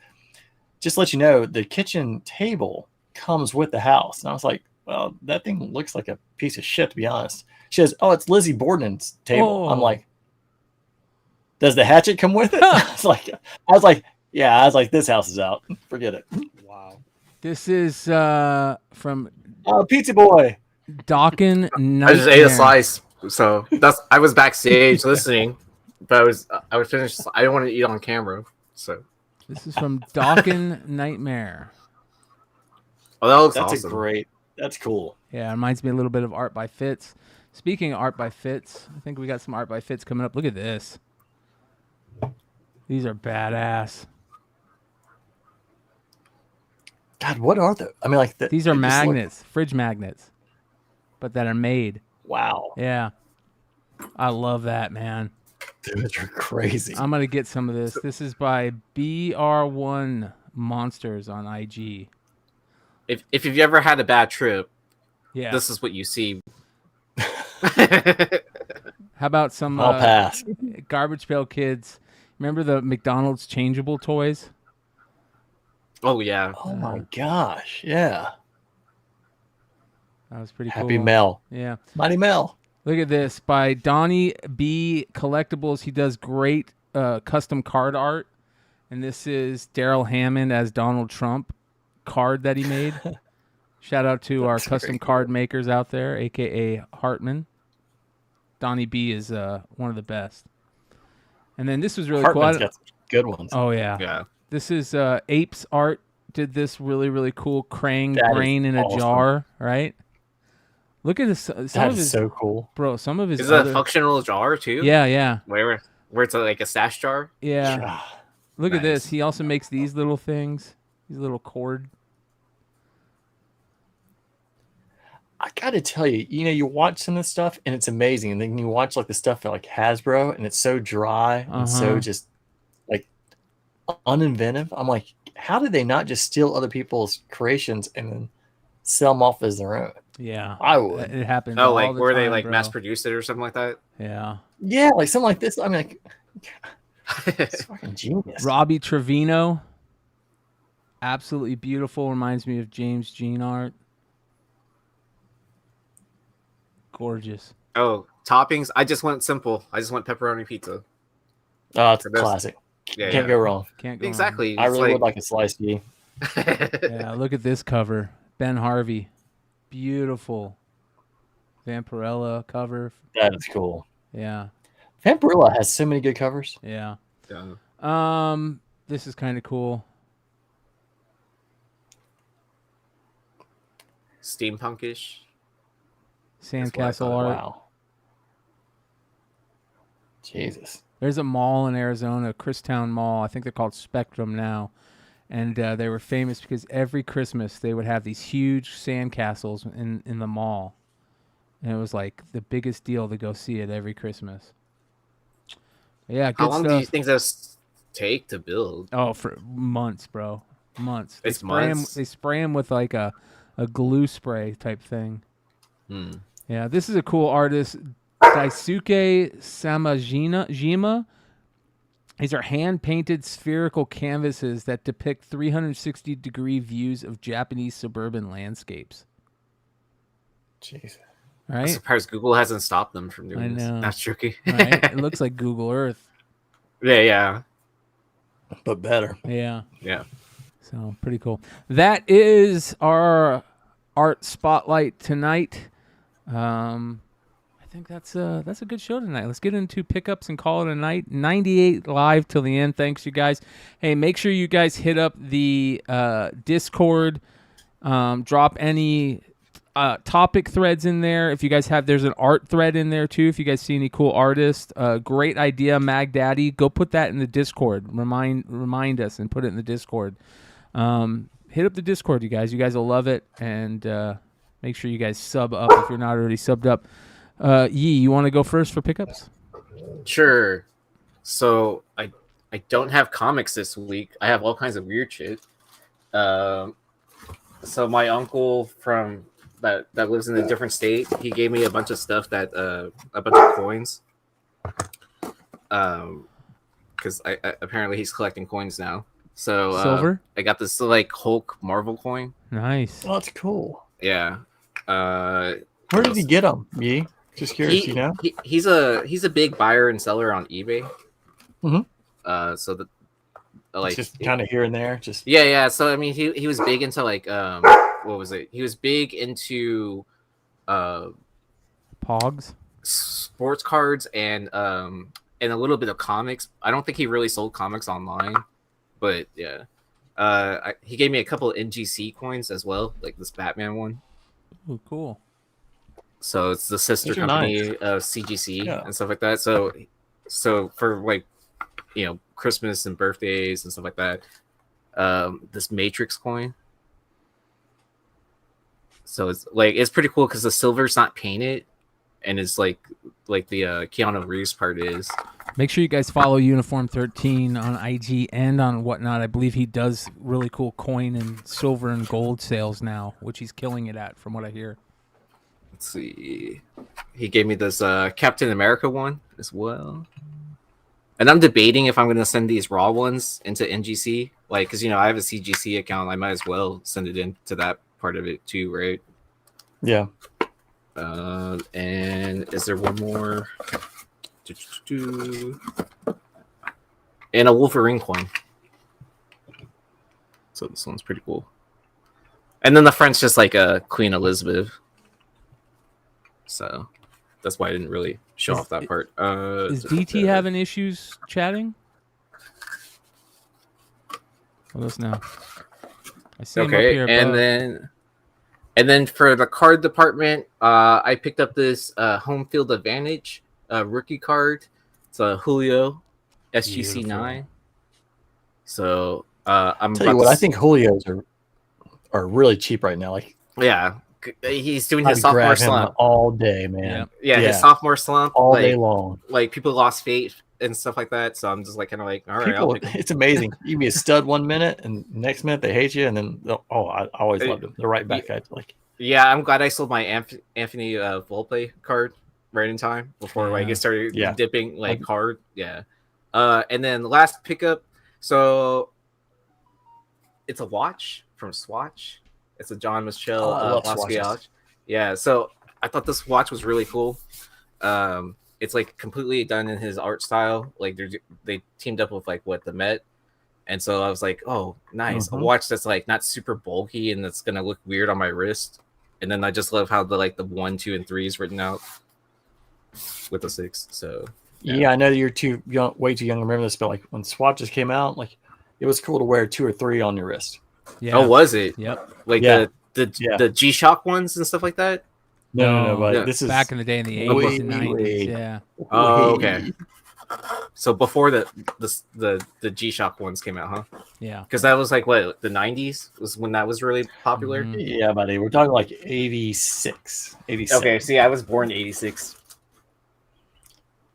[SPEAKER 9] just let you know, the kitchen table comes with the house. And I was like, well, that thing looks like a piece of shit, to be honest. She says, oh, it's Lizzie Borden's table.
[SPEAKER 10] Oh.
[SPEAKER 9] I'm like, does the hatchet come with it? I was like, this house is out. Forget it. Wow.
[SPEAKER 10] This is from
[SPEAKER 9] Pizza Boy.
[SPEAKER 10] Dawkin Nightmare.
[SPEAKER 11] I just ate a slice, so I was backstage listening, but I was finished. I didn't want to eat on camera, so.
[SPEAKER 10] This is from Dawkin Nightmare.
[SPEAKER 11] Oh, that looks
[SPEAKER 9] That's
[SPEAKER 11] awesome.
[SPEAKER 9] That's cool.
[SPEAKER 10] Yeah, it reminds me a little bit of Art by Fitz. Speaking of Art by Fitz, I think we got some Art by Fitz coming up. Look at this. These are badass.
[SPEAKER 9] God, what are they? I mean, like
[SPEAKER 10] these are magnets, fridge magnets, but that are made.
[SPEAKER 9] Wow.
[SPEAKER 10] Yeah, I love that, man.
[SPEAKER 9] Dude, you're crazy.
[SPEAKER 10] I'm gonna get some of this. This is by BR1 monsters on IG.
[SPEAKER 11] If you've ever had a bad trip,
[SPEAKER 10] Yeah.
[SPEAKER 11] this is what you see.
[SPEAKER 10] How about some
[SPEAKER 9] I'll pass.
[SPEAKER 10] Garbage Pail Kids? Remember the McDonald's changeable toys?
[SPEAKER 11] Oh yeah.
[SPEAKER 9] Oh my gosh. Yeah.
[SPEAKER 10] That was pretty
[SPEAKER 9] Happy
[SPEAKER 10] cool.
[SPEAKER 9] Mel.
[SPEAKER 10] Yeah.
[SPEAKER 9] Mighty Mel.
[SPEAKER 10] Look at this by Donnie B. Collectibles. He does great custom card art. And this is Daryl Hammond as Donald Trump card that he made. Shout out to our custom card makers out there, a.k.a. Hartman. Donnie B is one of the best. And then this was really
[SPEAKER 9] Hartman's
[SPEAKER 10] cool.
[SPEAKER 9] got some good ones.
[SPEAKER 10] Oh, yeah.
[SPEAKER 11] Yeah.
[SPEAKER 10] This is Apes Art did this really, really cool Krang
[SPEAKER 9] That is
[SPEAKER 10] brain in a
[SPEAKER 9] awesome.
[SPEAKER 10] jar, right? Look at this. Some
[SPEAKER 9] That
[SPEAKER 10] of
[SPEAKER 9] is
[SPEAKER 10] his,
[SPEAKER 9] so cool.
[SPEAKER 10] Bro, some of his
[SPEAKER 11] Is it
[SPEAKER 10] other...
[SPEAKER 11] a functional jar too?
[SPEAKER 10] Yeah, yeah.
[SPEAKER 11] Where it's like a stash jar?
[SPEAKER 10] Yeah. Look at
[SPEAKER 11] Nice.
[SPEAKER 10] this. He also makes these little things. These little cord.
[SPEAKER 9] I gotta tell you, you watch some of this stuff and it's amazing, and then you watch like the stuff at like Hasbro and it's so dry and so just like uninventive. I'm like, how did they not just steal other people's creations and then sell them off as their own?
[SPEAKER 10] Yeah.
[SPEAKER 9] I would.
[SPEAKER 10] It happens.
[SPEAKER 11] Oh,
[SPEAKER 10] all
[SPEAKER 11] like
[SPEAKER 10] the
[SPEAKER 11] where they
[SPEAKER 10] time,
[SPEAKER 11] like
[SPEAKER 10] bro.
[SPEAKER 11] mass produced it or something like that?
[SPEAKER 10] Yeah.
[SPEAKER 9] Yeah, like something like this. I'm like, it's fucking genius.
[SPEAKER 10] Robbie Trevino. Absolutely beautiful. Reminds me of James Jean art. Gorgeous.
[SPEAKER 11] Oh, toppings. I just went simple. I just went pepperoni pizza.
[SPEAKER 9] Oh, it's
[SPEAKER 11] For this-
[SPEAKER 9] classic.
[SPEAKER 11] Yeah,
[SPEAKER 9] Can't go wrong.
[SPEAKER 10] Can't go
[SPEAKER 11] Exactly.
[SPEAKER 9] I
[SPEAKER 11] It's
[SPEAKER 9] really would like a sliced D.
[SPEAKER 10] Yeah, look at this cover. Ben Harvey. Beautiful. Vampirella cover.
[SPEAKER 9] That is cool.
[SPEAKER 10] Yeah.
[SPEAKER 9] Vampirella has so many good covers.
[SPEAKER 10] Yeah.
[SPEAKER 11] Yeah.
[SPEAKER 10] This is kind of cool.
[SPEAKER 11] Steampunkish.
[SPEAKER 10] Sandcastle art.
[SPEAKER 9] Wow. Jesus.
[SPEAKER 10] There's a mall in Arizona, Christown Mall. I think they're called Spectrum now. And they were famous because every Christmas they would have these huge sandcastles in the mall. And it was like the biggest deal to go see it every Christmas. Yeah, good
[SPEAKER 11] How long
[SPEAKER 10] stuff.
[SPEAKER 11] do you think those take to build?
[SPEAKER 10] Oh, for months, bro. Months.
[SPEAKER 11] It's
[SPEAKER 10] months. They spray them with like a glue spray type thing.
[SPEAKER 11] Hmm.
[SPEAKER 10] Yeah, this is a cool artist, Daisuke Samajima. These are hand-painted spherical canvases that depict 360-degree views of Japanese suburban landscapes.
[SPEAKER 9] Jesus.
[SPEAKER 11] I'm
[SPEAKER 10] Right?
[SPEAKER 11] surprised Google hasn't stopped them from
[SPEAKER 10] I
[SPEAKER 11] doing this.
[SPEAKER 10] know.
[SPEAKER 11] That's tricky.
[SPEAKER 10] Right? It looks like Google Earth.
[SPEAKER 11] Yeah.
[SPEAKER 9] But better.
[SPEAKER 10] Yeah.
[SPEAKER 11] Yeah.
[SPEAKER 10] So pretty cool. That is our art spotlight tonight. I think that's a good show tonight. Let's get into pickups and call it a night. 98 live till the end. Thanks, you guys. Hey, make sure you guys hit up the Discord. Drop any topic threads in there. If you guys there's an art thread in there too. If you guys see any cool artists, great idea, Mag Daddy. Go put that in the Discord. Remind us and put it in the Discord. Hit up the Discord, you guys. You guys will love it, and make sure you guys sub up if you're not already subbed up. Yee, you want to go first for pickups?
[SPEAKER 11] Sure. So I don't have comics this week. I have all kinds of weird shit. So my uncle from that lives in a different state, he gave me a bunch of stuff that a bunch of coins. Because I apparently he's collecting coins now. So
[SPEAKER 10] Silver?
[SPEAKER 11] I got this like Hulk Marvel coin.
[SPEAKER 10] Nice.
[SPEAKER 9] Oh, that's cool.
[SPEAKER 11] Yeah.
[SPEAKER 9] Where did he get them, Yee? Just curious,
[SPEAKER 11] He's a big buyer and seller on eBay.
[SPEAKER 9] Mm-hmm.
[SPEAKER 11] So that like
[SPEAKER 9] just kind of here and there, just
[SPEAKER 11] yeah. So I mean, he was big into like what was it? He was big into
[SPEAKER 10] Pogs,
[SPEAKER 11] sports cards, and a little bit of comics. I don't think he really sold comics online, but yeah. He gave me a couple of NGC coins as well, like this Batman one.
[SPEAKER 10] Oh, cool.
[SPEAKER 11] So it's the sister
[SPEAKER 9] Those are
[SPEAKER 11] company
[SPEAKER 9] nice.
[SPEAKER 11] of CGC and stuff like that. So for like, Christmas and birthdays and stuff like that, this Matrix coin. So it's pretty cool because the silver's not painted, and it's like the Keanu Reeves part is.
[SPEAKER 10] Make sure you guys follow Uniform 13 on IG and on whatnot. I believe he does really cool coin and silver and gold sales now, which he's killing it at, from what I hear.
[SPEAKER 11] Let's see. He gave me this Captain America one as well. And I'm debating if I'm going to send these raw ones into NGC. Like, because, I have a CGC account. I might as well send it into that part of it too, right?
[SPEAKER 9] Yeah.
[SPEAKER 11] And is there one more? And a Wolverine coin. So this one's pretty cool. And then the front's just like a Queen Elizabeth. So that's why I didn't really show off that part.
[SPEAKER 10] Is DT having issues chatting? Let us know. I see him up here above.
[SPEAKER 11] And then for the card department, I picked up this Home Field Advantage rookie card. It's a Julio SGC 9. So I'm
[SPEAKER 9] tell you what, I think Julio's are really cheap right now. Like,
[SPEAKER 11] yeah, he's doing his sophomore slump
[SPEAKER 9] all day, man.
[SPEAKER 11] Yeah, his sophomore slump
[SPEAKER 9] all day long.
[SPEAKER 11] Like people lost faith and stuff like that. So I'm just like kind of like, all right,
[SPEAKER 9] it's amazing. You can be a stud 1 minute, and next minute they hate you, and then I always loved them. They're right back at like.
[SPEAKER 11] Yeah, I'm glad I sold my Anthony Volpe card right in time before like it started dipping like hard. Yeah. And then the last pickup, so it's a watch from Swatch. It's a John Michel watch. Yeah, so I thought this watch was really cool. It's like completely done in his art style. Like they teamed up with like the Met. And so I was like, oh, nice. A watch that's like not super bulky and that's gonna look weird on my wrist. And then I just love how the 1, 2, and 3 is written out with the 6. So
[SPEAKER 9] yeah, I know that you're too young, way too young to remember this, but like when swatches came out, like it was cool to wear 2 or 3 on your wrist.
[SPEAKER 11] Yeah. Oh, was it?
[SPEAKER 10] Yep.
[SPEAKER 11] Like the G-Shock ones and stuff like that.
[SPEAKER 9] No, but this is
[SPEAKER 10] back in the day in the 80s and 90s. Yeah.
[SPEAKER 11] Oh, okay. So before the G-Shock ones came out, huh?
[SPEAKER 10] Yeah.
[SPEAKER 11] Because that was like what, the 90s was when that was really popular.
[SPEAKER 9] Mm-hmm. Yeah, buddy. We're talking like 86.
[SPEAKER 11] Okay, see, I was born in 86.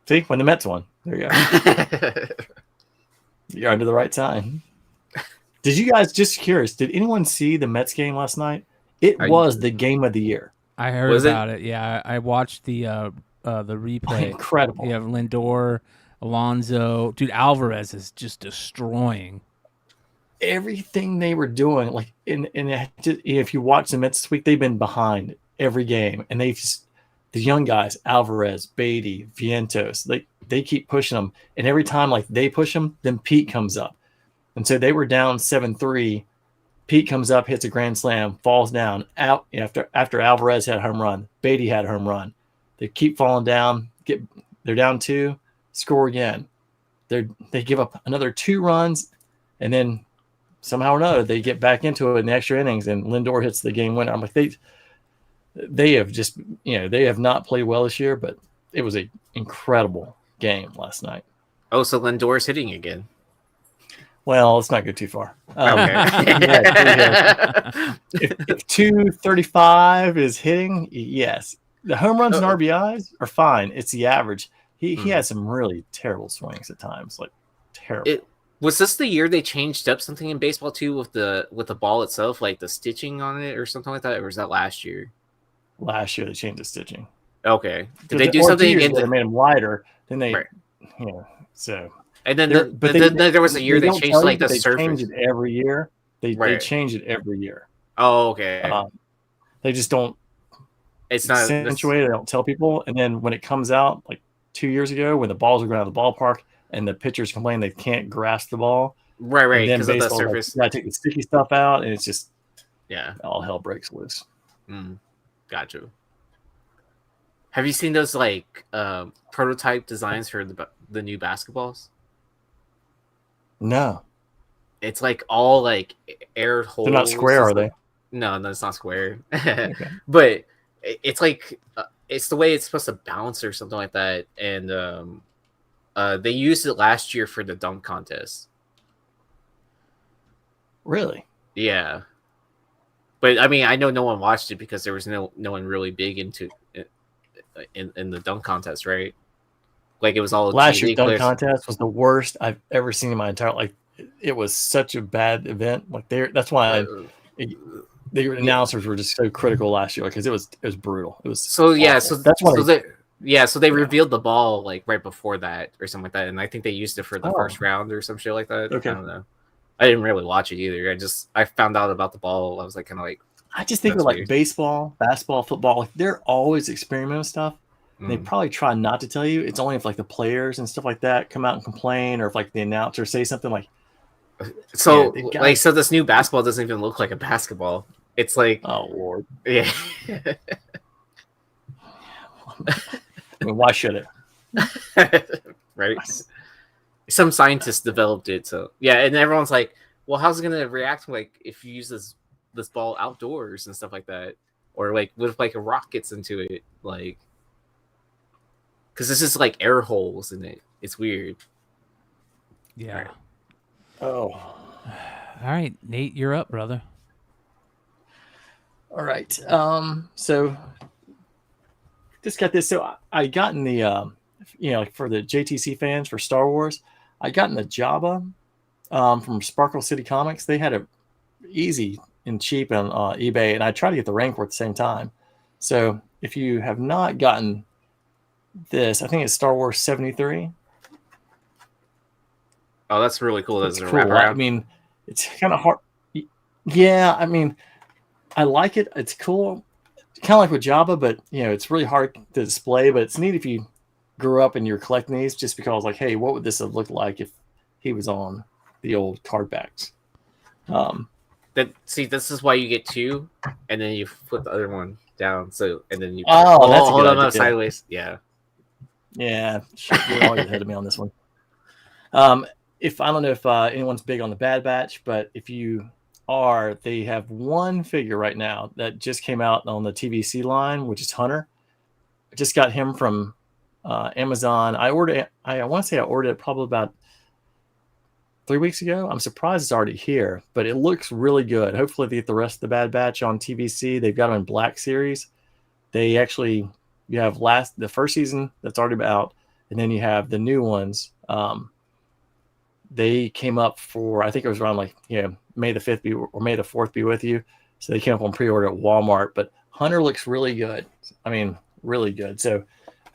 [SPEAKER 9] See, when the Mets won. There you go. You're under the right time. Did you guys, just curious, did anyone see the Mets game last night? It was the game of the year.
[SPEAKER 10] I heard about it. Yeah, I watched the replay.
[SPEAKER 9] Incredible.
[SPEAKER 10] You have Lindor, Alonso. Dude, Alvarez is just destroying
[SPEAKER 9] everything they were doing. Like, if you watch the Mets this week, they've been behind every game, and they've just, the young guys, Alvarez, Beatty, Vientos, they keep pushing them, and every time like they push them, then Pete comes up, and so they were down 7-3. Pete comes up, hits a grand slam, falls down out after Alvarez had a home run. Beatty had a home run. They keep falling down. They're down 2, score again. They give up another 2 runs, and then somehow or another they get back into it in the extra innings, and Lindor hits the game winner. I'm like, they have just, they have not played well this year, but it was an incredible game last night.
[SPEAKER 11] Oh, so Lindor's hitting again.
[SPEAKER 9] Well, let's not go too far.
[SPEAKER 11] Okay.
[SPEAKER 9] If 235 is hitting, yes. The home runs and RBIs are fine. It's the average. He has some really terrible swings at times, like terrible.
[SPEAKER 11] Was this the year they changed up something in baseball too with the ball itself, like the stitching on it or something like that, or was that last year?
[SPEAKER 9] Last year they changed the stitching.
[SPEAKER 11] Okay. Did they do something again?
[SPEAKER 9] They made them lighter. Then they, so.
[SPEAKER 11] And then there was a year they changed like the surface.
[SPEAKER 9] They change it every year. They change it every year.
[SPEAKER 11] Oh, okay.
[SPEAKER 9] They just don't.
[SPEAKER 11] It's not
[SPEAKER 9] accentuate. They don't tell people. And then when it comes out, like 2 years ago, when the balls are going out of the ballpark and the pitchers complain they can't grasp the ball.
[SPEAKER 11] Right.
[SPEAKER 9] Because
[SPEAKER 11] of the surface.
[SPEAKER 9] I take the sticky stuff out, and it's just
[SPEAKER 11] all
[SPEAKER 9] hell breaks loose.
[SPEAKER 11] Gotcha. Have you seen those like prototype designs for the new basketballs?
[SPEAKER 9] No.
[SPEAKER 11] It's like all like air holes.
[SPEAKER 9] They're not square, are they?
[SPEAKER 11] No, it's not square.
[SPEAKER 9] Okay.
[SPEAKER 11] But it's like it's the way it's supposed to bounce or something like that. And they used it last year for the dunk contest.
[SPEAKER 9] Really?
[SPEAKER 11] Yeah. But I mean, I know no one watched it because there was no one really big into it in the dunk contest, right? Like it was all
[SPEAKER 9] last year's
[SPEAKER 11] TV
[SPEAKER 9] dunk
[SPEAKER 11] clips.
[SPEAKER 9] contest was the worst I've ever seen in my entire life. It was such a bad event. Like that's why the announcers were just so critical last year because it was brutal. It was
[SPEAKER 11] so yeah.
[SPEAKER 9] awful.
[SPEAKER 11] So
[SPEAKER 9] that's why
[SPEAKER 11] they revealed the ball like right before that or something like that, and I think they used it for the first round or some shit like that.
[SPEAKER 9] Okay.
[SPEAKER 11] I don't know. I didn't really watch it either. I found out about the ball. I was like kind of like.
[SPEAKER 9] I just think of like baseball, basketball, football. Like they're always experimental stuff. They probably try not to tell you. It's only if like the players and stuff like that come out and complain, or if like the announcer say something like.
[SPEAKER 11] So so this new basketball doesn't even look like a basketball. It's like
[SPEAKER 9] oh Lord,
[SPEAKER 11] yeah.
[SPEAKER 9] I mean, why should it?
[SPEAKER 11] Right. Some scientists developed it, so yeah, and everyone's like, "Well, how's it gonna react like if you use this ball outdoors and stuff like that, or like what if like a rock gets into it, like." Because this is like air holes in it. It's weird.
[SPEAKER 10] Yeah.
[SPEAKER 11] Right.
[SPEAKER 9] Oh.
[SPEAKER 10] All right, Nate, you're up, brother.
[SPEAKER 9] All right. So just got this. So I got in the, like for the JTC fans for Star Wars, I got in the Jabba from Sparkle City Comics. They had a easy and cheap on eBay, and I tried to get the Rancor at the same time. So if you have not gotten this, I think it's Star Wars 73.
[SPEAKER 11] Oh, that's really cool. That's
[SPEAKER 9] Cool. I mean, it's kind of hard. Yeah, I mean, I like it. It's cool. Kind of like with Jabba, but it's really hard to display. But it's neat if you grew up and you're collecting these, just because, like, hey, what would this have looked like if he was on the old card backs?
[SPEAKER 11] This is why you get two, and then you flip the other one down. So and then you
[SPEAKER 9] that's
[SPEAKER 11] hold them up sideways. Yeah.
[SPEAKER 9] Yeah, you're always ahead of me on this one. If I don't know if anyone's big on the Bad Batch, but if you are, they have one figure right now that just came out on the TVC line, which is Hunter. I just got him from Amazon. I want to say I ordered it probably about 3 weeks ago. I'm surprised it's already here, but it looks really good. Hopefully they get the rest of the Bad Batch on TVC. They've got them in Black Series. They actually. You have the first season that's already out, and then you have the new ones. They came up for, I think it was around like, May the 5th or May the 4th be with you. So they came up on pre-order at Walmart, but Hunter looks really good. I mean, really good. So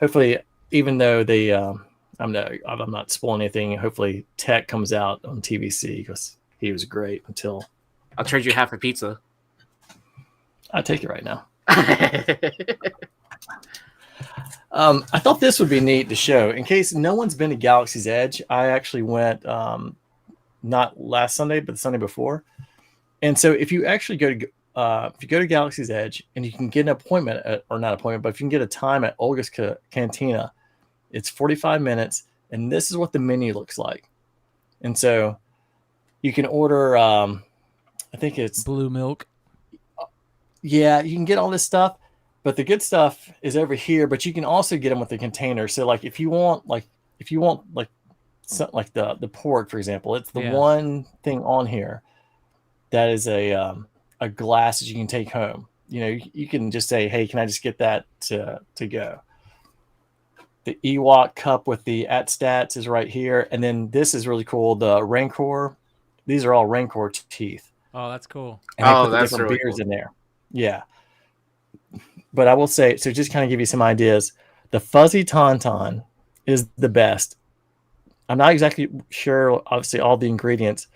[SPEAKER 9] hopefully, even though they, I'm not spoiling anything. Hopefully Tech comes out on TVC because he was great until.
[SPEAKER 11] I'll trade you half a pizza.
[SPEAKER 9] I'll take it right now. I thought this would be neat to show. In case no one's been to Galaxy's Edge, I actually went not last Sunday, but the Sunday before. And so if you actually go to Galaxy's Edge and you can get an appointment, or not appointment, but if you can get a time at Olga's Cantina, it's 45 minutes, and this is what the menu looks like. And so you can order, I think it's
[SPEAKER 10] blue milk.
[SPEAKER 9] Yeah, you can get all this stuff. But the good stuff is over here, but you can also get them with the container. So like if you want the pork, for example, it's the one thing on here that is a glass that you can take home. You can just say, hey, can I just get that to go? The Ewok cup with the at-stats is right here. And then this is really cool. The Rancor, these are all Rancor teeth.
[SPEAKER 10] Oh, that's cool.
[SPEAKER 9] And that's different beers in there. Yeah. But I will say, so just kind of give you some ideas. The fuzzy tauntaun is the best. I'm not exactly sure, obviously, all the ingredients,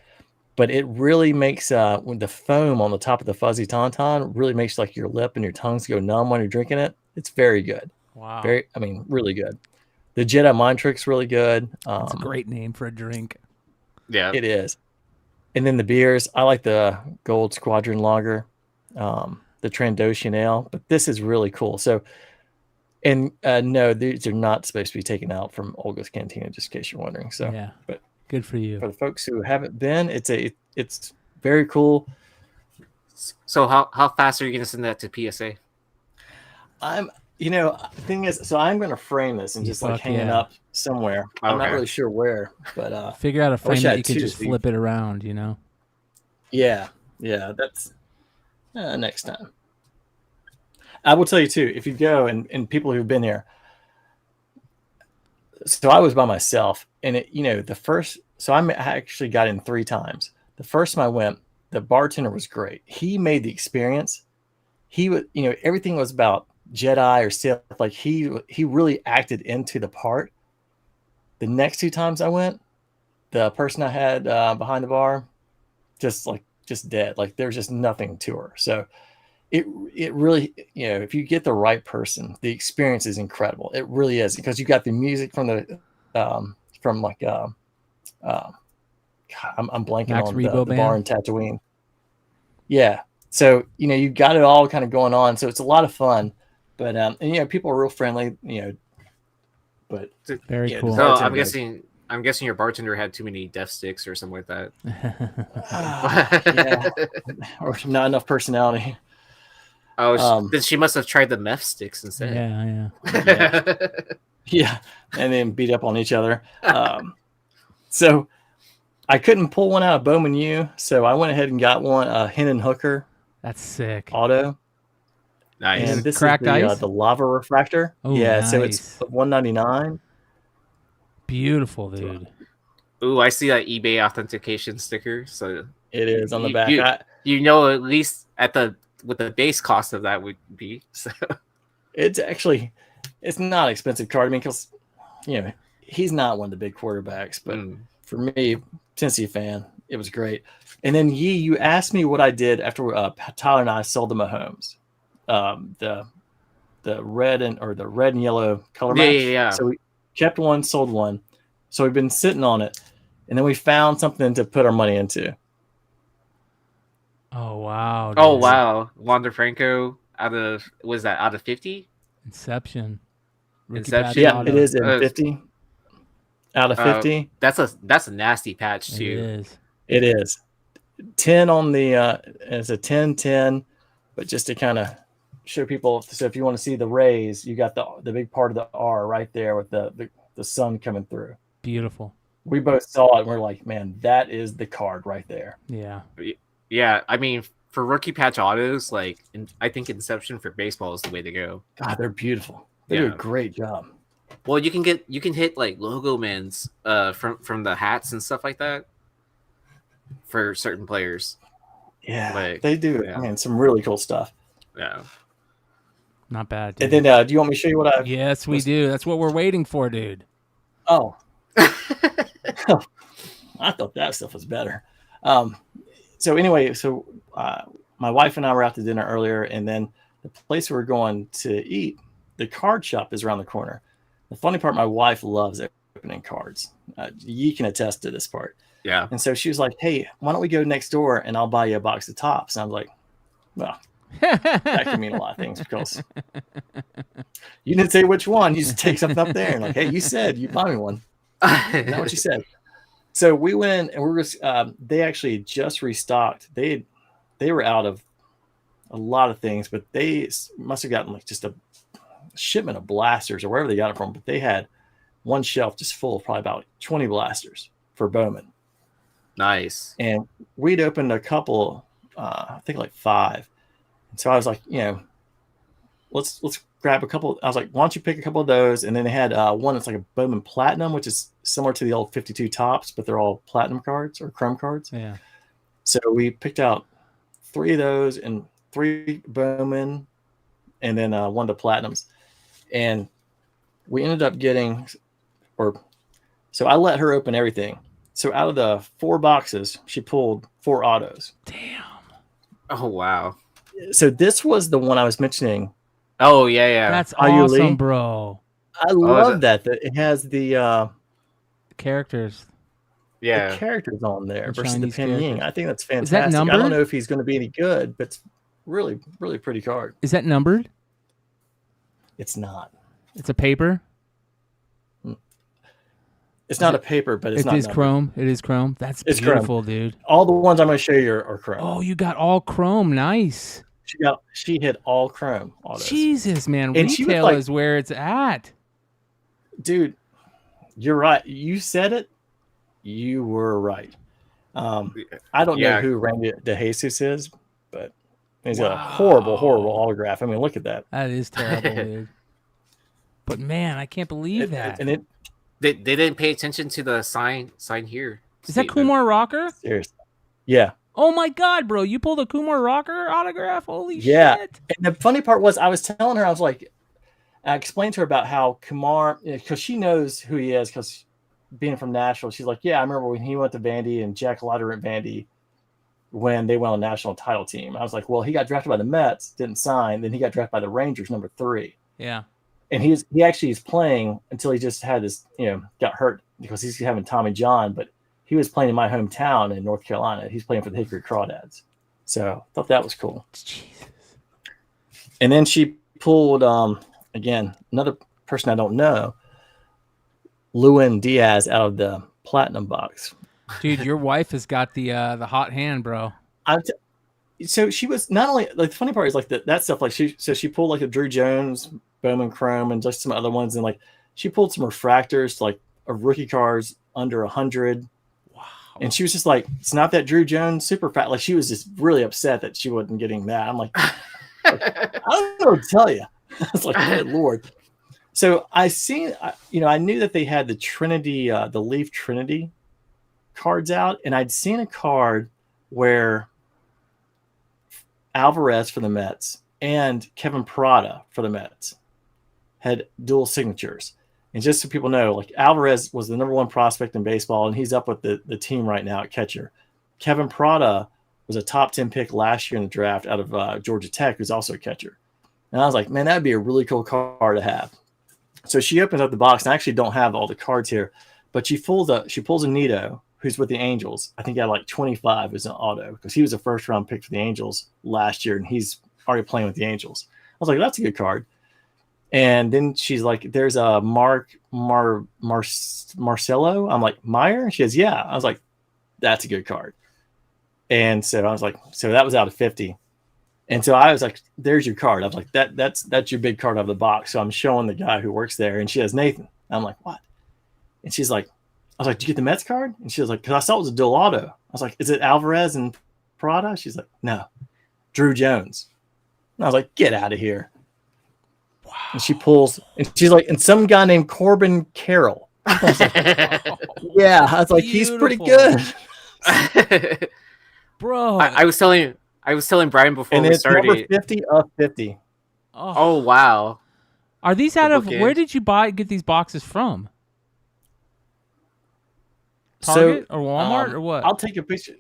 [SPEAKER 9] but it really makes when the foam on the top of the fuzzy tauntaun really makes like your lip and your tongues go numb when you're drinking it. It's very good.
[SPEAKER 10] Wow.
[SPEAKER 9] Really good. The Jedi Mind Trick's really good.
[SPEAKER 10] That's a great name for a drink.
[SPEAKER 11] Yeah,
[SPEAKER 9] it is. And then the beers, I like the Gold Squadron Lager. The Trandoshan Ale, but this is really cool. So, and no, these are not supposed to be taken out from Olga's Cantina, just in case you're wondering. So,
[SPEAKER 10] yeah,
[SPEAKER 9] but
[SPEAKER 10] good for you.
[SPEAKER 9] For the folks who haven't been, it's very cool.
[SPEAKER 11] So, how fast are you going to send that to PSA?
[SPEAKER 9] The thing is, so I'm going to frame this and just like hang it up somewhere. I'm not really sure where, but
[SPEAKER 10] figure out a frame that you can just flip it around.
[SPEAKER 9] Yeah, that's. Next time. I will tell you too, if you go and people who've been here, so I was by myself, and I actually got in 3 times. The first time I went, the bartender was great. He made the experience. He would, everything was about Jedi or Sith. Like he really acted into the part. The next 2 times I went, the person I had behind the bar, just dead. Like there's just nothing to her. So it really, if you get the right person, the experience is incredible. It really is, because you got the music from the I'm blanking
[SPEAKER 10] Max
[SPEAKER 9] on
[SPEAKER 10] Rebo
[SPEAKER 9] the bar in Tatooine. Yeah. So, you got it all kind of going on. So it's a lot of fun, but, and people are real friendly, but
[SPEAKER 10] very cool.
[SPEAKER 11] So I'm guessing your bartender had too many death sticks or something like that.
[SPEAKER 9] Yeah. Or not enough personality.
[SPEAKER 11] Oh, then she must have tried the meth sticks instead.
[SPEAKER 10] Yeah.
[SPEAKER 9] Yeah. And then beat up on each other. So I couldn't pull one out of Bowman U, so I went ahead and got one, Hen and Hooker.
[SPEAKER 10] That's sick.
[SPEAKER 9] Auto.
[SPEAKER 11] Nice.
[SPEAKER 9] And this
[SPEAKER 10] Cracked
[SPEAKER 9] is
[SPEAKER 10] ice?
[SPEAKER 9] the lava refractor.
[SPEAKER 10] Oh,
[SPEAKER 9] yeah,
[SPEAKER 10] nice.
[SPEAKER 9] so it's $199.
[SPEAKER 10] Beautiful, dude.
[SPEAKER 11] Ooh, I see that eBay authentication sticker. So
[SPEAKER 9] it is on the back.
[SPEAKER 11] At least what the base cost of that would be. So
[SPEAKER 9] it's not an expensive card. I mean, because he's not one of the big quarterbacks, but for me, Tennessee fan, it was great. And then you asked me what I did after Tyler and I sold the Mahomes, the red and yellow color match.
[SPEAKER 11] Yeah.
[SPEAKER 9] So we kept one, sold one. So we've been sitting on it, and then we found something to put our money into.
[SPEAKER 10] Oh wow!
[SPEAKER 11] Dude. Oh wow! Wander Franco out of 50?
[SPEAKER 10] Inception.
[SPEAKER 11] Inception.
[SPEAKER 9] Yeah, it is in 50. Out of 50.
[SPEAKER 11] That's a nasty patch too.
[SPEAKER 9] It is 10 on the it's a 10-10, but just to kind of show people. So if you want to see the rays, you got the big part of the R right there with the sun coming through.
[SPEAKER 10] Beautiful.
[SPEAKER 9] We both saw it and we're like, man, that is the card right there.
[SPEAKER 10] Yeah.
[SPEAKER 11] Yeah. I mean, for rookie patch autos, I think Inception for baseball is the way to go.
[SPEAKER 9] God, they're beautiful. They do a great job.
[SPEAKER 11] Well, you can hit like logo mans from the hats and stuff like that for certain players.
[SPEAKER 9] Yeah, they do. Yeah. Man, some really cool stuff.
[SPEAKER 11] Yeah.
[SPEAKER 10] Not bad. Dude.
[SPEAKER 9] And then, do you want me to show you what I?
[SPEAKER 10] Yes, we do. That's what we're waiting for, dude.
[SPEAKER 9] Oh. I thought that stuff was better. So anyway, my wife and I were out to dinner earlier, and then the place we were going to eat, the card shop is around the corner. The funny part, my wife loves opening cards. You can attest to this part.
[SPEAKER 11] Yeah.
[SPEAKER 9] And so she was like, hey, why don't we go next door and I'll buy you a box of Tops? And I was like, well, that can mean a lot of things, because you didn't say which one. You just take something up there and like, hey, you said you buy me one. Is that what you said? So we went in, and they actually just restocked. They were out of a lot of things, but they must have gotten like just a shipment of blasters or wherever they got it from. But they had one shelf just full of probably about 20 blasters for Bowman.
[SPEAKER 11] Nice.
[SPEAKER 9] And we'd opened a couple, I think like 5. And so I was like, let's grab a couple. I was like, why don't you pick a couple of those? And then they had one that's like a Bowman Platinum, which is similar to the old 52 Tops, but they're all platinum cards or chrome cards.
[SPEAKER 10] Yeah.
[SPEAKER 9] So we picked out 3 of those and 3 Bowman, and then one of the Platinums. And we ended up getting, so I let her open everything. So out of the 4 boxes, she pulled 4 autos.
[SPEAKER 10] Damn.
[SPEAKER 11] Oh, wow.
[SPEAKER 9] So this was the one I was mentioning.
[SPEAKER 11] Oh, yeah.
[SPEAKER 10] That's awesome, bro.
[SPEAKER 9] I love that it has the
[SPEAKER 10] characters.
[SPEAKER 11] Yeah.
[SPEAKER 9] The characters on there versus the
[SPEAKER 10] Chinese
[SPEAKER 9] Pinyin.
[SPEAKER 10] characters.
[SPEAKER 9] I think that's fantastic.
[SPEAKER 10] Is that numbered?
[SPEAKER 9] I don't know if he's going to be any good, but it's really, really pretty card.
[SPEAKER 10] Is that numbered?
[SPEAKER 9] It's not.
[SPEAKER 10] It's a paper?
[SPEAKER 9] It's not a paper, but it's not numbered.
[SPEAKER 10] Chrome. It is chrome. That's beautiful, dude.
[SPEAKER 9] All the ones I'm going to show you are chrome.
[SPEAKER 10] Oh, you got all chrome. Nice.
[SPEAKER 9] She hit all chrome autos.
[SPEAKER 10] Jesus, man.
[SPEAKER 9] And
[SPEAKER 10] Retail is where it's at.
[SPEAKER 9] Dude, you're right. You said it. You were right. I don't know who Randy DeJesus is, but he's got a horrible autograph. I mean, look at that.
[SPEAKER 10] That is terrible, dude. But man, I can't believe that.
[SPEAKER 9] And
[SPEAKER 11] They didn't pay attention to the sign here.
[SPEAKER 10] Is that Kumar Rocker?
[SPEAKER 9] Seriously. Yeah.
[SPEAKER 10] Oh my God, bro! You pulled a Kumar Rocker autograph? Holy
[SPEAKER 9] Yeah.
[SPEAKER 10] shit!
[SPEAKER 9] And the funny part was, I was telling her, I was like, I explained to her about how Kumar, because she knows who he is, because being from Nashville, she's like, yeah, I remember when he went to Vandy and Jack Leiter at Vandy when they went on a national title team. I was like, well, he got drafted by the Mets, didn't sign, then he got drafted by the Rangers, number 3.
[SPEAKER 10] Yeah.
[SPEAKER 9] And he actually is playing until he just had his, got hurt because he's having Tommy John, but he was playing in my hometown in North Carolina. He's playing for the Hickory Crawdads. So I thought that was cool.
[SPEAKER 10] Jesus.
[SPEAKER 9] And then she pulled, again, another person I don't know, Lewin Diaz out of the platinum box.
[SPEAKER 10] Dude, your wife has got the hot hand, bro.
[SPEAKER 9] So she was not only, like, the funny part is like that stuff, like she pulled like a Drew Jones, Bowman Chrome, and just some other ones, and like she pulled some refractors, like of rookie cards under 100. Wow. And she was just like, it's not that Drew Jones super fat. Like, she was just really upset that she wasn't getting that. I'm like, I don't know what to tell you. I was like, good Lord. So I knew that they had the Trinity, the Leaf Trinity cards out, and I'd seen a card where Alvarez for the Mets and Kevin Parada for the Mets had dual signatures. And just so people know, like, Alvarez was the number 1 prospect in baseball, and he's up with the team right now at catcher. Kevin Parada was a top 10 pick last year in the draft out of Georgia Tech, who's also a catcher. And I was like, man, that'd be a really cool card to have. So she opens up the box, and I actually don't have all the cards here, but she pulls a Nito, who's with the Angels. I think he had like 25 as an auto, because he was a first-round pick for the Angels last year, and he's already playing with the Angels. I was like, that's a good card. And then she's like, there's a Marcelo. I'm like, Meyer? She goes, yeah. I was like, that's a good card. And so I was like, so that was out of 50. And so I was like, there's your card. I was like, that's your big card out of the box. So I'm showing the guy who works there, and she has Nathan. I'm like, what? And she's like, I was like, did you get the Mets card? And she was like, because I saw it was a dual auto. I was like, is it Alvarez and Prada? She's like, no, Drew Jones. And I was like, get out of here. Wow. And she pulls, and she's like, and some guy named Corbin Carroll. I was like, yeah. I was like, he's pretty good.
[SPEAKER 10] Bro.
[SPEAKER 11] I was telling Bryan before we started.
[SPEAKER 9] Number 50 of 50.
[SPEAKER 11] Oh wow.
[SPEAKER 10] Are these out of, where did you get these boxes from? Target or Walmart or what?
[SPEAKER 9] I'll take a picture.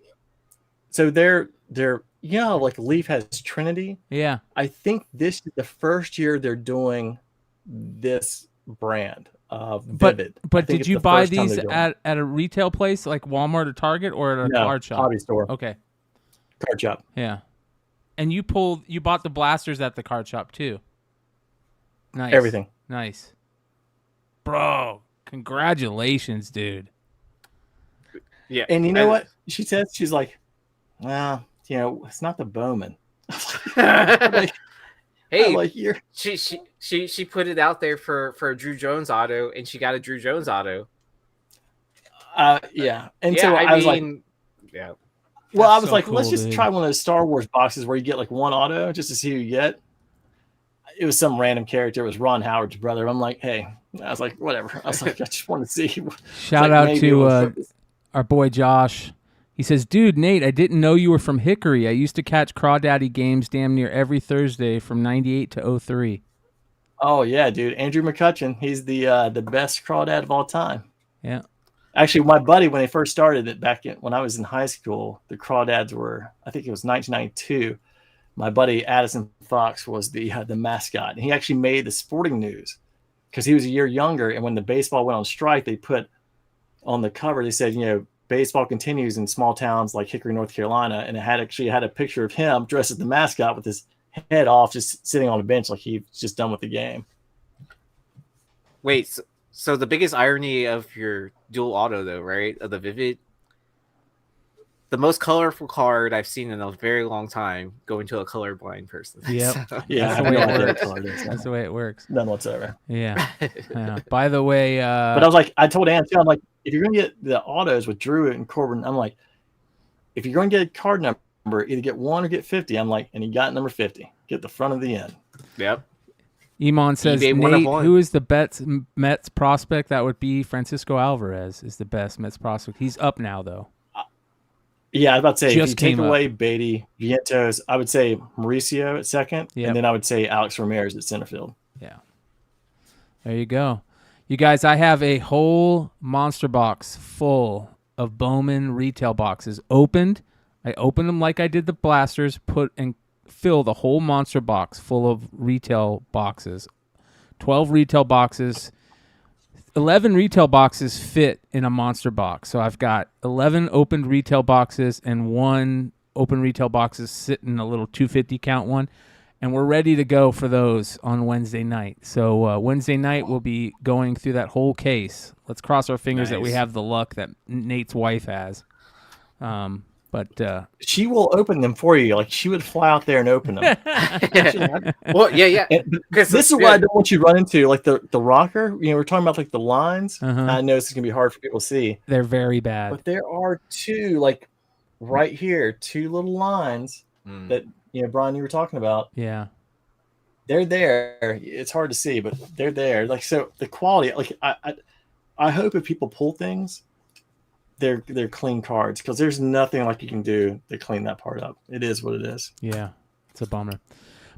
[SPEAKER 9] So they're like Leaf has Trinity.
[SPEAKER 10] Yeah.
[SPEAKER 9] I think this is the first year they're doing this brand of Vivid.
[SPEAKER 10] But did you buy these at a retail place like Walmart or Target, or at a card shop?
[SPEAKER 9] Hobby store.
[SPEAKER 10] Okay.
[SPEAKER 9] Card shop.
[SPEAKER 10] Yeah. And you bought the blasters at the card shop too. Nice.
[SPEAKER 9] Everything.
[SPEAKER 10] Nice. Bro, congratulations, dude.
[SPEAKER 11] Yeah.
[SPEAKER 9] And you know what she says? She's like, well, it's not the Bowman. Like,
[SPEAKER 11] hey,
[SPEAKER 9] like,
[SPEAKER 11] she put it out there for a Drew Jones auto, and she got a Drew Jones auto.
[SPEAKER 9] Yeah. And so I was like,
[SPEAKER 11] yeah.
[SPEAKER 9] Well, I was like, let's just try one of those Star Wars boxes where you get like one auto just to see who you get. It was some random character. It was Ron Howard's brother. I'm like, hey, I was like, whatever. I was like, I just want to see.
[SPEAKER 10] Shout out to our boy Josh. He says, dude, Nate, I didn't know you were from Hickory. I used to catch Crawdaddy games damn near every Thursday from 98 to 03.
[SPEAKER 9] Oh, yeah, dude. Andrew McCutcheon. He's the best crawdad of all time.
[SPEAKER 10] Yeah.
[SPEAKER 9] Actually, my buddy, when they first started it when I was in high school, the crawdads were, I think it was 1992. My buddy Addison Fox was the mascot. And he actually made the Sporting News because he was a year younger. And when the baseball went on strike, they put on the cover, they said, baseball continues in small towns like Hickory, North Carolina. And it had a picture of him dressed as the mascot with his head off, just sitting on a bench like he's just done with the game.
[SPEAKER 11] Wait, so the biggest irony of your dual auto, though, right, of the Vivid, the most colorful card I've seen in a very long time going to a colorblind person.
[SPEAKER 10] Yep.
[SPEAKER 11] So,
[SPEAKER 9] Yeah,
[SPEAKER 10] that's the way it works.
[SPEAKER 9] None whatsoever.
[SPEAKER 10] Yeah. By the way,
[SPEAKER 9] but I was like, I told Ann too, I'm like, if you're gonna get the autos with Drew and Corbin, I'm like, if you're going to get a card number, either get 1 or get 50. I'm like, and he got number 50. Get the front of the end.
[SPEAKER 11] Yep.
[SPEAKER 10] Iman says,
[SPEAKER 11] eBay
[SPEAKER 10] Nate,
[SPEAKER 11] 101.
[SPEAKER 10] who is the Mets prospect? That would be Francisco Alvarez is the best Mets prospect. He's up now, though.
[SPEAKER 9] Yeah, I was about to say,
[SPEAKER 10] Just
[SPEAKER 9] if you take
[SPEAKER 10] came up.
[SPEAKER 9] away Beatty, Vientos, I would say Mauricio at second,
[SPEAKER 10] Yep.
[SPEAKER 9] and then I would say Alex Ramirez at center field.
[SPEAKER 10] Yeah. There you go. You guys, I have a whole monster box full of Bowman retail boxes opened. I opened them like I did the blasters, put and fill the whole monster box full of retail boxes. 12 retail boxes. 11 retail boxes fit in a monster box. So I've got 11 opened retail boxes and 1 open retail boxes sitting in a little 250 count one. And we're ready to go for those on Wednesday night. So Wednesday night we'll be going through that whole case. Let's cross our fingers that we have the luck that Nate's wife has. But
[SPEAKER 9] she will open them for you. Like she would fly out there and open them.
[SPEAKER 11] Well, yeah.
[SPEAKER 9] This is what I don't want you to run into, like the rocker. You know, we're talking about like the lines. I know this is gonna be hard for people to see.
[SPEAKER 10] They're very bad.
[SPEAKER 9] But there are 2, like right here, 2 little lines that Bryan, you were talking about.
[SPEAKER 10] Yeah.
[SPEAKER 9] They're there. It's hard to see, but they're there. Like so, the quality. Like I hope if people pull things, they're clean cards, because there's nothing like you can do to clean that part up. It is what it is.
[SPEAKER 10] Yeah, it's a bummer.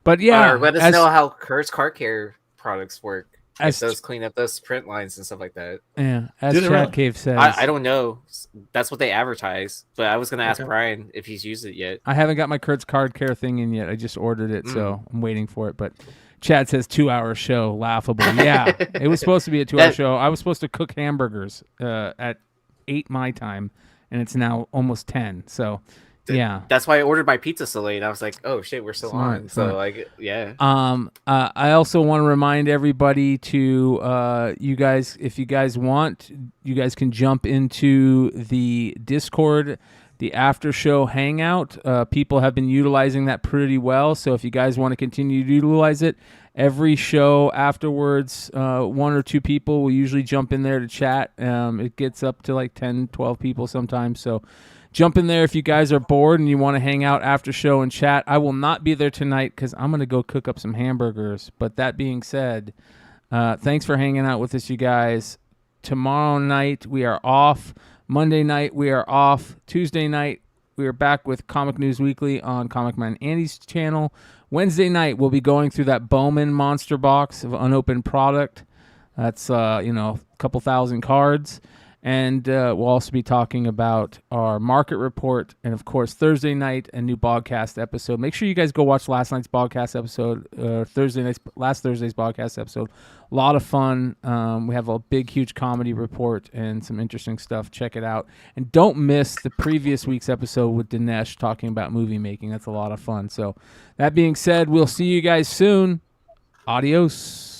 [SPEAKER 10] But yeah,
[SPEAKER 11] let us know how Kurt's car care products work.
[SPEAKER 10] As-
[SPEAKER 11] It does clean up those print lines and stuff like that.
[SPEAKER 10] Yeah, as Chad Cave says.
[SPEAKER 11] I don't know. That's what they advertise. But I was going to ask Bryan if he's used it yet.
[SPEAKER 10] I haven't got my Kurt's card care thing in yet. I just ordered it, so I'm waiting for it. But Chad says 2-hour show, laughable. Yeah, it was supposed to be a 2-hour show. I was supposed to cook hamburgers at 8 my time, and it's now almost 10. So, yeah.
[SPEAKER 11] That's why I ordered my pizza so late. I was like, oh shit, we're still
[SPEAKER 10] Smart,
[SPEAKER 11] on.
[SPEAKER 10] smart.
[SPEAKER 11] So like, yeah.
[SPEAKER 10] I also want to remind everybody to you guys, if you guys want, you guys can jump into the Discord, the after show hangout. People have been utilizing that pretty well. So if you guys want to continue to utilize it, every show afterwards, 1 or 2 people will usually jump in there to chat. It gets up to like 10, 12 people sometimes. So jump in there if you guys are bored and you want to hang out after show and chat. I will not be there tonight because I'm going to go cook up some hamburgers. But that being said, thanks for hanging out with us, you guys. Tomorrow night we are off. Monday night we are off. Tuesday night we are back with Comic News Weekly on Comic Man Andy's channel. Wednesday night we'll be going through that Bowman monster box of unopened product. That's a couple thousand cards. And we'll also be talking about our market report. And, of course, Thursday night, a new Bogcast episode. Make sure you guys go watch last night's Bogcast episode, last Thursday's Bogcast episode. A lot of fun. We have a big, huge comedy report and some interesting stuff. Check it out. And don't miss the previous week's episode with Dinesh talking about movie making. That's a lot of fun. So, that being said, we'll see you guys soon. Adios.